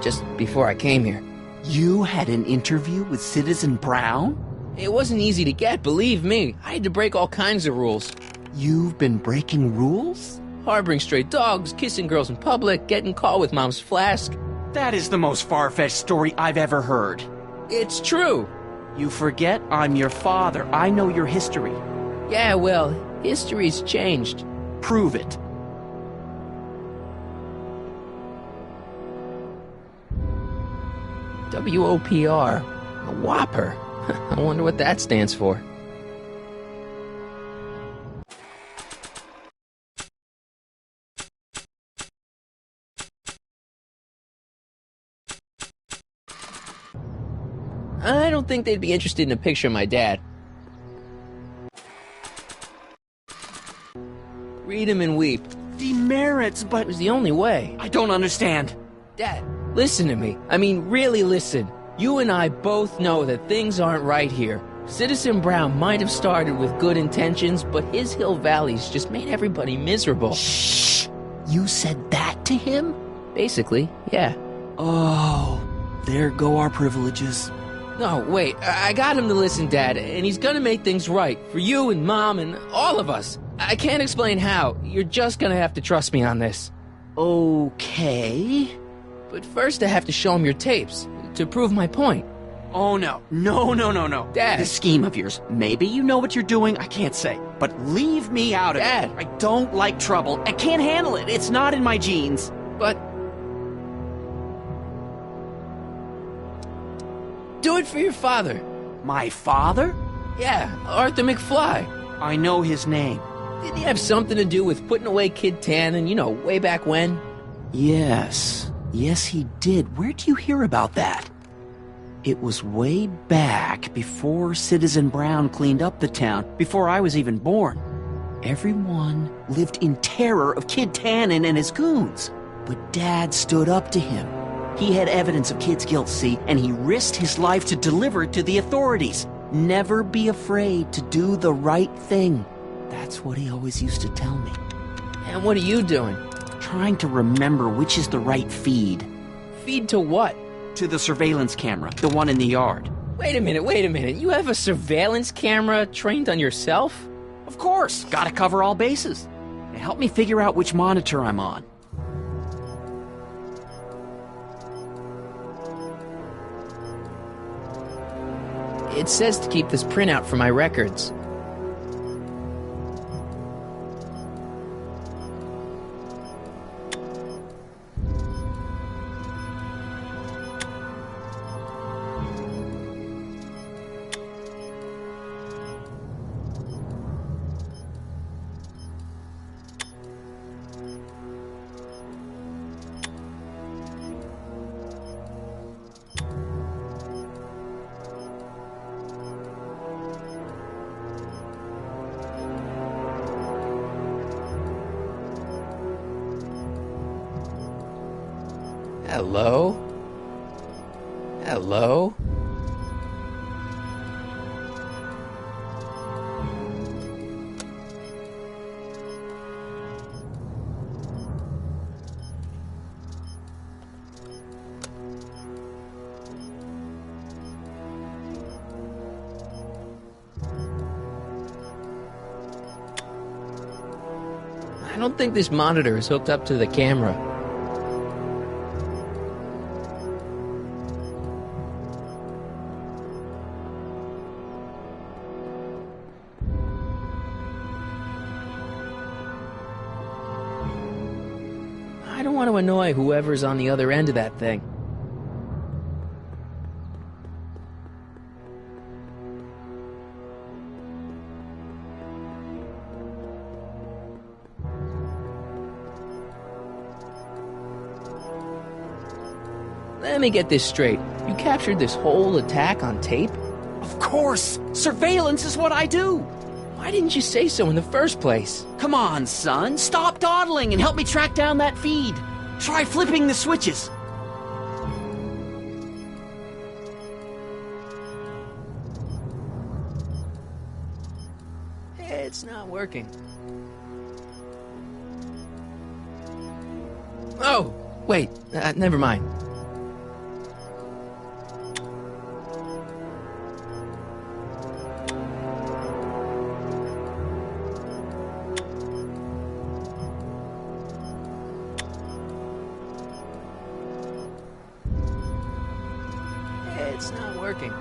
just before I came here. You had an interview with Citizen Brown? It wasn't easy to get, believe me. I had to break all kinds of rules. You've been breaking rules? Harboring stray dogs, kissing girls in public, getting caught with Mom's flask. That is the most far-fetched story I've ever heard. It's true. You forget I'm your father. I know your history. Yeah, well, history's changed. Prove it. WOPR. A Whopper. I wonder what that stands for. I don't think they'd be interested in a picture of my dad. Read him and weep. Demerits, but... It was the only way. I don't understand. Dad, listen to me. I mean, really listen. You and I both know that things aren't right here. Citizen Brown might have started with good intentions, but his Hill Valley's just made everybody miserable. Shh! You said that to him? Basically, yeah. Oh, there go our privileges. No, wait, I got him to listen, Dad, and he's gonna make things right. For you and Mom and all of us. I can't explain how. You're just gonna have to trust me on this. Okay. But first I have to show him your tapes, to prove my point. Oh, no. No. Dad. This scheme of yours, maybe you know what you're doing, I can't say. But leave me out of Dad. it. I don't like trouble. I can't handle it. It's not in my genes. But... do it for your father. My father? Yeah, Arthur McFly. I know his name. Didn't he have something to do with putting away Kid Tannen, you know, way back when? Yes. Yes, he did. Where'd you hear about that? It was way back before Citizen Brown cleaned up the town, before I was even born. Everyone lived in terror of Kid Tannen and his goons. But Dad stood up to him. He had evidence of Kid's guilt, see, and he risked his life to deliver it to the authorities. Never be afraid to do the right thing. That's what he always used to tell me. And what are you doing? Trying to remember which is the right feed. Feed to what? To the surveillance camera, the one in the yard. Wait a minute. You have a surveillance camera trained on yourself? Of course. Gotta cover all bases. Help me figure out which monitor I'm on. It says to keep this printout for my records. Hello? Hello? I don't think this monitor is hooked up to the camera. I don't want to annoy whoever's on the other end of that thing. Let me get this straight. You captured this whole attack on tape? Of course! Surveillance is what I do! Why didn't you say so in the first place? Come on, son. Stop dawdling and help me track down that feed. Try flipping the switches. It's not working. Oh, wait. Never mind. It's not working.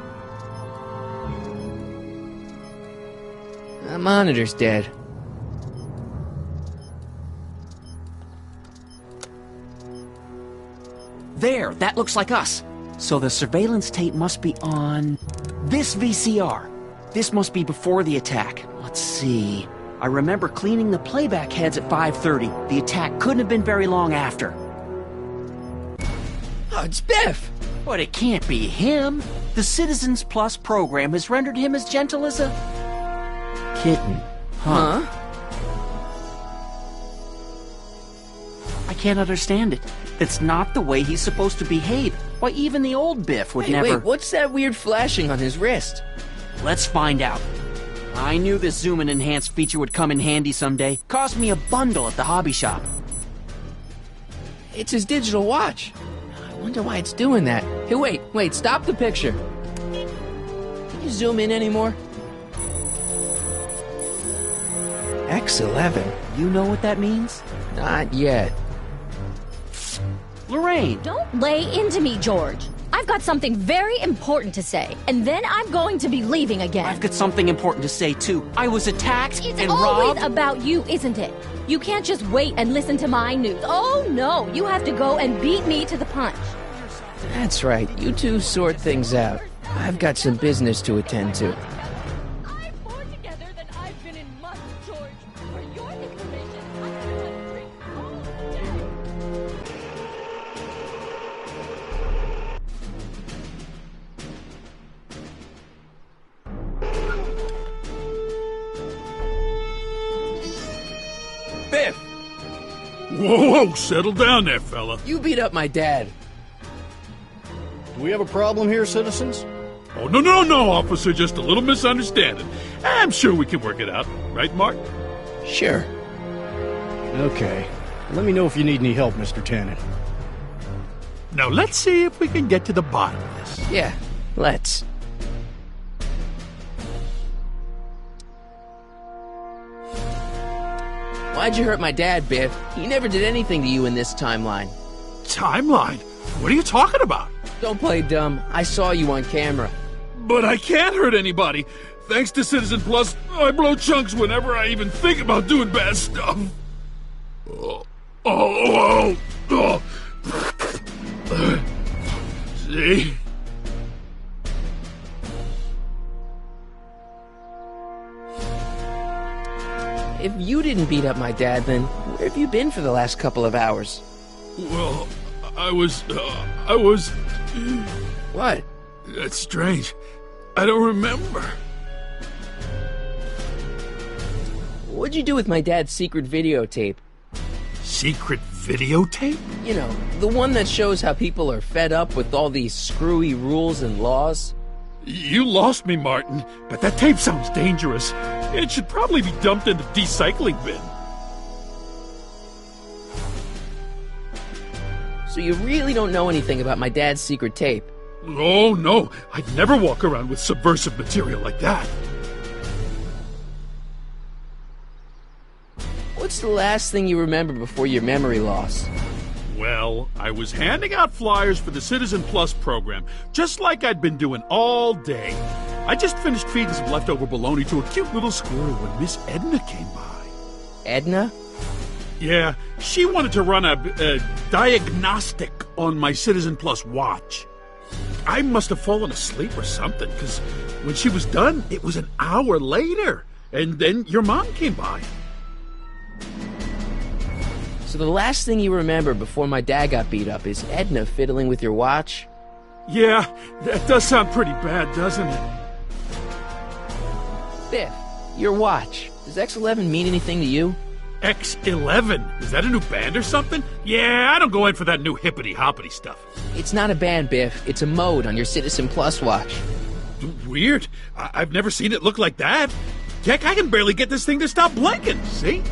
The monitor's dead. There, that looks like us. So the surveillance tape must be on this VCR. This must be before the attack. Let's see. I remember cleaning the playback heads at 5:30. The attack couldn't have been very long after. Oh, it's Biff! But it can't be him. The Citizens Plus program has rendered him as gentle as a kitten. Huh? I can't understand it. It's not the way he's supposed to behave. Why, even the old Biff would never... Wait, what's that weird flashing on his wrist? Let's find out. I knew this zoom and enhance feature would come in handy someday. Cost me a bundle at the hobby shop. It's his digital watch. I wonder why it's doing that. Hey, wait, stop the picture. Can you zoom in anymore? X11. You know what that means? Not yet. Lorraine! Don't lay into me, George. I've got something very important to say, and then I'm going to be leaving again. I've got something important to say, too. I was attacked It's and always robbed. about you, isn't it? You can't just wait and listen to my news. Oh, no. You have to go and beat me to the punch. That's right. You two sort things out. I've got some business to attend to. I'm more together than I've been in months, George. For your information, I haven't had a drink all day. Biff! Whoa, settle down there, fella. You beat up my dad. Do we have a problem here, citizens? Oh, no, officer, just a little misunderstanding. I'm sure we can work it out. Right, Mark? Sure. Okay. Let me know if you need any help, Mr. Tannen. Now, let's see if we can get to the bottom of this. Yeah, let's. Why'd you hurt my dad, Biff? He never did anything to you in this timeline. Timeline? What are you talking about? Don't play dumb. I saw you on camera. But I can't hurt anybody. Thanks to Citizen Plus, I blow chunks whenever I even think about doing bad stuff. See? If you didn't beat up my dad, then where have you been for the last couple of hours? Well, I was... What? That's strange. I don't remember. What'd you do with my dad's secret videotape? Secret videotape? You know, the one that shows how people are fed up with all these screwy rules and laws. You lost me, Martin, but that tape sounds dangerous. It should probably be dumped in the recycling bin. So you really don't know anything about my dad's secret tape? Oh, no. I'd never walk around with subversive material like that. What's the last thing you remember before your memory loss? Well, I was handing out flyers for the Citizen Plus program, just like I'd been doing all day. I just finished feeding some leftover bologna to a cute little squirrel when Miss Edna came by. Edna? Yeah, she wanted to run a diagnostic on my Citizen Plus watch. I must have fallen asleep or something, because when she was done, it was an hour later. And then your mom came by. So the last thing you remember before my dad got beat up is Edna fiddling with your watch? Yeah, that does sound pretty bad, doesn't it? Biff, your watch. Does X11 mean anything to you? X11? Is that a new band or something? Yeah, I don't go in for that new hippity-hoppity stuff. It's not a band, Biff. It's a mode on your Citizen Plus watch. Weird. I've never seen it look like that. Heck, I can barely get this thing to stop blinking, see?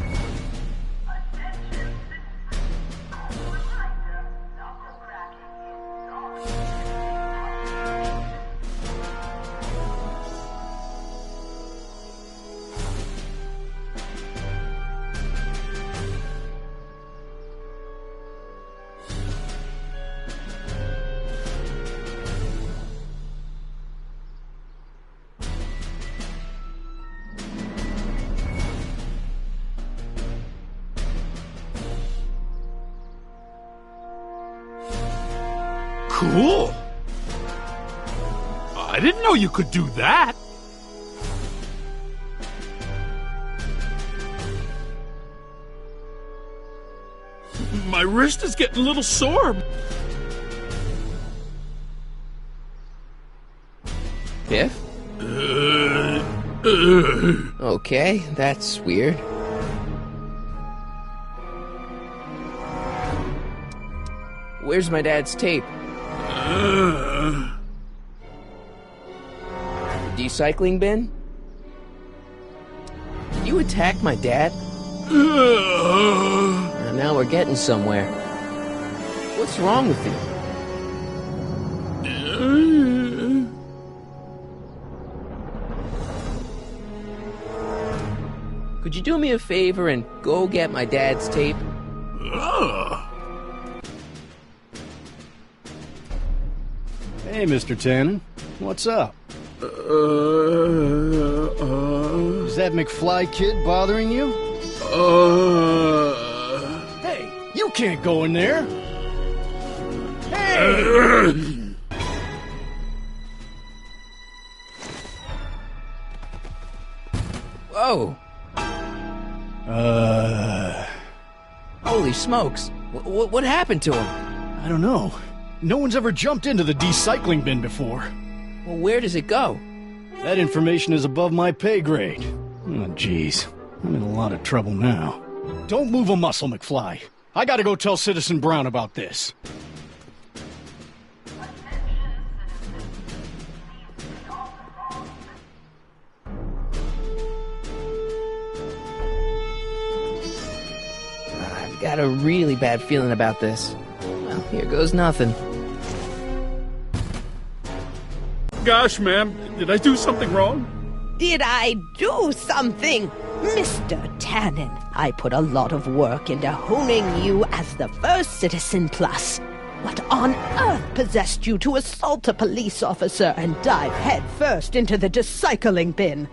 Cool. I didn't know you could do that. My wrist is getting a little sore. Biff? Okay, that's weird. Where's my dad's tape? Recycling bin? Did you attack my dad? Now we're getting somewhere. What's wrong with you? Could you do me a favor and go get my dad's tape? Hey, Mr. Tannen. What's up? Is that McFly kid bothering you? Hey, you can't go in there! Hey! Whoa! Holy smokes! What happened to him? I don't know. No one's ever jumped into the decycling bin before. Well, where does it go? That information is above my pay grade. Oh, jeez. I'm in a lot of trouble now. Don't move a muscle, McFly. I gotta go tell Citizen Brown about this. I've got a really bad feeling about this. Well, here goes nothing. Gosh, ma'am, did I do something wrong? Did I do something? Mr. Tannen, I put a lot of work into honing you as the first Citizen Plus. What on earth possessed you to assault a police officer and dive headfirst into the decycling bin?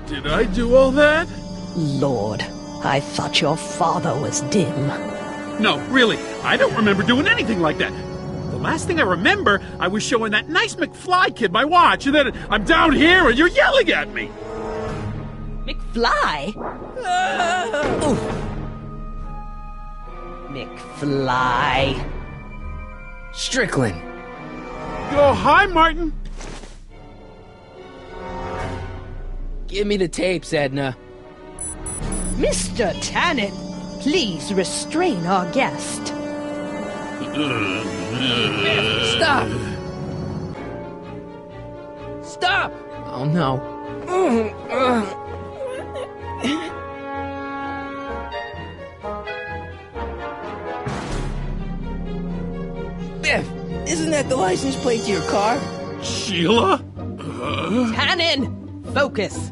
Did I do all that? Lord, I thought your father was dim. No, really, I don't remember doing anything like that. The last thing I remember, I was showing that nice McFly kid my watch, and then I'm down here and you're yelling at me. McFly? McFly. Strickland. Oh, hi, Martin. Give me the tapes, Edna. Mr. Tannen, please restrain our guest. Stop! Stop! Oh no. Biff, isn't that the license plate to your car? Sheila? Tannen, focus.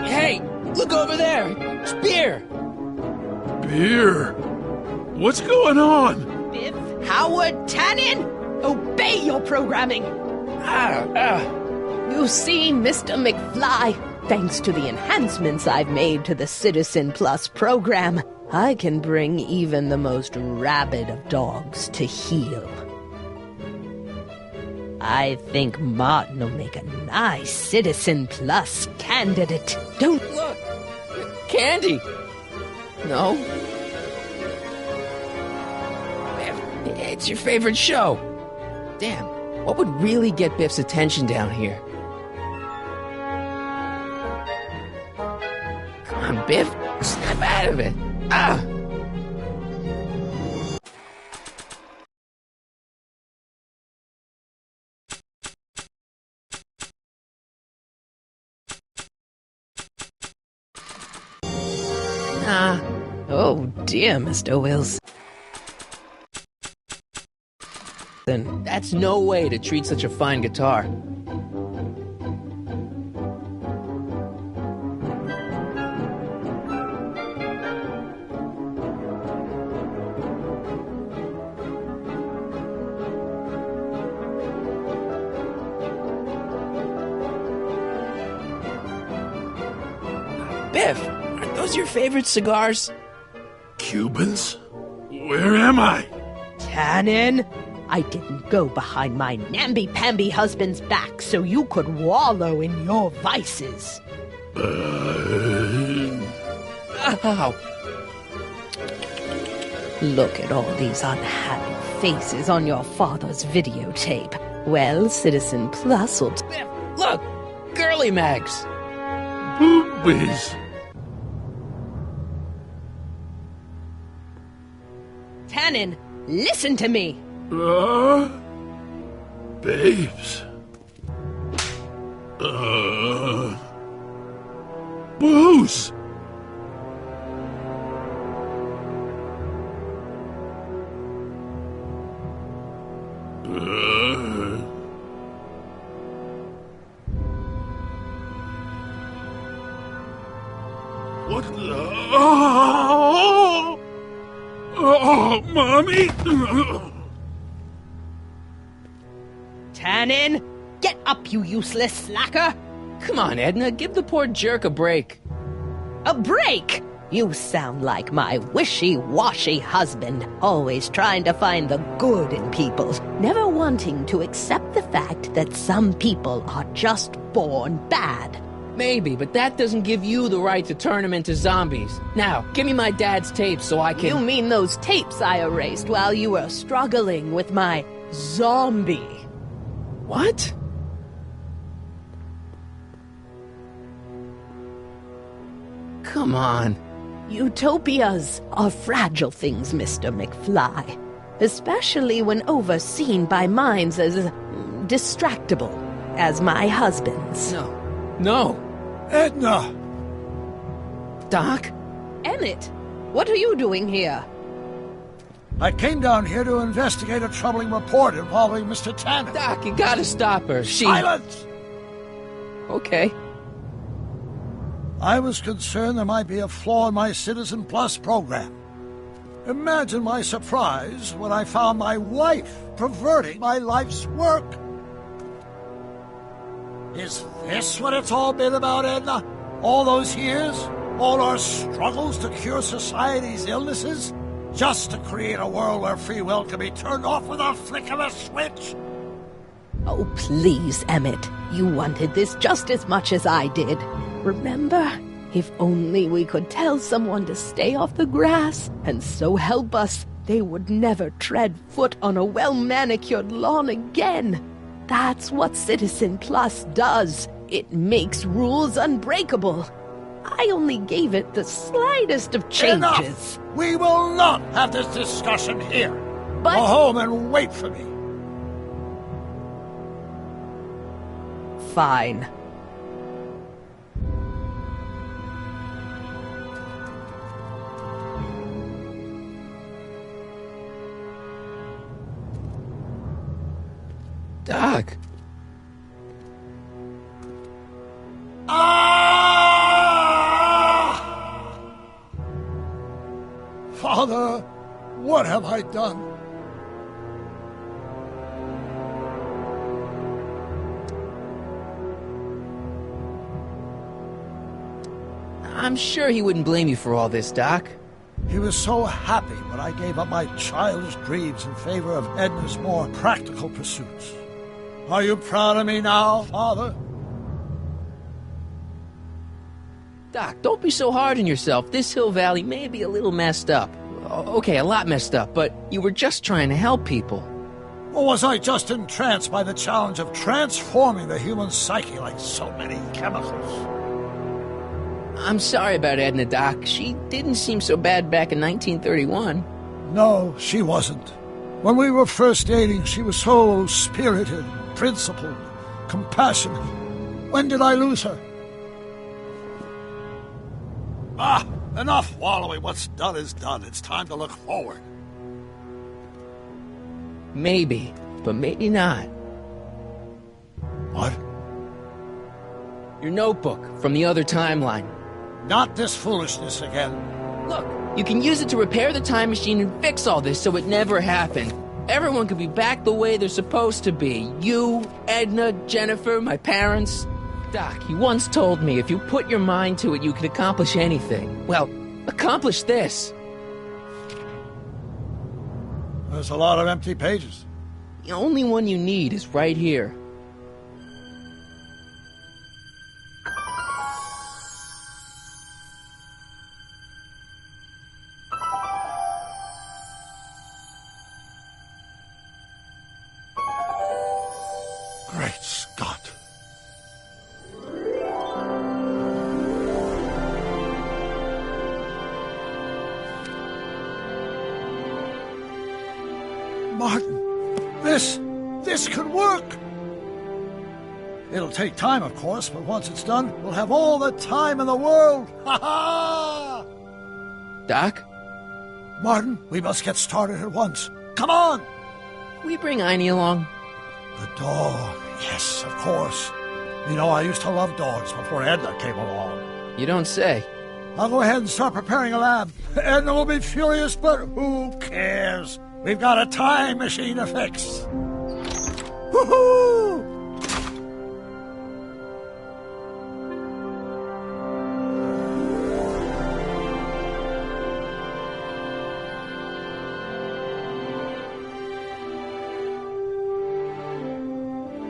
Hey, look over there! It's beer! Beer? What's going on? Biff Howard Tannen, obey your programming. You see, Mr. McFly, thanks to the enhancements I've made to the Citizen Plus program, I can bring even the most rabid of dogs to heel. I think Martin will make a nice Citizen Plus candidate. Don't look! Candy! No? It's your favorite show. Damn, what would really get Biff's attention down here? Come on, Biff, snap out of it. Ah! Oh dear, Mr. Wilson. That's no way to treat such a fine guitar. Biff, aren't those your favorite cigars? Cubans? Where am I? Tannen, I didn't go behind my namby-pamby husband's back so you could wallow in your vices. Ow. Look at all these unhappy faces on your father's videotape. Well, Citizen Plus will... Look! Girly Mags! Boobies! Tannen, listen to me! Babes. Booze! What the... Oh, Mommy! Tannen, get up, you useless slacker! Come on, Edna, give the poor jerk a break. A break? You sound like my wishy-washy husband, always trying to find the good in people, never wanting to accept the fact that some people are just born bad. Maybe, but that doesn't give you the right to turn them into zombies. Now, give me my dad's tapes so I can... You mean those tapes I erased while you were struggling with my zombie? What? Come on. Utopias are fragile things, Mr. McFly. Especially when overseen by minds as distractible as my husband's. No. Edna! Doc? Emmett, what are you doing here? I came down here to investigate a troubling report involving Mr. Tannen. Doc, you gotta stop her. Silence! Okay. I was concerned there might be a flaw in my Citizen Plus program. Imagine my surprise when I found my wife perverting my life's work. Is this what it's all been about, Edna? All those years? All our struggles to cure society's illnesses? Just to create a world where free will can be turned off with a flick of a switch? Oh, please, Emmett. You wanted this just as much as I did. Remember? If only we could tell someone to stay off the grass, and so help us, they would never tread foot on a well-manicured lawn again. That's what Citizen Plus does. It makes rules unbreakable. I only gave it the slightest of changes. Enough! We will not have this discussion here. But... Go home and wait for me. Fine. Doc. Father, what have I done? I'm sure he wouldn't blame you for all this, Doc. He was so happy when I gave up my childish dreams in favor of Edna's more practical pursuits. Are you proud of me now, Father? Doc, don't be so hard on yourself. This Hill Valley may be a little messed up. Okay, a lot messed up, but you were just trying to help people. Or was I just entranced by the challenge of transforming the human psyche like so many chemicals? I'm sorry about Edna, Doc. She didn't seem so bad back in 1931. No, she wasn't. When we were first dating, she was so spirited, principled, compassionate. When did I lose her? Enough wallowing. What's done is done. It's time to look forward. Maybe, but maybe not. What? Your notebook from the other timeline. Not this foolishness again. Look, you can use it to repair the time machine and fix all this so it never happened. Everyone could be back the way they're supposed to be. You, Edna, Jennifer, my parents. Doc, you once told me if you put your mind to it, you could accomplish anything. Well, accomplish this. There's a lot of empty pages. The only one you need is right here. Great Scott. Martin, this could work. It'll take time, of course, but once it's done, we'll have all the time in the world. Ha ha! Doc? Martin, we must get started at once. Come on! Can we bring Einie along? The dog. Yes, of course. You know, I used to love dogs before Edna came along. You don't say. I'll go ahead and start preparing a lab. Edna will be furious, but who cares? We've got a time machine to fix. Woohoo!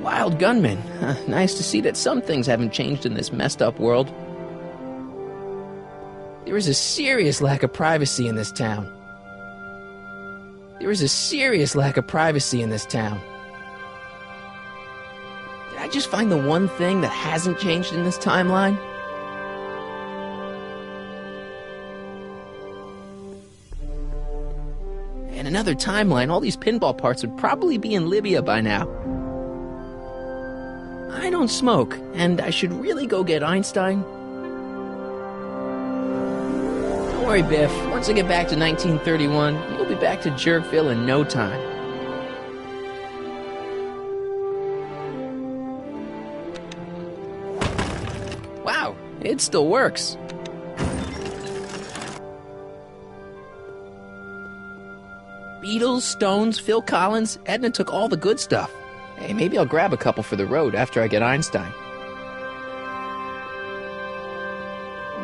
Wild gunman. Nice to see that some things haven't changed in this messed up world. There is a serious lack of privacy in this town. There is a serious lack of privacy in this town. Did I just find the one thing that hasn't changed in this timeline? In another timeline, all these pinball parts would probably be in Libya by now. I don't smoke, and I should really go get Einstein. Don't worry, Biff. Once I get back to 1931, you'll be back to Jerkville in no time. Wow, it still works. Beatles, Stones, Phil Collins, Edna took all the good stuff. Hey, maybe I'll grab a couple for the road after I get Einstein.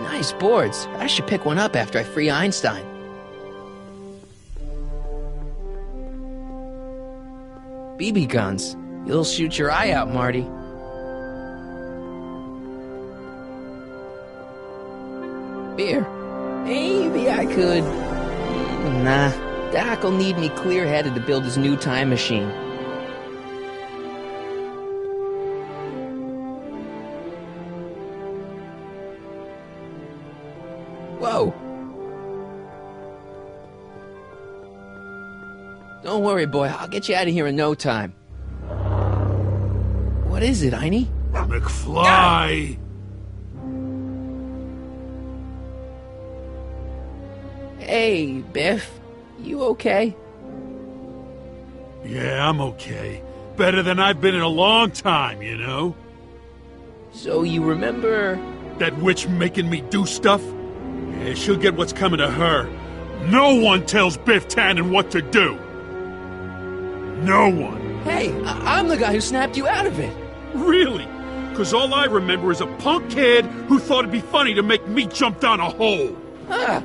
Nice boards. I should pick one up after I free Einstein. BB guns. You'll shoot your eye out, Marty. Beer. Maybe I could. Nah, Doc'll need me clear-headed to build his new time machine. Whoa. Don't worry, boy. I'll get you out of here in no time. What is it, Einie? McFly! Hey, Biff. You okay? Yeah, I'm okay. Better than I've been in a long time, you know? So you remember... that witch making me do stuff? Yeah, she'll get what's coming to her. No one tells Biff Tannen what to do. No one. Hey, I'm the guy who snapped you out of it. Really? Because all I remember is a punk kid who thought it'd be funny to make me jump down a hole. Ah.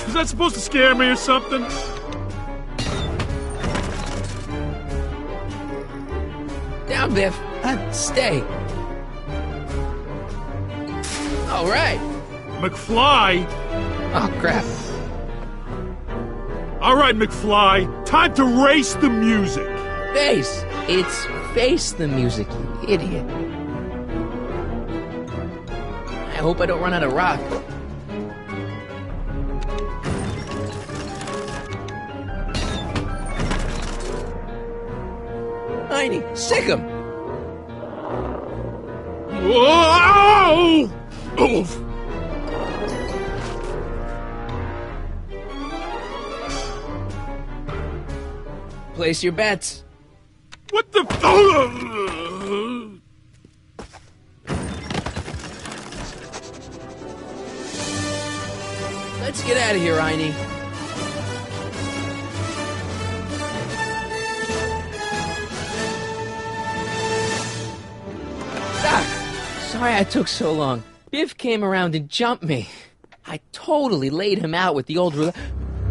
Is that supposed to scare me or something? Down, Biff. Stay. All right. McFly! Oh, crap. All right, McFly. Time to race the music. Face. It's face the music, you idiot. I hope I don't run out of rock. Einie, sick him! Whoa! Oof! Place your bets. What the... Let's get out of here, Einie. Doc! Sorry I took so long. Biff came around and jumped me. I totally laid him out with the old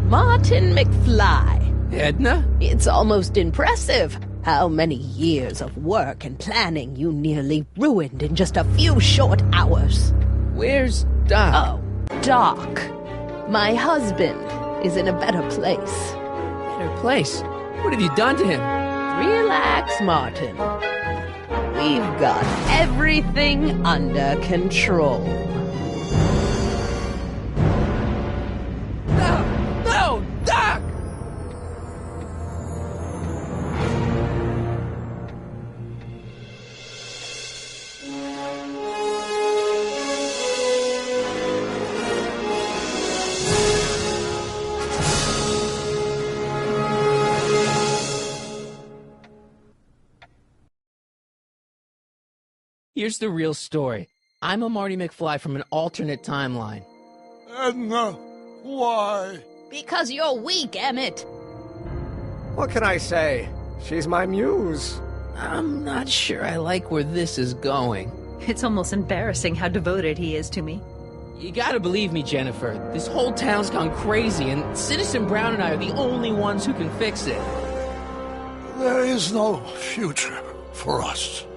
Martin McFly. Edna? It's almost impressive how many years of work and planning you nearly ruined in just a few short hours. Where's Doc? Oh, Doc. My husband is in a better place. Better place? What have you done to him? Relax, Martin. We've got everything under control. No, Doc! Here's the real story. I'm a Marty McFly from an alternate timeline. Edna, why? Because you're weak, Emmett. What can I say? She's my muse. I'm not sure I like where this is going. It's almost embarrassing how devoted he is to me. You gotta believe me, Jennifer. This whole town's gone crazy, and Citizen Brown and I are the only ones who can fix it. There is no future for us.